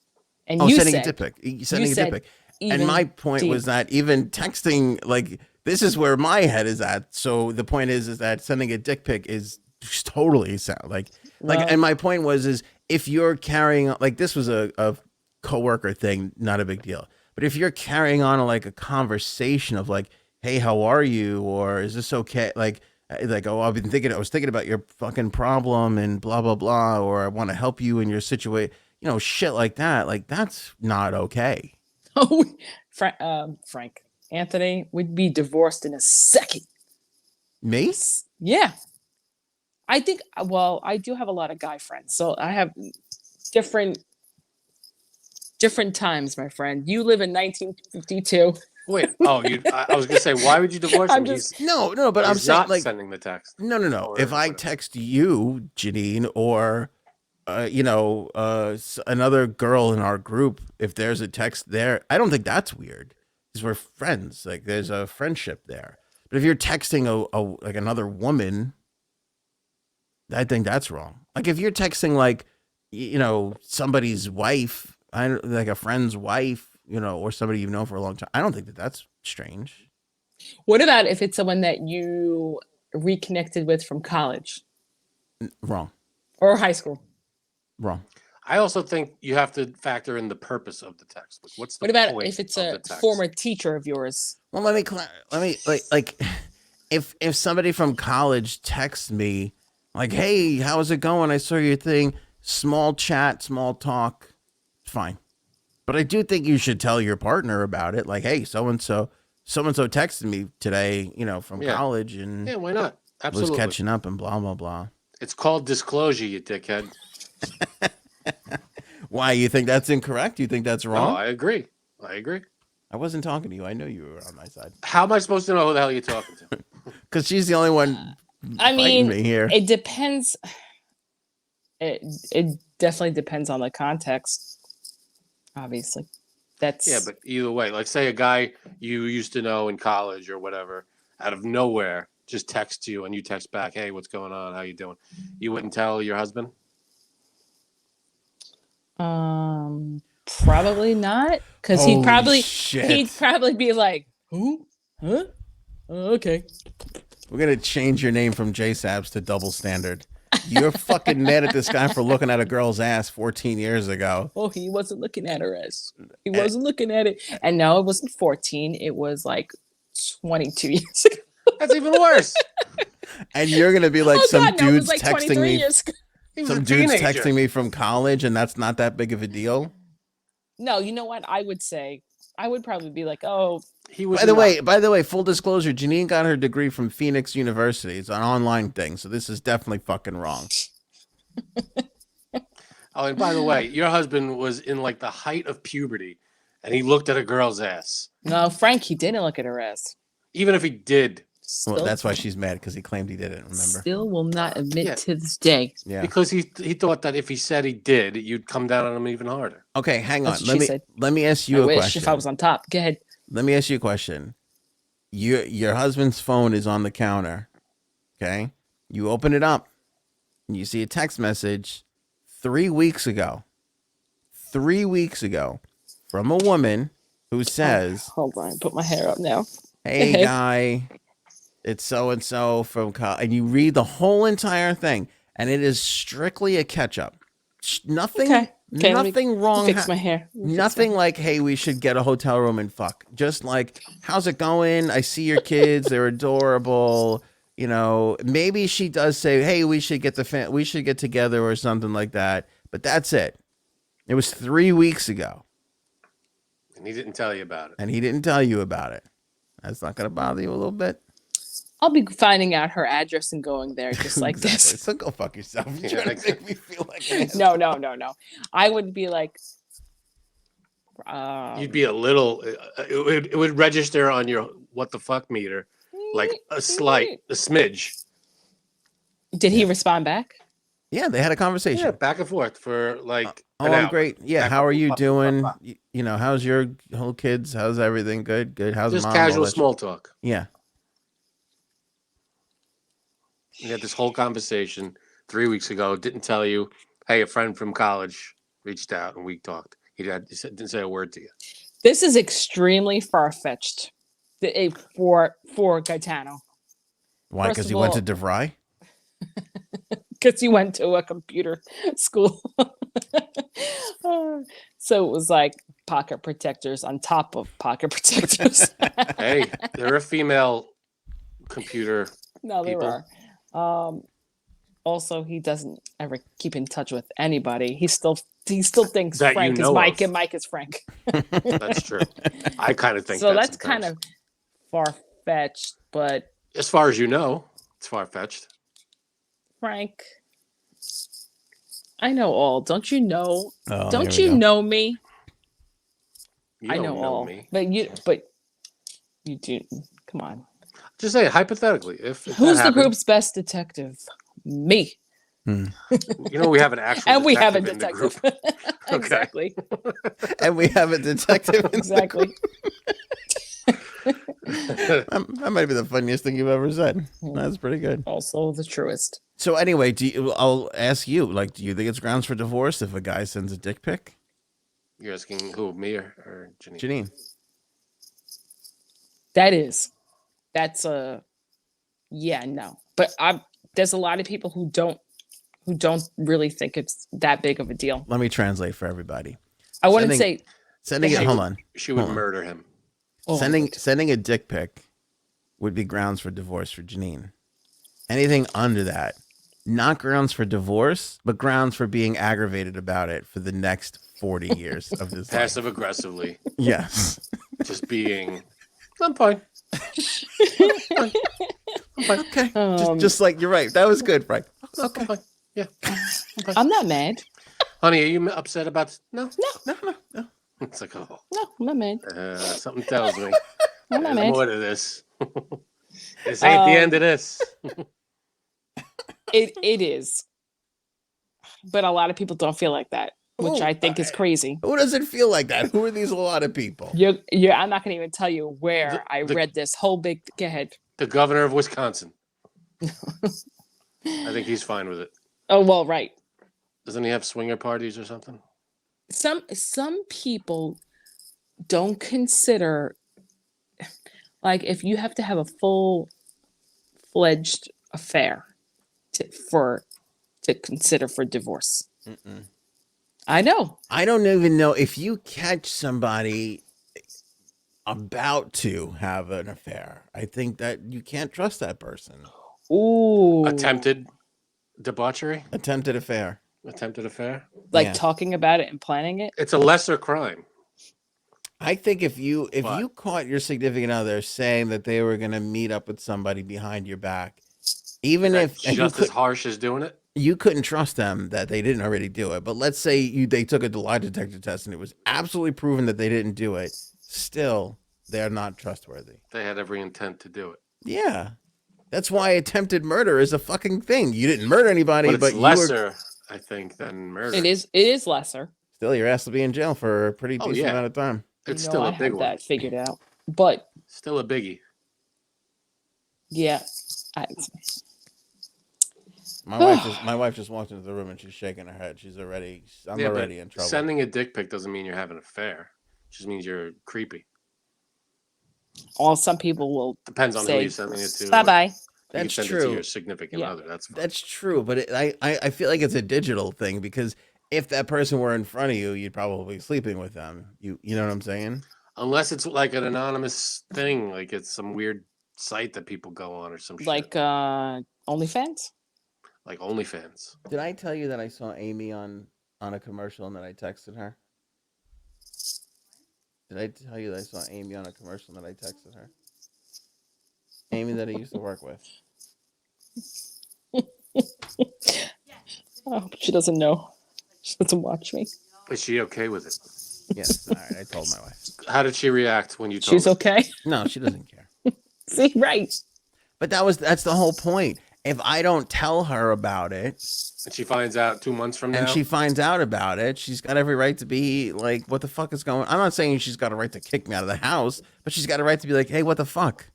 And oh, you sending said, a dick pic. Sending a dick said pic. even And my point deep. was that even texting, like, this is where my head is at. So the point is that sending a dick pic is just totally sound like. Well- And my point was if you're carrying like this was a coworker thing, not a big deal. But if you're carrying on like a conversation of like, hey, how are you? Or is this okay? Like, oh, I was thinking about your fucking problem and blah, blah, blah. Or I want to help you in your situation, shit like that. Like, that's not okay. Oh, Frank Anthony would be divorced in a second. Me? Yeah. I think, well, I do have a lot of guy friends. So I have different times, my friend. You live in 1952. Wait, I was gonna say, why would you divorce I'm him? just- No, but I'm He's saying not like, sending the text. no. Or If I whatever. text you, Janine, or another girl in our group, if there's a text there, I don't think that's weird because we're friends. Like there's a friendship there. But if you're texting like another woman, I think that's wrong. Like if you're texting like somebody's wife, like a friend's wife, or somebody you've known for a long time, I don't think that's strange. What about if it's someone that you reconnected with from college Wrong. or high school? Wrong. I also think you have to factor in the purpose of the text. Like, what's the What about point if it's of a the text? former teacher of yours? Well, let me like if somebody from college texts me like, "Hey, how's it going? I saw your thing." Small chat, small talk, fine. But I do think you should tell your partner about it. Like, "Hey, so and so texted me today, from Yeah. college and Yeah, why not? Absolutely. was catching up and blah blah blah." It's called disclosure, you dickhead. Why, you think that's incorrect? You think that's No, wrong? I agree. I wasn't talking to you. I know you were on my side. How am I supposed to know who the hell you're talking to? Because she's the only one I fighting mean, me here. it depends. It definitely depends on the context. Obviously, that's Yeah, but either way, like say a guy you used to know in college or whatever, out of nowhere, just texts you and you text back, "Hey, what's going on? How you doing?" You wouldn't tell your husband? probably not, because Holy shit. he'd probably be like, who? Huh? Okay. We're gonna change your name from J-Sabs to Double Standard. You're fucking mad at this guy for looking at a girl's ass 14 years ago. Oh, he wasn't looking at her ass. He wasn't looking at it. And no, it wasn't 14. It was like 22 years ago. That's even worse. And you're gonna be like, Oh, some God, no, it was dude's like texting 23 me. years ago. He was a Some dude's teenager. texting me from college, and that's not that big of a deal. No, you know what? I would probably be like, oh, He was. By the way, full disclosure, Janine got her degree from Phoenix University. It's an online thing, so this is definitely fucking wrong. Oh, and by the way, your husband was in like the height of puberty, and he looked at a girl's ass. no, Frank, he didn't look at her ass. Even if he did, Still, Well, that's why she's mad, because he claimed he didn't. Remember? Still will not admit Yeah. to this day. Yeah. because he thought that if he said he did, you'd come down on him even harder. Okay, hang on. That's what she said. Let me ask you I a wish question. if I was on top. Go ahead. Let me ask you a question. Your husband's phone is on the counter. Okay, you open it up, and you see a text message 3 weeks ago. 3 weeks ago, from a woman who says, Hold on, put my hair up now. "Hey guy, it's so and so from," and you read the whole entire thing, and it is strictly a catch up. Nothing, Okay, let me nothing wrong. Fix my hair. Nothing like, hey, we should get a hotel room and fuck. Just like, how's it going? I see your kids; they're adorable. You know, maybe she does say, hey, we should get we should get together or something like that. But that's it. It was 3 weeks ago, And he didn't tell you about it. and he didn't tell you about it. That's not gonna bother you a little bit. I'll be finding out her address and going there just like Exactly. this. So go fuck yourself. You're Yeah, trying to make me feel like an ass. No. I would be like, You'd be a little. It would register on your what the fuck meter, like a smidge. Did he respond back? Yeah, they had a conversation. Yeah, back and forth for like. Oh, an I'm hour. great. Yeah, Back how are and you forth, doing? blah, blah, You know, how's your whole kids? How's everything? Good. How's Just mom? casual All that small talk. shit. Yeah. We had this whole conversation 3 weeks ago. Didn't tell you. Hey, a friend from college reached out and we talked. Didn't say a word to you. This is extremely far fetched for Gaetano Why? First Because of he went to all- DeVry? because he went to a computer school. So it was like pocket protectors on top of pocket protectors. Hey, they're a female computer. No, there people. are. Also, he doesn't ever keep in touch with anybody. He still thinks That you Frank is know Mike of. and Mike is Frank. That's true. I kind of think So that that's kind sometimes. of far fetched, but As far as you know, it's far fetched. Frank, I know all. Don't you know? Oh, Don't here we you go. know me? You I don't know know all. me. But you do. Come on. Just say hypothetically, if that Who's the happened, group's best detective? Me. You know, we have an actual And we have a detective in the detective. group. Exactly. And we have a detective. in the Exactly. That might be the funniest thing you've ever said. That's pretty good. Also the truest. So anyway, I'll ask you, like, do you think it's grounds for divorce if a guy sends a dick pic? You're asking who, me or Janine? Janine. That's a yeah, no. But there's a lot of people who don't really think it's that big of a deal. Let me translate for everybody. I wouldn't Sending- say Sending it, hold on. She would Hold on. murder him. oh, Sending a dick pic would be grounds for divorce for Janine. Anything under that, not grounds for divorce, but grounds for being aggravated about it for the next 40 years of his life. Passive aggressively, Yes. just being. I'm fine. Okay. Um, just like you're right. That was good, Frank. Okay. I'm fine. Yeah. I'm not mad. Honey, are you upset about? No. No. It's like, oh, No, I'm not mad. something tells me I'm not there's mad. more to this. This ain't the end of this. It is. But a lot of people don't feel like that, which Oh, I think is crazy. Who doesn't feel like that? Who are these a lot of people? I'm not going to even tell you where I The- read this whole big. Go ahead. The governor of Wisconsin. I think he's fine with it. Oh well, right. Doesn't he have swinger parties or something? Some people don't consider, like, if you have to have a full-fledged affair to consider for divorce. Mm-mm. I know. I don't even know if you catch somebody about to have an affair. I think that you can't trust that person. Ooh. Attempted debauchery? Attempted affair. Attempted affair? Like Yeah. talking about it and planning it. It's a lesser crime. I think if you What? caught your significant other saying that they were going to meet up with somebody behind your back, even if and Just as harsh as doing it? you couldn't trust them that they didn't already do it. But let's say they took a lie detector test and it was absolutely proven that they didn't do it. Still, they're not trustworthy. They had every intent to do it. Yeah. That's why attempted murder is a fucking thing. You didn't murder anybody, But it's but you were lesser, I think, than murder. It is lesser. still your ass will be in jail for a pretty Oh, decent yeah. amount of time. It's You know, still I a big have one. that figured out. But Still a biggie. yeah, My wife just walked into the room and she's shaking her head. I'm Yeah, already but in trouble. Sending a dick pic doesn't mean you're having an affair. It just means you're creepy. some people will Depends on who say you're sending it to. bye bye. You can That's send it to true. your significant Yeah. other. That's fine. That's true, but I feel like it's a digital thing because if that person were in front of you, you'd probably be sleeping with them. You know what I'm saying? Unless it's like an anonymous thing, like it's some weird site that people go on or some Like shit. OnlyFans. Like OnlyFans. Did I tell you that I saw Amy on a commercial and that I texted her? Did I tell you that I saw Amy on a commercial and that I texted her? Amy that I used to work with. Oh, she doesn't know. She doesn't watch me. Is she okay with it? Yes. All right. I told my wife. How did she react when you told She's her? okay. No, she doesn't care. See, right. But that's the whole point. If I don't tell her about it And she finds out 2 months from now? and she finds out about it, she's got every right to be like, what the fuck is going on? I'm not saying she's got a right to kick me out of the house, but she's got a right to be like, hey, what the fuck?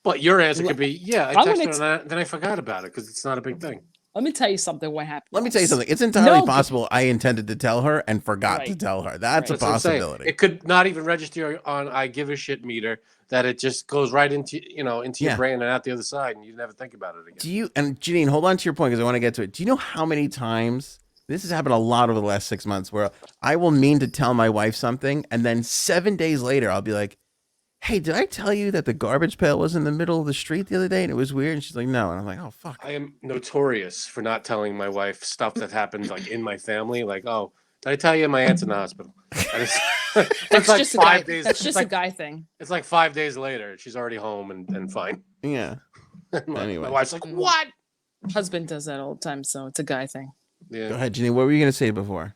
But your answer could be, yeah, I I'm texted gonna her and then I forgot about it because it's not a big thing. Let me tell you something. What happened? Let me tell you once. something. It's entirely No, but- possible I intended to tell her and forgot to Right. tell her. That's Right. a That's what I'm saying. possibility. It could not even register on I give a shit meter that it just goes right into your Yeah. brain and out the other side and you never think about it again. Do you, and Janine, hold on to your point because I want to get to it. Do you know how many times this has happened a lot over the last 6 months where I will mean to tell my wife something and then 7 days later I'll be like, hey, did I tell you that the garbage pail was in the middle of the street the other day and it was weird? And she's like, no. And I'm like, oh, fuck. I am notorious for not telling my wife stuff that happens like in my family. Like, oh, did I tell you my aunt's in the hospital? And it's That's like just a guy. 5 days. That's it's just like, a guy thing. It's like 5 days later. She's already home and fine. Yeah. my Anyway. wife's like, Mhm. what? Husband does that all the time, so it's a guy thing. Go Yeah. ahead, Janine. What were you going to say before?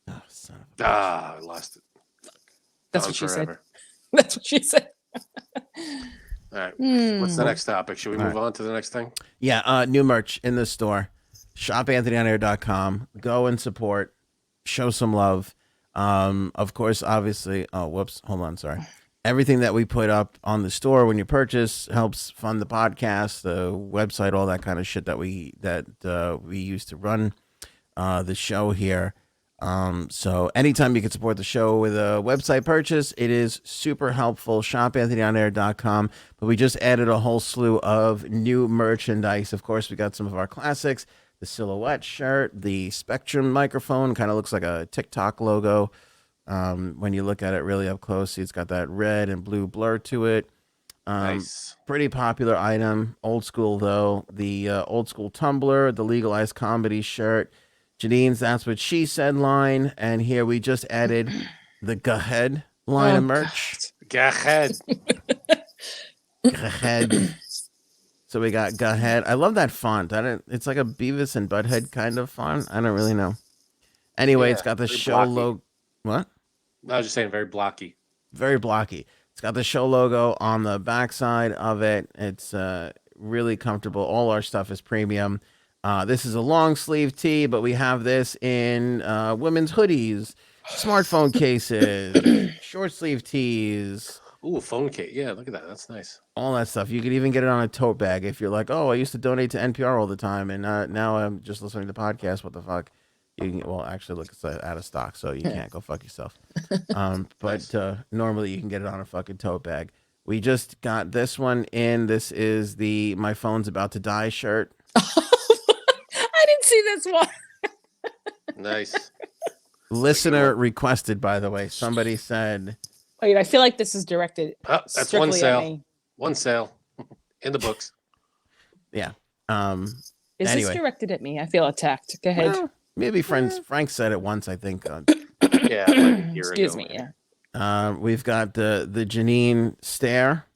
Oh, son of a bitch. Ah, I lost it. That's Gone what she forever. said. That's what she said. All right. Hmm. What's the next topic? Should we All move on to the next thing? Yeah, new merch in the store. ShopAnthonyOnAir.com. Go and support. Show some love. Of course, obviously. Oh, whoops. Hold on. Sorry. Everything that we put up on the store when you purchase helps fund the podcast, the website, all that kind of shit that we use to run the show here. So anytime you can support the show with a website purchase, it is super helpful. ShopAnthonyOnAir.com. But we just added a whole slew of new merchandise. Of course, we got some of our classics, the silhouette shirt, the Spectrum microphone, kind of looks like a TikTok logo. When you look at it really up close, see it's got that red and blue blur to it. Nice. Pretty popular item. Old school, though. The old school tumbler, the legalized comedy shirt, Janine's That's What She Said line. And here we just added the Go Ahead line of merch. Go ahead. Go Ahead. So we got Go Ahead. I love that font. It's like a Beavis and Butthead kind of font. I don't really know. Anyway, Yeah, it's got the very show blocky. logo. What? I was just saying, very blocky. Very blocky. It's got the show logo on the backside of it. It's really comfortable. All our stuff is premium. This is a long sleeve tee, but we have this in women's hoodies, smartphone cases, short sleeve tees, Ooh, phone case. Yeah, look at that. That's nice. all that stuff. You could even get it on a tote bag if you're like, oh, I used to donate to NPR all the time, and now I'm just listening to podcasts. What the fuck? You can, well, actually, look, it's out of stock, so you can't go fuck yourself. But normally you can get it on a fucking tote bag. We just got this one in. This is the "My Phone's About to Die" shirt. I didn't see this one. Nice. Listener requested, by the way. Somebody said, Wait, I feel like this is directed. Oh, that's strictly one at sale. me. One sale in the books. yeah. Is Anyway. this directed at me? I feel attacked. Go ahead. Well, maybe Frank said it once, I think. Yeah. Like a year Excuse ago, me. maybe. Yeah. We've got the Janine stare.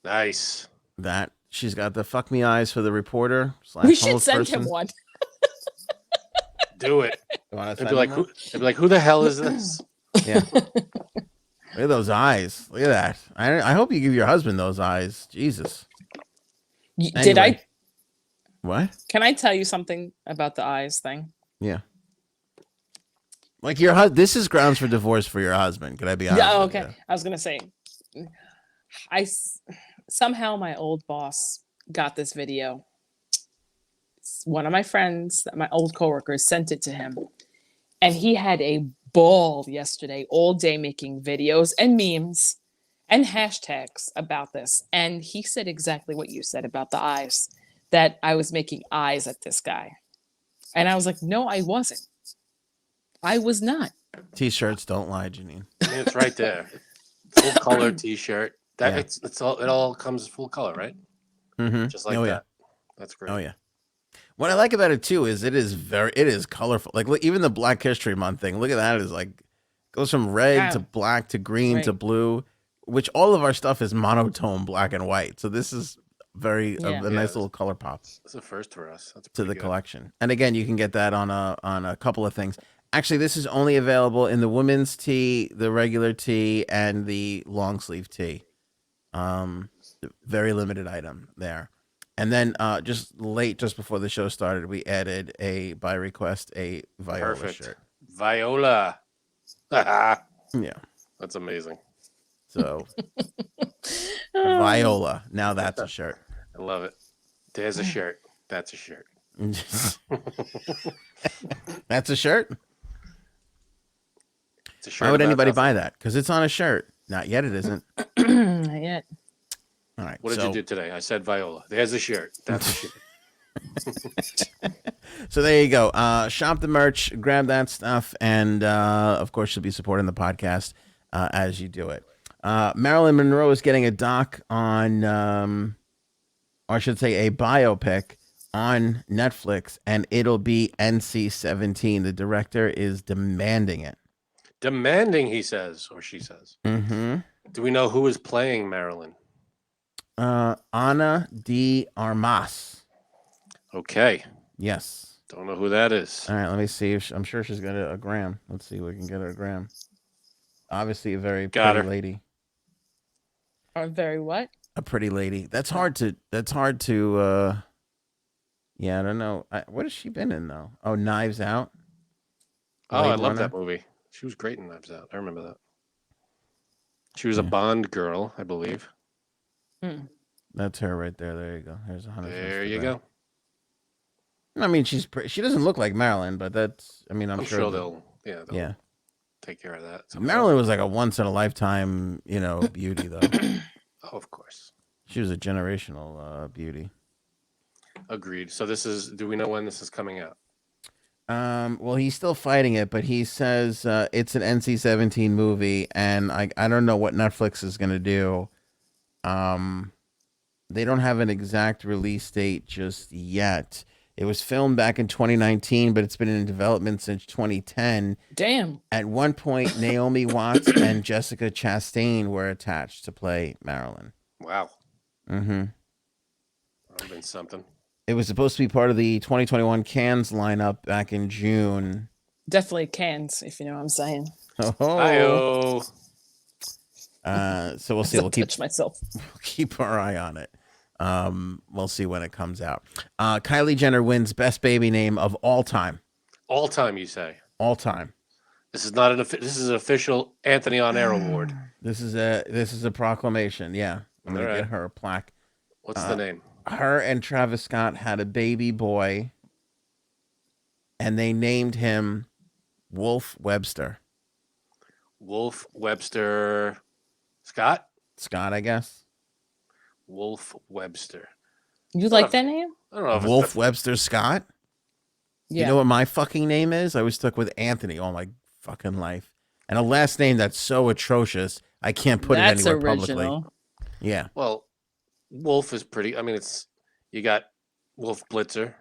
Nice. That she's got the fuck me eyes for the reporter. We / should homeless send person. him one. Do it. You wanna It'd send be like, him who, one? it'd be like, who the hell is this? Yeah. Look at those eyes. Look at that. I hope you give your husband those eyes. Jesus. Did I? Anyway. What? Can I tell you something about the eyes thing? Yeah. Like your husband. This is grounds for divorce for your husband. Could I be honest? Yeah. with Okay. you? I was gonna say, somehow my old boss got this video. One of my friends, my old coworkers, sent it to him, and he had a ball yesterday, all day, making videos and memes and hashtags about this. And he said exactly what you said about the eyes, that I was making eyes at this guy, and I was like, no, I wasn't. I was not. T-shirts don't lie, Janine. I mean, it's right there. Full color T-shirt. That Yeah. it's all. It all comes full color, right? Mm-hmm. Just like Oh, yeah. that. That's great. Oh yeah. What I like about it too is it is colorful. Like look, even the Black History Month thing. Look at that. Is like goes from red Yeah. to black to green to Right. blue, which all of our stuff is monotone black and white. So this is very Yeah. a nice little color pop It's a first for us. That's to pretty the good. collection. And again, you can get that on a couple of things. Actually, this is only available in the women's tee, the regular tee, and the long sleeve tee. Very limited item there. And then just before the show started, we added by request a Viola Perfect. shirt. Viola. That's Yeah. amazing. So Viola. Now that's a shirt. I love it. There's a shirt. That's a shirt. That's a shirt. It's a shirt. Why would about anybody nothing. buy that? Because it's on a shirt. Not yet. It isn't. Not yet. All right. What did you do today? I said Viola. There's a shirt. That's a shirt. So there you go. Shop the merch, grab that stuff, and of course you'll be supporting the podcast as you do it. Marilyn Monroe is getting a doc on, or I should say a biopic on Netflix, and it'll be NC-17. The director is demanding it. Demanding, he says, or she says. Mm-hmm. Do we know who is playing Marilyn? Ana de Armas. Okay. Yes. Don't know who that is. All right, let me see. I'm sure she's got a gram. Let's see if we can get her a gram. Obviously, a very Got pretty her. lady. Or very what? A pretty lady. That's hard to. Yeah, I don't know. What has she been in though? Oh, Knives Out. Oh, Blade I love Runner. that movie. She was great in Knives Out. I remember that. She was a Yeah. Bond girl, I believe. That's her right there. There you go. Here's 100. There you go. I mean, she's she doesn't look like Marilyn, but that's. I mean, I'm I'm sure sure they'll they'll take care of that. somehow. Marilyn was like a once in a lifetime, beauty though. Oh, of course. She was a generational beauty. Agreed. So do we know when this is coming out? Well, he's still fighting it, but he says it's an NC-17 movie, and I don't know what Netflix is going to do. They don't have an exact release date just yet. It was filmed back in 2019, but it's been in development since 2010. Damn. At one point, Naomi Watts and Jessica Chastain were attached to play Marilyn. Wow. Mm-hmm. That would have been something. It was supposed to be part of the 2021 Cannes lineup back in June. Definitely cans, if you know what I'm saying. Hi-oh. So we'll see. We'll Touch myself. keep our eye on it. We'll see when it comes out. Kylie Jenner wins best baby name of all time. All time, you say? All time. This is not this is an official Anthony on Air award. This is a proclamation. Yeah, I'm gonna All right. get her a plaque. What's the name? Her and Travis Scott had a baby boy, and they named him Wolf Webster. Wolf Webster Scott? Scott, I guess. Wolf Webster. You like that name? I don't know if Wolf it's Webster Scott. Yeah. You know what my fucking name is? I was stuck with Anthony all my fucking life, and a last name that's so atrocious I can't put That's it anywhere original. publicly. Yeah. well, Wolf is pretty. I mean, you got Wolf Blitzer.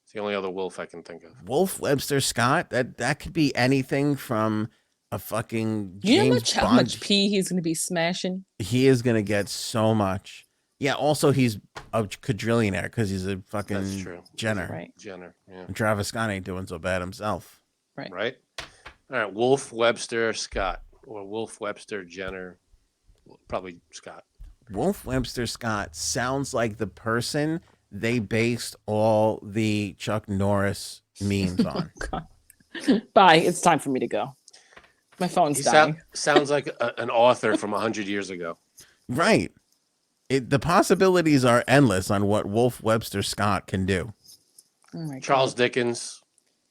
It's the only other Wolf I can think of. Wolf Webster Scott. That could be anything from a fucking You know James how Bond. much pee he's going to be smashing? He is gonna get so much. Yeah. Also, he's a quadrillionaire because he's a fucking That's true. Jenner. Right. Jenner. Yeah. And Travis Scott ain't doing so bad himself. Right. All right. Wolf Webster Scott or Wolf Webster Jenner. Probably Scott. Wolf Webster Scott sounds like the person they based all the Chuck Norris memes on. God. Bye. It's time for me to go. My phone's He dying. sounds like an author from 100 years ago. Right. The possibilities are endless on what Wolf Webster Scott can do. Oh my Charles God. Dickens,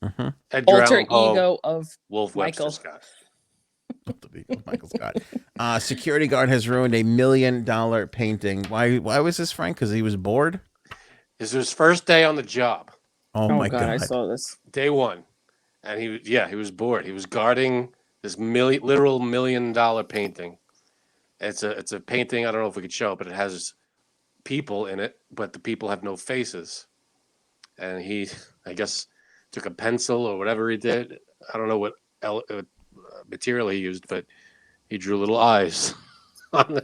Mm-hmm. Edgar Alter Allan Poe, ego of Wolf Michael. Webster Scott. Michael Scott. Security guard has ruined $1 million painting. Why was this, Frank? Because he was bored? It's his first day on the job, Oh, Oh my God, God. I saw this. day one, and he was bored. He was guarding this literal $1 million painting. It's a painting. I don't know if we could show it, but it has people in it, but the people have no faces. And he, I guess, took a pencil or whatever he did. I don't know what material he used, but he drew little eyes on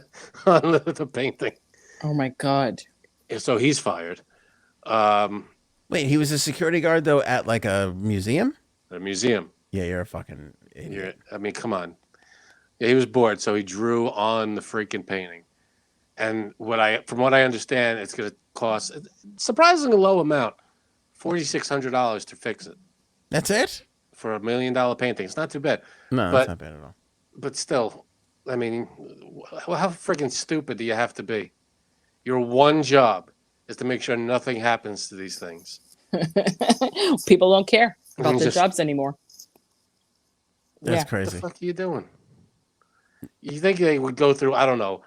the painting. Oh my God. And so he's fired. Wait, he was a security guard, though, at like a museum? At a museum. Yeah, you're a fucking idiot. I mean, come on. Yeah, he was bored, so he drew on the freaking painting. And from what I understand, it's going to cost a surprisingly low amount, $4,600 to fix it That's it? for $1 million painting. It's not too bad, No, But- that's not bad at all. but still, I mean, how freaking stupid do you have to be? Your one job is to make sure nothing happens to these things. People don't care about their Just- jobs anymore. That's Yeah. What the crazy. fuck are you doing? You think they would go through, I don't know,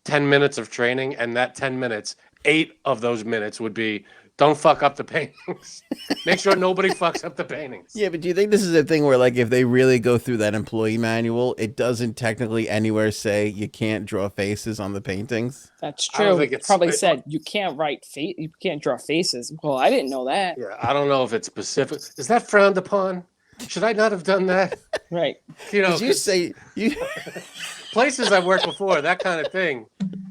10 minutes of training, and that 10 minutes, 8 of those minutes would be, don't fuck up the paintings. Make sure nobody fucks up the paintings. Yeah, but do you think this is a thing where, like, if they really go through that employee manual, it doesn't technically anywhere say you can't draw faces on the paintings? That's I don't true. think It it's- probably said you can't you can't draw faces. Well, I didn't know that. Yeah, I don't know if it's specific. Is that frowned upon? Should I not have done that? Right. You know, Did you say you? places I've worked before, that kind of thing,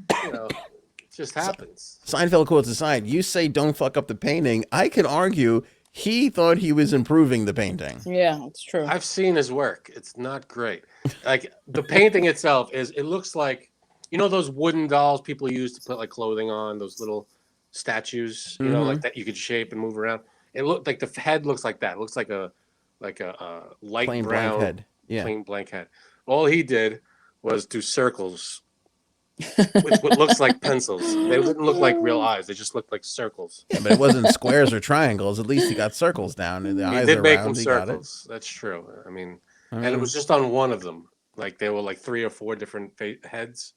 it just happens. Seinfeld quotes aside, you say don't fuck up the painting. I can argue he thought he was improving the painting. Yeah, it's true. I've seen his work. It's not great. Like the painting itself it looks like, those wooden dolls people use to put like clothing on, those little statues, like that you could shape and move around. It looked like the head looks like that. It looks like a light Plain brown blank head. Yeah. plain blank head. All he did was do circles with what looks like pencils. They didn't look like real eyes. They just looked like circles. Yeah, but it wasn't squares or triangles. At least he got circles down, and the He eyes did are make round. them He got it. circles. That's true. I mean, and it was just on one of them. Like they were like 3 or 4 different heads,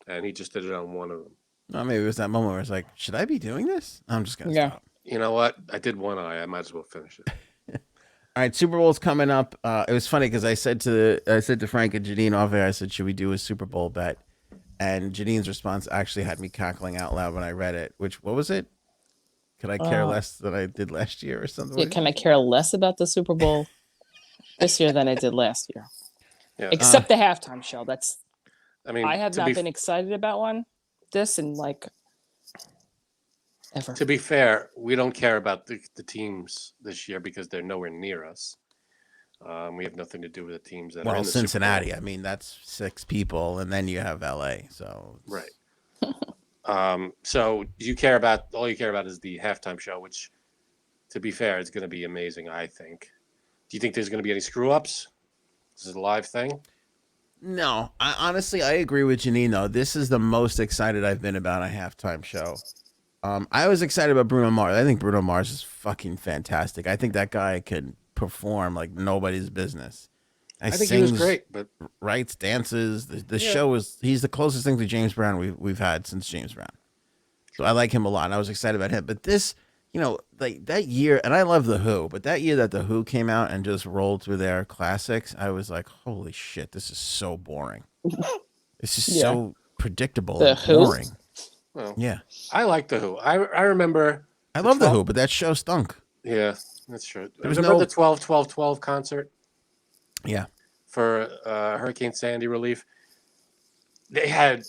and he just did it on one of them. Oh, maybe it was that moment where it's like, should I be doing this? I'm just gonna Yeah. stop. You know what? I did one eye. I might as well finish it. All right, Super Bowl's coming up. It was funny because I said to Frank and Janine off air, I said, should we do a Super Bowl bet? And Janine's response actually had me cackling out loud when I read it. What was it? Could I care less than I did last year or something? Yeah, like can I care less about the Super Bowl this year than I did last year? Yeah. Except the halftime show. I mean, I have to not be been excited about one. This and like ever. to be fair, we don't care about the teams this year because they're nowhere near us. We have nothing to do with the teams that are well, in the Super Bowl. Cincinnati. I mean, that's 6 people, and then you have LA. So Right. So all you care about is the halftime show, which, to be fair, is going to be amazing, I think. Do you think there's going to be any screw ups? This is a live thing. No, honestly, I agree with Janine, though. This is the most excited I've been about a halftime show. I was excited about Bruno Mars. I think Bruno Mars is fucking fantastic. I think that guy can perform like nobody's business. I think he was great, but writes, dances. The show he's the closest thing to James Brown we've had since James Brown. So I like him a lot, and I was excited about him. But this, like that year, and I love The Who, but that year that The Who came out and just rolled through their classics, I was like, holy shit, this is so boring. It's just so predictable and boring. Well, yeah. I like The Who. I remember. I love The Who, but that show stunk. Yeah, that's true. There was remember the 12-12-12 concert? Yeah. For Hurricane Sandy relief. They had,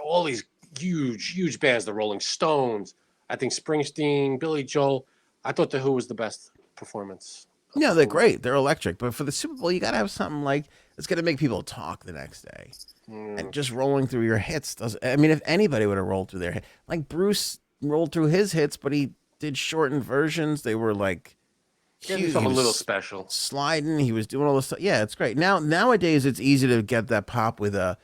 all these huge bands, the Rolling Stones, I think Springsteen, Billy Joel. I thought The Who was the best performance. Yeah, they're great. They're electric. But for the Super Bowl, you got to have something like that's going to make people talk the next day. And just rolling through your hits doesn't. I mean, if anybody would have rolled through their hit, like Bruce rolled through his hits, but he did shortened versions. They were like huge. A little special. Sliding. He was doing all this stuff. Yeah, it's great. Nowadays, it's easy to get that pop with a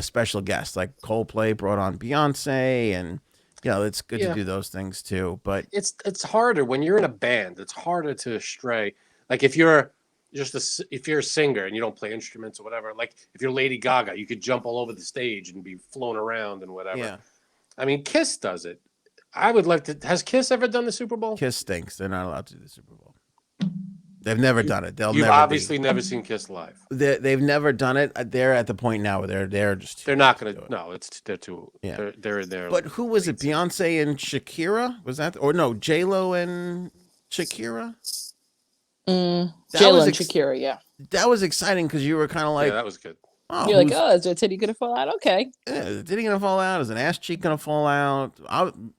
special guest. Like Coldplay brought on Beyonce, and it's good to do those things too. But it's harder when you're in a band. It's harder to stray. Like if you're a singer and you don't play instruments or whatever. Like if you're Lady Gaga, you could jump all over the stage and be flown around and whatever. Yeah. I mean, Kiss does it. I would like to. Has Kiss ever done the Super Bowl? Kiss stinks. They're not allowed to do the Super Bowl. They've never done it. You've obviously never seen Kiss live. They've never done it. They're at the point now where they're just. They're not going to. No, they're too. Yeah. They're. But who was it? Beyonce and Shakira? Was that or no? J-Lo and Shakira. J-Lo and Shakira. Yeah. That was exciting because you were kind of like. Yeah, that was good. Oh, you're like, is a titty gonna fall out? Okay. Yeah, is a titty gonna fall out? Is an ass cheek gonna fall out?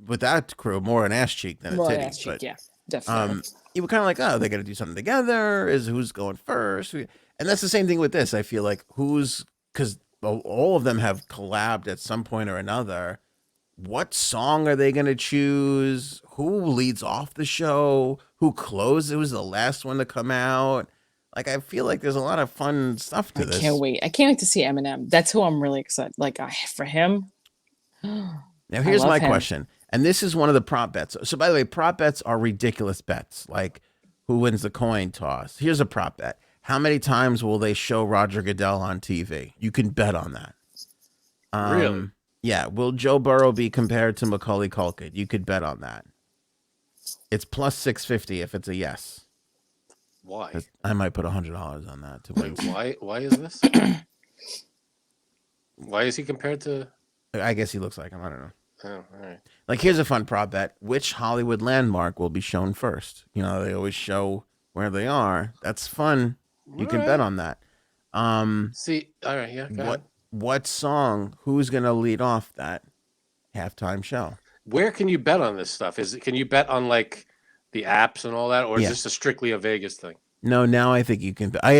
With that crew, more an ass cheek than a titty. Ass cheek, yeah, definitely. You were kind of like, they're gonna do something together. Is who's going first? And that's the same thing with this. I feel like because all of them have collabed at some point or another. What song are they gonna choose? Who leads off the show? Who closes? Who's the last one to come out? Like, I feel like there's a lot of fun stuff to this. I can't wait. I can't wait to see Eminem. That's who I'm really excited. Like, for him. Now, here's my question. And this is one of the prop bets. So, by the way, prop bets are ridiculous bets. Like, who wins the coin toss? Here's a prop bet. How many times will they show Roger Goodell on TV? You can bet on that. Really? Yeah. Will Joe Burrow be compared to Macaulay Culkin? You could bet on that. It's plus 650 if it's a yes. Why? I might put $100 on that to win. Why is this? Why is he compared to? I guess he looks like him. I don't know. Oh, all right. Like, here's a fun prop bet. Which Hollywood landmark will be shown first? They always show where they are. That's fun. You can bet on that. See, all right, yeah. Go ahead. What song? Who's gonna lead off that halftime show? Where can you bet on this stuff? Can you bet on like the apps and all that, or is this strictly a Vegas thing? No, now I think you can. I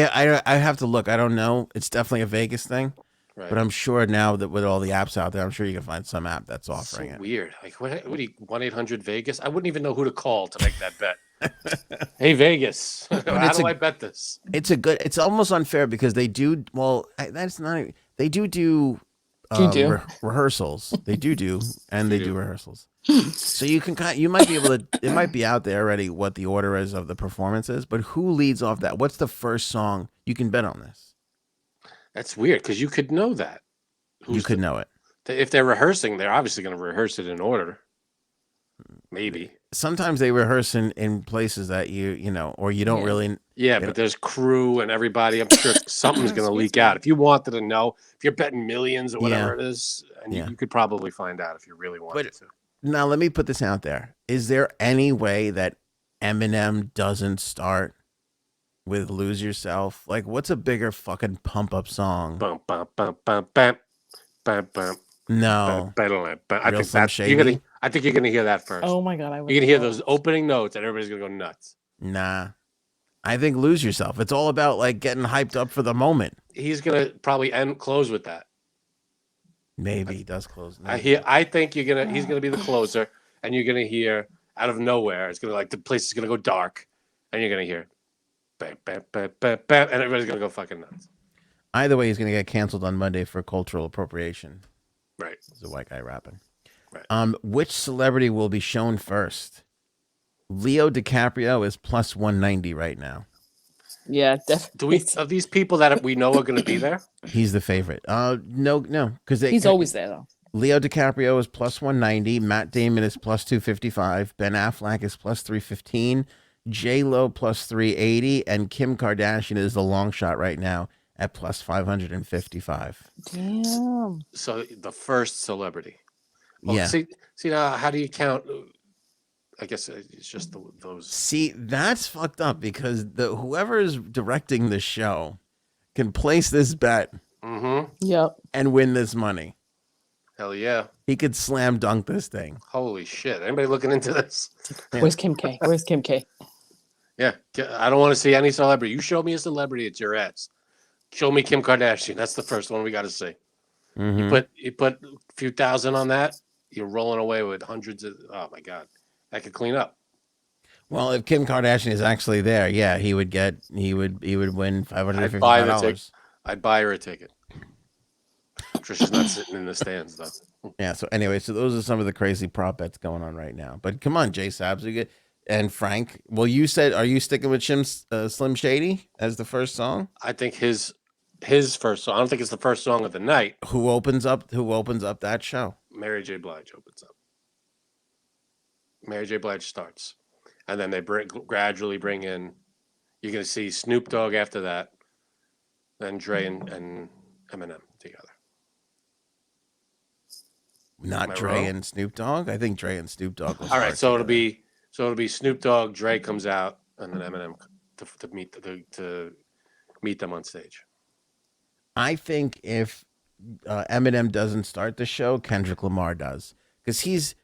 have to look. I don't know. It's definitely a Vegas thing, right. But I'm sure now that with all the apps out there, I'm sure you can find some app that's offering it. Weird. Like what? 1-800-VEGAS? I wouldn't even know who to call to make that bet. Hey Vegas, how do I bet this? It's almost unfair because they do. Well, that's not. They do. Rehearsals. They do, and they do rehearsals. So you might be able to. It might be out there already what the order is of the performances, but who leads off that? What's the first song? You can bet on this. That's weird because you could know that. You could know it. If they're rehearsing, they're obviously going to rehearse it in order. Maybe. Sometimes they rehearse in places that or you don't really. Yeah, but there's crew and everybody. I'm sure something's going to leak out. If you wanted to know, if you're betting millions or whatever it is, and you could probably find out if you really wanted to. Now, let me put this out there. Is there any way that Eminem doesn't start with Lose Yourself? Like, what's a bigger fucking pump-up song? Bum, bum, bum, bum, bum, bum, bum. No. I think you're gonna hear that first. Oh my god, you're gonna hear those opening notes, and everybody's gonna go nuts. Nah, I think Lose Yourself. It's all about like getting hyped up for the moment. He's gonna probably close with that. Maybe he does close. I think he's gonna be the closer, and you're gonna hear out of nowhere. It's gonna like the place is gonna go dark, and you're gonna hear, bam, bam, bam, bam, bam, and everybody's gonna go fucking nuts. Either way, he's going to get canceled on Monday for cultural appropriation. Right. It's a white guy rapping. Right. Which celebrity will be shown first? Leo DiCaprio is plus 190 right now. Yeah, definitely. Of these people that we know are going to be there? He's the favorite. No, because He's always there though. Leo DiCaprio is plus 190. Matt Damon is plus 255. Ben Affleck is plus 315. J-Lo plus 380. And Kim Kardashian is the long shot right now at plus 555. Damn. So the first celebrity. Well, Yeah. See now, how do you count? I guess it's just those. See, that's fucked up because whoever is directing the show can place this bet Mm-hmm. Yep. and win this money. Hell yeah. He could slam dunk this thing. Holy shit. Anybody looking into this? Yeah. Where's Kim K? Where's Kim K? Yeah. I don't want to see any celebrity. You show me a celebrity, it's your ass. Show me Kim Kardashian. That's the first one we got to see. Mhm. You put a few thousand on that, you're rolling away with hundreds of. Oh my god, that could clean up. Well, if Kim Kardashian is actually there, yeah, he would win $555. I'd buy her a ticket. Trisha's not sitting in the stands though. Yeah. So anyway, so those are some of the crazy prop bets going on right now. But come on, Jay Sabs, and Frank. Well, you said, are you sticking with Slim Shady as the first song? I think his first song. I don't think it's the first song of the night. Who opens up that show? Mary J. Blige opens up. Mary J. Blige starts, and then they gradually bring in. You're gonna see Snoop Dogg after that, then Dre and Eminem together. Not Am I Dre wrong? and Snoop Dogg. I think Dre and Snoop Dogg. Will All right, start so it'll together. be Snoop Dogg, Dre comes out, and then Eminem to meet them on stage. I think if Eminem doesn't start the show, Kendrick Lamar does, because he's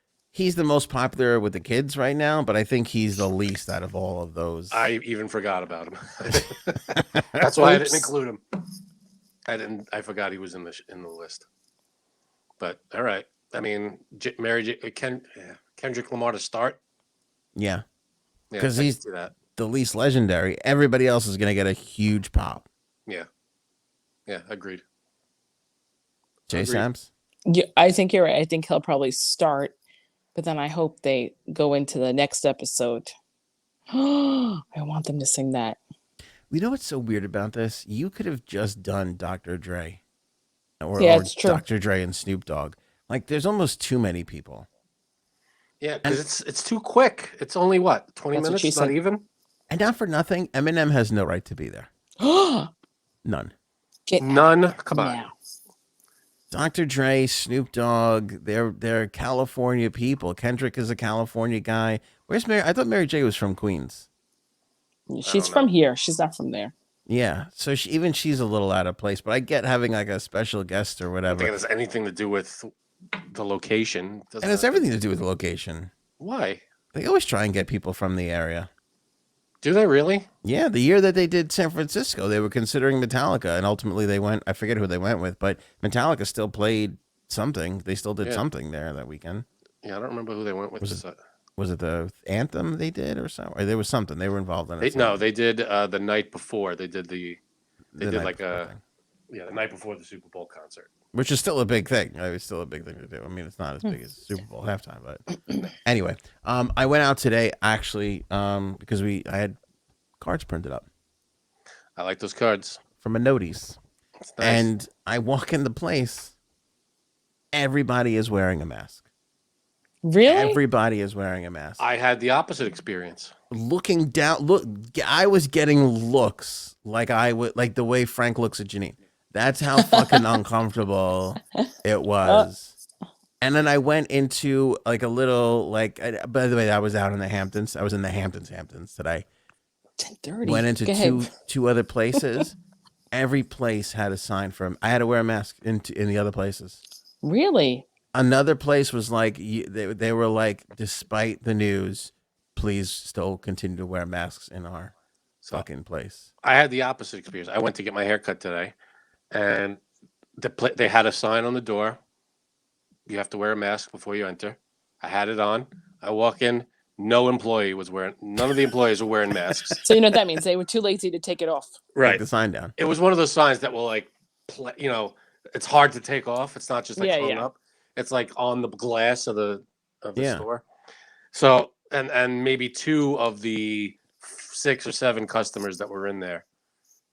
the most popular with the kids right now. But I think he's the least out of all of those. I even forgot about him. That's why I didn't include him. I forgot he was in the list. But all right, I mean, Kendrick Lamar to start. Yeah, Yeah, 'Cause I can he's- see that. the least legendary. Everybody else is gonna get a huge pop. Yeah, agreed. Jay Agreed. Sams. Yeah, I think you're right. I think he'll probably start, but then I hope they go into the next episode. I want them to sing that. You know what's so weird about this? You could have just done Dr. Dre, or it's true. Dr. Dre and Snoop Dogg. Like, there's almost too many people. Yeah, because it's too quick. It's only 20 That's what minutes, she not said. even. And not for nothing, Eminem has no right to be there. None. Get None. Come on. now. Dr. Dre, Snoop Dogg, they're California people. Kendrick is a California guy. Where's Mary? I thought Mary J was from Queens. She's don't from know. here. She's not from there. Yeah, so she's a little out of place. But I get having like a special guest or I don't whatever, think it has anything to do with the location. and it's everything to do with the location. Why? They always try and get people from the area. Do they really? Yeah, the year that they did San Francisco, they were considering Metallica, and ultimately they went. I forget who they went with, but Metallica still played something. They still did Yeah. something there that weekend. Yeah, I don't remember who they went with. Was it the anthem they did or so? Or there was something they were involved in. It, No, they did the night before. They did the The did night like before a thing. the night before the Super Bowl concert. Which is still a big thing. It's still a big thing to do. I mean, it's not as big as Super Bowl halftime, but anyway, I went out today actually because I had cards printed up I like those cards. from a notice, It's nice. and I walk in the place. Everybody is wearing a mask. Really? Everybody is wearing a mask. I had the opposite experience. Looking down, I was getting looks like I would, like the way Frank looks at Janine. That's how fucking uncomfortable it was. And then I went into like a little, like, by the way, I was out in the Hamptons. I was in the Hamptons today. 10:30. Went into Go ahead. two other places. Every place had a sign for him. I had to wear a mask in the other places. Really? Another place was like, they were like, despite the news, please still continue to wear masks in our fucking place. I had the opposite experience. I went to get my hair cut today, and they had a sign on the door you have to wear a mask before you enter. I had it on. I walk in. None of the employees were wearing masks. So you know what that means? They were too lazy to take it off. Take the sign down. It was one of those signs that will like, it's hard to take off. It's not just like hung up. It's like on the glass of the store. So and maybe 2 of the 6 or 7 customers that were in there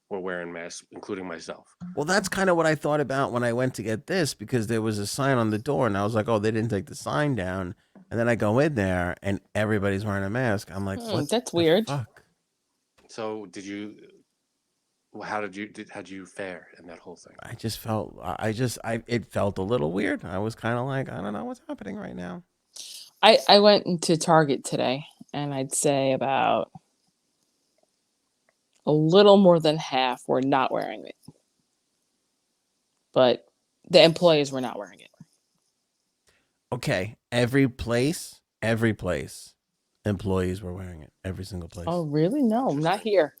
were wearing masks, including myself. Well, that's kind of what I thought about when I went to get this, because there was a sign on the door and I was like, oh, they didn't take the sign down. And then I go in there and everybody's wearing a mask. I'm like, what? That's weird. Fuck? So how'd you fare in that whole thing? I just felt, it felt a little weird. I was kind of like, I don't know what's happening right now. I went into Target today, and I'd say about a little more than half were not wearing it. But the employees were not wearing it. Okay. Every place, employees were wearing it. Every single place. Oh, really? No, not here.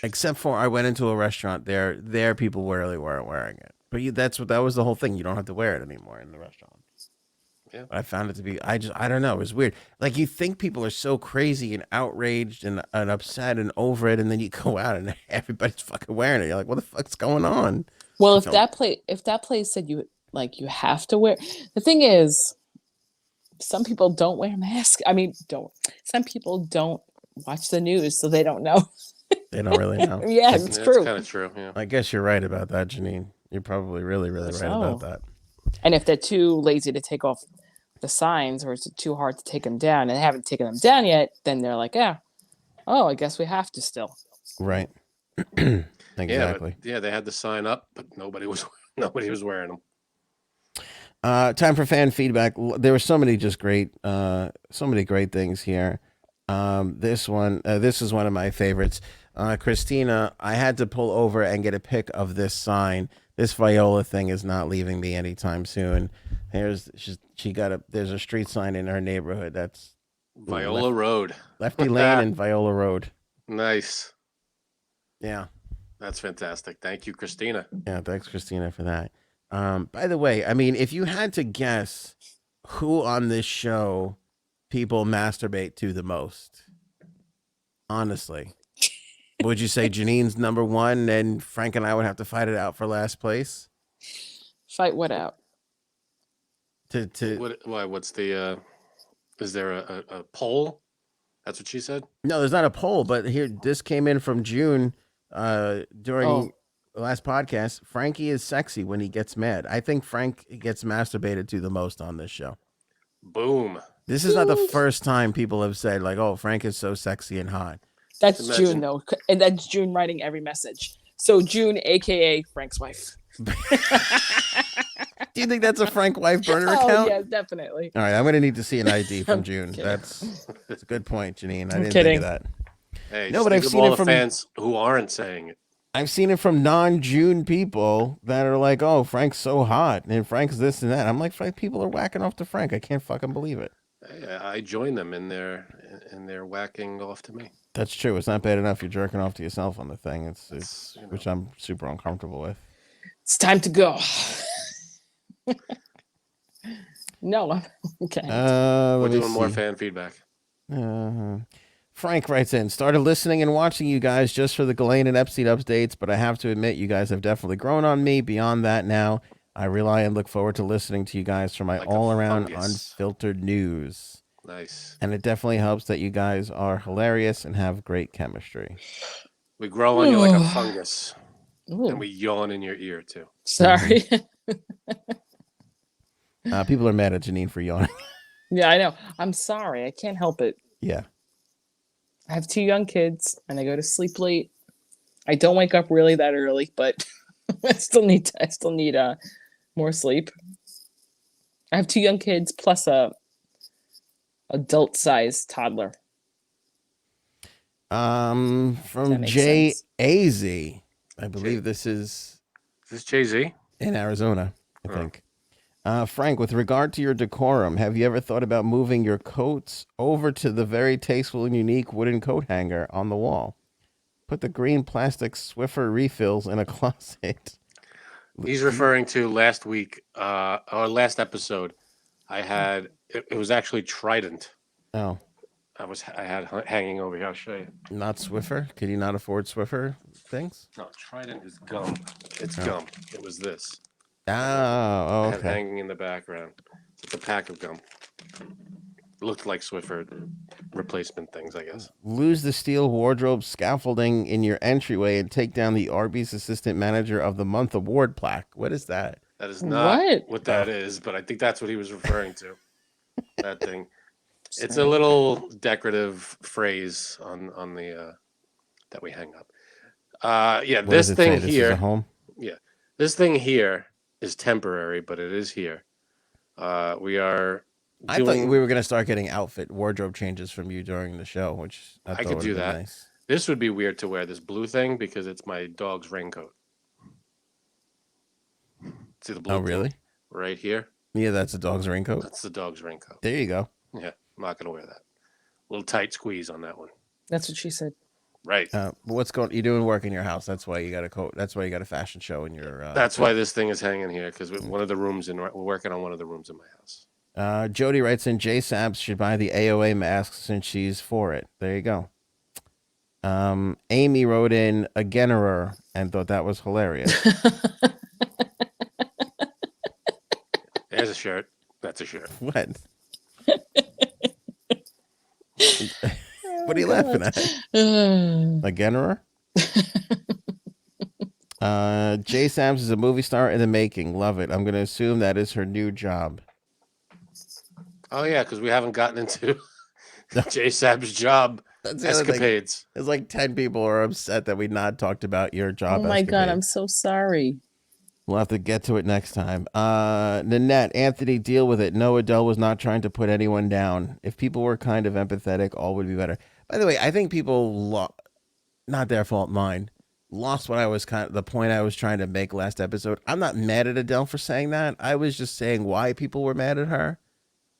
Except for I went into a restaurant there people really weren't wearing it. But that was the whole thing. You don't have to wear it anymore in the restaurant. Yeah. But I found it to be, I don't know. It was weird. Like, you think people are so crazy and outraged and upset and over it. And then you go out and everybody's fucking wearing it. You're like, what the fuck's going on? Well, if that place said you have to wear, the thing is, some people don't wear masks. I mean, some people don't watch the news, so they don't know. They don't really know. Yeah, it's true. It's kind of true. Yeah. I guess you're right about that, Janine. You're probably really, really right about that. And if they're too lazy to take off the signs, or it's too hard to take them down, and they haven't taken them down yet, then they're like, I guess we have to still. Right. Exactly. Yeah, they had the sign up, but nobody was wearing them. Time for fan feedback. There were so many great things here. This is one of my favorites. Christina, I had to pull over and get a pic of this sign. This Viola thing is not leaving me anytime soon. There's a street sign in her neighborhood that's Viola Road. Lefty Lane and Viola Road. Nice. Yeah. That's fantastic. Thank you, Christina. Yeah, thanks, Christina, for that. By the way, I mean, if you had to guess who on this show people masturbate to the most, honestly, would you say Janine's number 1 and Frank and I would have to fight it out for last place? Fight what out? What's the is there a poll? That's what she said? No, there's not a poll, but this came in from June during the last podcast. Frankie is sexy when he gets mad. I think Frank gets masturbated to the most on this show. Boom. This is not the first time people have said, like, oh, Frank is so sexy and hot. That's June, though. And that's June writing every message. So June, a.k.a. Frank's wife. Do you think that's a Frank wife burner account? Oh, yeah, definitely. All right, I'm going to need to see an ID from June. That's a good point, Janine. I didn't kidding. think of that. Hey, no, but I've seen it from fans who aren't saying it. I've seen it from non-June people that are like, oh, Frank's so hot and Frank's this and that. I'm like, Frank, people are whacking off to Frank. I can't fucking believe it. I join them in their whacking off to me. That's true. It's not bad enough you're jerking off to yourself on the thing. It's which I'm super uncomfortable with. It's time to go. No, okay. We're doing more fan feedback. Frank writes in, started listening and watching you guys just for the Ghislaine and Epstein updates, but I have to admit you guys have definitely grown on me. Beyond that now, I rely and look forward to listening to you guys for my all-around unfiltered news. Nice. And it definitely helps that you guys are hilarious and have great chemistry. We grow on you like a fungus. Ooh. And we yawn in your ear, too. Sorry. People are mad at Janine for yawning. Yeah, I know. I'm sorry. I can't help it. Yeah. I have 2 young kids, and I go to sleep late. I don't wake up really that early, but I still need more sleep. I have 2 young kids plus a adult-sized toddler. From Jay Az, I believe this is Jay-Z in Arizona, I think. Frank, with regard to your decorum, have you ever thought about moving your coats over to the very tasteful and unique wooden coat hanger on the wall? Put the green plastic Swiffer refills in a closet. He's referring to last week, or last episode. I had it was actually Trident. Oh, I had hanging over here. I'll show you. not Swiffer. Could you not afford Swiffer things? No, Trident is gum. It's Oh. gum. It was this. Oh, I have okay. hanging in the background. It's a pack of gum. Looked like Swiffer replacement things, I guess. Lose the steel wardrobe scaffolding in your entryway and take down the Arby's Assistant Manager of the Month award plaque. What is that? That is not What? that is, but I think that's what he was referring to. That thing. It's a little decorative phrase on the that we hang up. Yeah, What this does it thing say? This is here. a home? This thing here is temporary, but it is here. We are. I thought we were going to start getting outfit wardrobe changes from you during the show, which I thought could would do have been that. nice. This would be weird to wear this blue thing because it's my dog's raincoat. See the blue? Oh, thing really? right here. Yeah, that's a dog's raincoat. That's the dog's raincoat. There you go. Yeah, I'm not gonna wear that. A little tight squeeze on that one. That's what she said. Right. What's going? You doing work in your house? That's why you got a coat. That's why you got a fashion show in your. That's why this thing is hanging here because one of the rooms we're working on one of the rooms in my house. Jody writes in, J Sabs should buy the AOA mask since she's for it. There you go. Amy wrote in a Gennerer and thought that was hilarious. There's a shirt. That's a shirt. What? What are you laughing at? A Gennerer? J Sabs is a movie star in the making. Love it. I'm going to assume that is her new job. Oh yeah, because we haven't gotten into J Sab's job That's the other thing. escapades. There's like 10 people are upset that we not talked about your job. Oh my God, escapade. I'm so sorry. We'll have to get to it next time. Nanette, Anthony, deal with it. No, Adele was not trying to put anyone down. If people were kind of empathetic, all would be better. By the way, I think people, not their fault, mine, lost what I was the point I was trying to make last episode. I'm not mad at Adele for saying that. I was just saying why people were mad at her.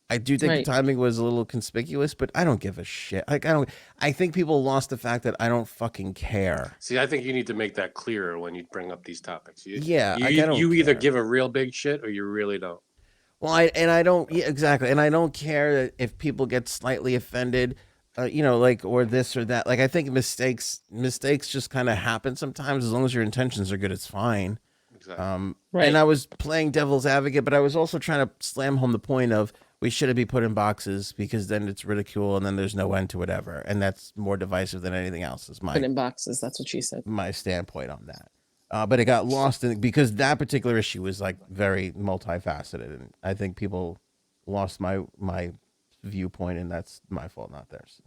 I do think the timing was a little conspicuous, but I don't give a shit. I think people lost the fact that I don't fucking care. See, I think you need to make that clearer when you bring up these topics. You care. either give a real big shit or you really don't. Well, I don't exactly, and I don't care if people get slightly offended, or this or that. Like I think mistakes just kind of happen sometimes. As long as your intentions are good, it's fine. Exactly. And I was playing devil's advocate, but I was also trying to slam home the point of we shouldn't be put in boxes because then it's ridicule and then there's no end to it ever. And that's more divisive than anything else is Put in boxes. That's what she said. my standpoint on that. But it got lost because that particular issue was like very multifaceted. And I think people lost my viewpoint and that's my fault, not theirs.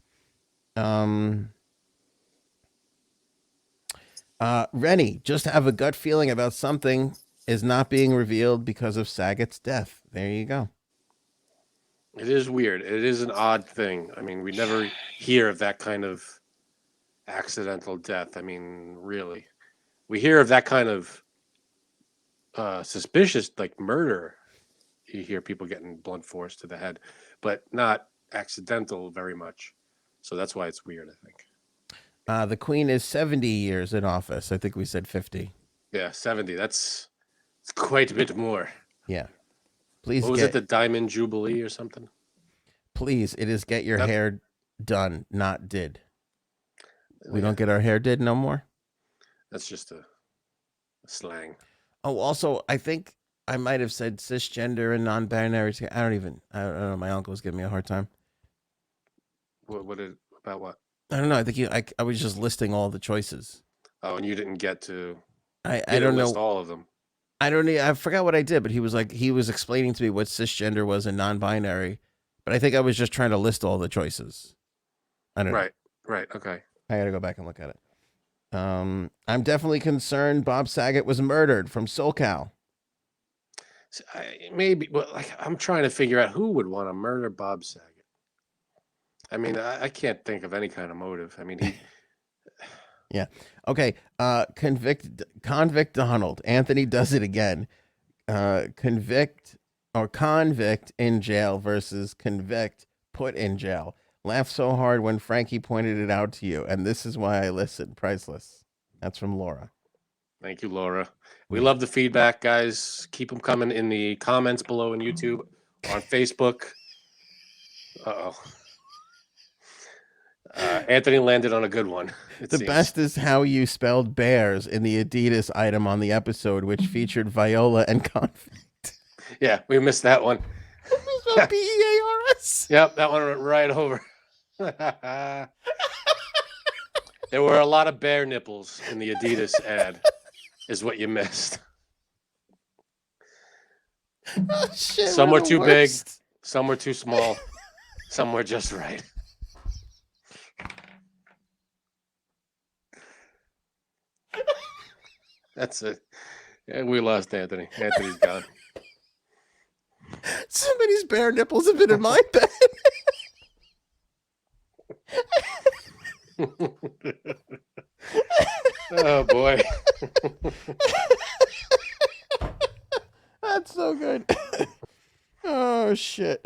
Rennie, just have a gut feeling about something is not being revealed because of Saget's death. There you go. It is weird. It is an odd thing. I mean, we never hear of that kind of accidental death. I mean, really. We hear of that kind of suspicious, like murder. You hear people getting blunt force to the head, but not accidental very much. So that's why it's weird, I think. The Queen is 70 years in office. I think we said 50. Yeah, 70. It's quite a bit more. Yeah. Please What was it, the Diamond Jubilee or something? Please, it is get your hair done, not did. We don't get our hair did no more? That's just a slang. Oh, also, I think I might have said cisgender and non-binary. I don't know. My uncle was giving me a hard time. About what? I don't know. I think I was just listing all the choices. Oh, and you didn't get to I don't know. list all of them. I forgot what I did, but he was explaining to me what cisgender was and non-binary, but I think I was just trying to list all the choices. I don't know. Right. Okay. I got to go back and look at it. I'm definitely concerned Bob Saget was murdered from SoCal. Maybe, but I'm trying to figure out who would want to murder Bob Saget. I mean, I can't think of any kind of motive. I mean, he. Yeah. Okay. Convict Donald. Anthony does it again. Convict in jail versus convict put in jail. Laughed so hard when Frankie pointed it out to you, and this is why I listen. Priceless. That's from Laura. Thank you, Laura. We love the feedback, guys. Keep them coming in the comments below on YouTube, on Facebook. Uh-oh. Anthony landed on a good one. The best is how you spelled bears in the Adidas item on the episode, which featured Viola and Convict. Yeah, we missed that one. Bears. Yep, that one went right over. There were a lot of bear nipples in the Adidas ad, is what you missed. Oh, shit, Some were too big, worst. some were too small, some were just right. That's it. Yeah, we lost Anthony. Anthony's gone. Somebody's bare nipples have been in my bed. Oh boy. That's so good. Oh shit.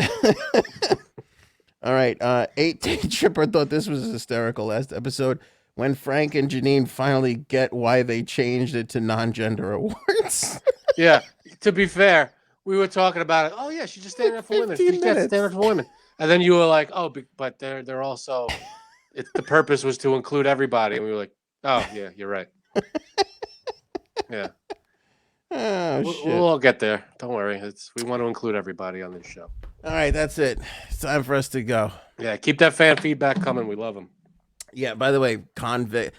All right. 8-Day Tripper thought this was hysterical last episode when Frank and Janine finally get why they changed it to non-gender awards. Yeah. To be fair, we were talking about it. Oh yeah, she's just standing up for women. 15 She's got to minutes. stand up for women. And then you were like, oh, but they're also. The purpose was to include everybody, and we were like, oh yeah, you're right. Yeah. Oh shit. We'll all get there. Don't worry. We want to include everybody on this show. All right, that's it. It's time for us to go. Yeah, keep that fan feedback coming. We love them. Yeah, by the way, convict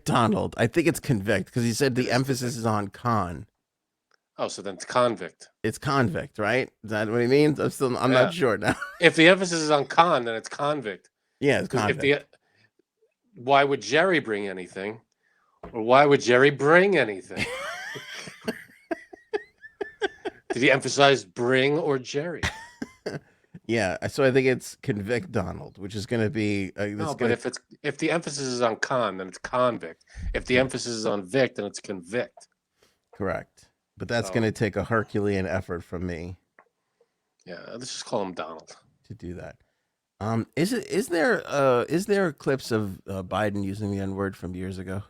Donald. I think it's convict because he said the emphasis is on con. Oh, so then it's convict. It's convict, right? Is that what he means? I'm not sure now. If the emphasis is on con, then it's convict. Yeah, it's convict. Why would Jerry bring anything? Or why would Jerry bring anything? Did he emphasize bring or Jerry? Yeah, so I think it's convict Donald, which is going to be. But if the emphasis is on con, then it's convict. If the emphasis is on vic, then it's convict. Correct, but that's going to take a Herculean effort from me. Yeah, let's just call him Donald to do that. Is there clips of Biden using the N-word from years ago?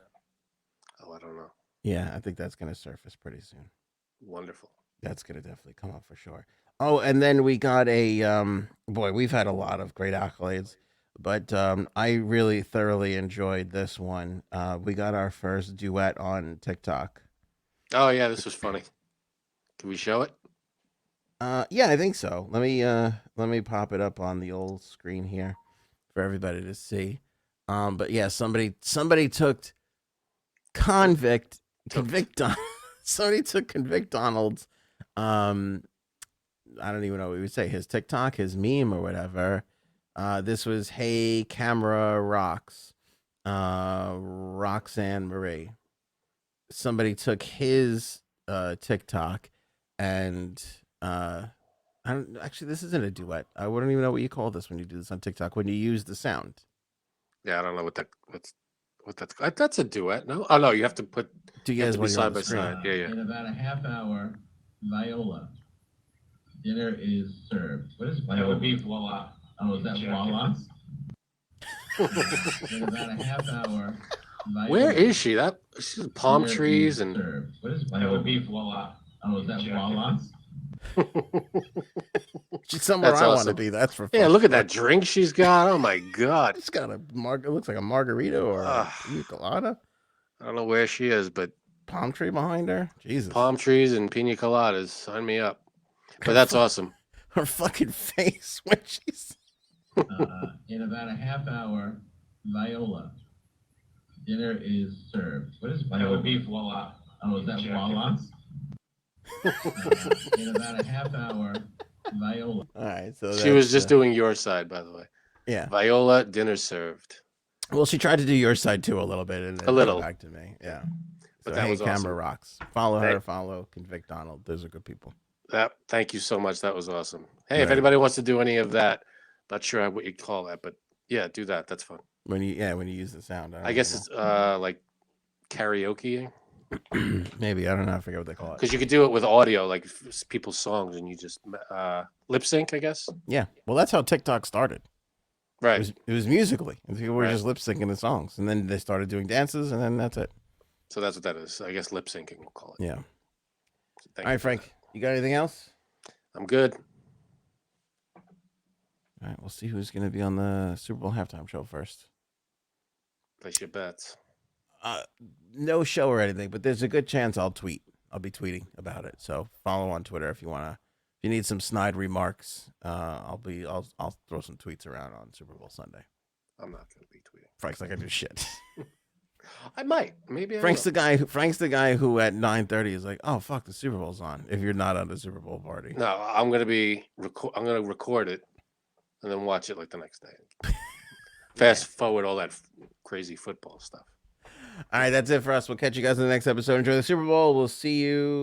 Oh, I don't know. Yeah, I think that's going to surface pretty soon. Wonderful. That's going to definitely come up for sure. Oh, and then we got boy, we've had a lot of great accolades, but I really thoroughly enjoyed this one. We got our first duet on TikTok. Oh yeah, this was funny. Can we show it? Yeah, I think so. Let me pop it up on the old screen here for everybody to see. But yeah, somebody took convict somebody took convict Donald's I don't even know what we would say, his TikTok, his meme or whatever. This was Hey Camera Rocks, Roxanne Marie. Somebody took his TikTok and actually this isn't a duet. I wouldn't even know what you call this when you do this on TikTok, when you use the sound. Yeah, I don't know what that's a duet. No, oh no, you have to put. Do you guys want side by side? Yeah, yeah. In about a half hour, Viola, dinner is served. What is Viola? That would be voila. Oh, is that voila? In about a half hour, Viola, where is she? She's palm trees and. Served. What is Viola? That would be voila. Oh, is that voila? She's somewhere That's I awesome. want to be. That's for Yeah, fun. look at that drink she's got. Oh my god. It's got it looks like a margarita or a pina colada. I don't know where she is, but Palm tree behind her. Jesus. palm trees and pina coladas. Sign me up. But that's awesome. Her fucking face when she's. In about a half hour, Viola, dinner is served. What is Viola? That would be voila. Oh, is that voila? In about a half hour, Viola. All right, so She was just doing your side, by the way. Yeah. Viola, dinner served. Well, she tried to do your side too a little bit, and then A little. back to me. Yeah. But So that hey, was Camera awesome. Rocks. Follow her. Hey. Follow Convict Donald. Those are good people. Thank you so much. That was awesome. Hey, if Right. anybody wants to do any of that, not sure what you call that, but yeah, do that. That's fun. When you use the sound. I guess it's like karaoke, maybe, I don't know. I forget what they call it. because you could do it with audio, like people's songs, and you just lip sync, I guess. Yeah. Well, that's how TikTok started. Right. It was musically. And people were Right. just lip syncing the songs, and then they started doing dances, and then that's it. So that's what that is. I guess lip syncing, we'll call it. Yeah. So thank All you right, for Frank, you got anything else? that. I'm good. All right, we'll see who's going to be on the Super Bowl halftime show first. Place your bets. No show or anything, but there's a good chance I'll tweet. I'll be tweeting about it. So follow on Twitter if you want to. If you need some snide remarks, I'll throw some tweets around on Super Bowl Sunday. I'm not going to be tweeting. Frank's not gonna do shit. I might. Maybe I Frank's will. the guy who at 9:30 is like, oh fuck, the Super Bowl's on. If you're not on the Super Bowl party, No, I'm going to be. I'm going to record it and then watch it like the next day. Fast forward all that crazy football stuff. All right, that's it for us. We'll catch you guys in the next episode. Enjoy the Super Bowl. We'll see you.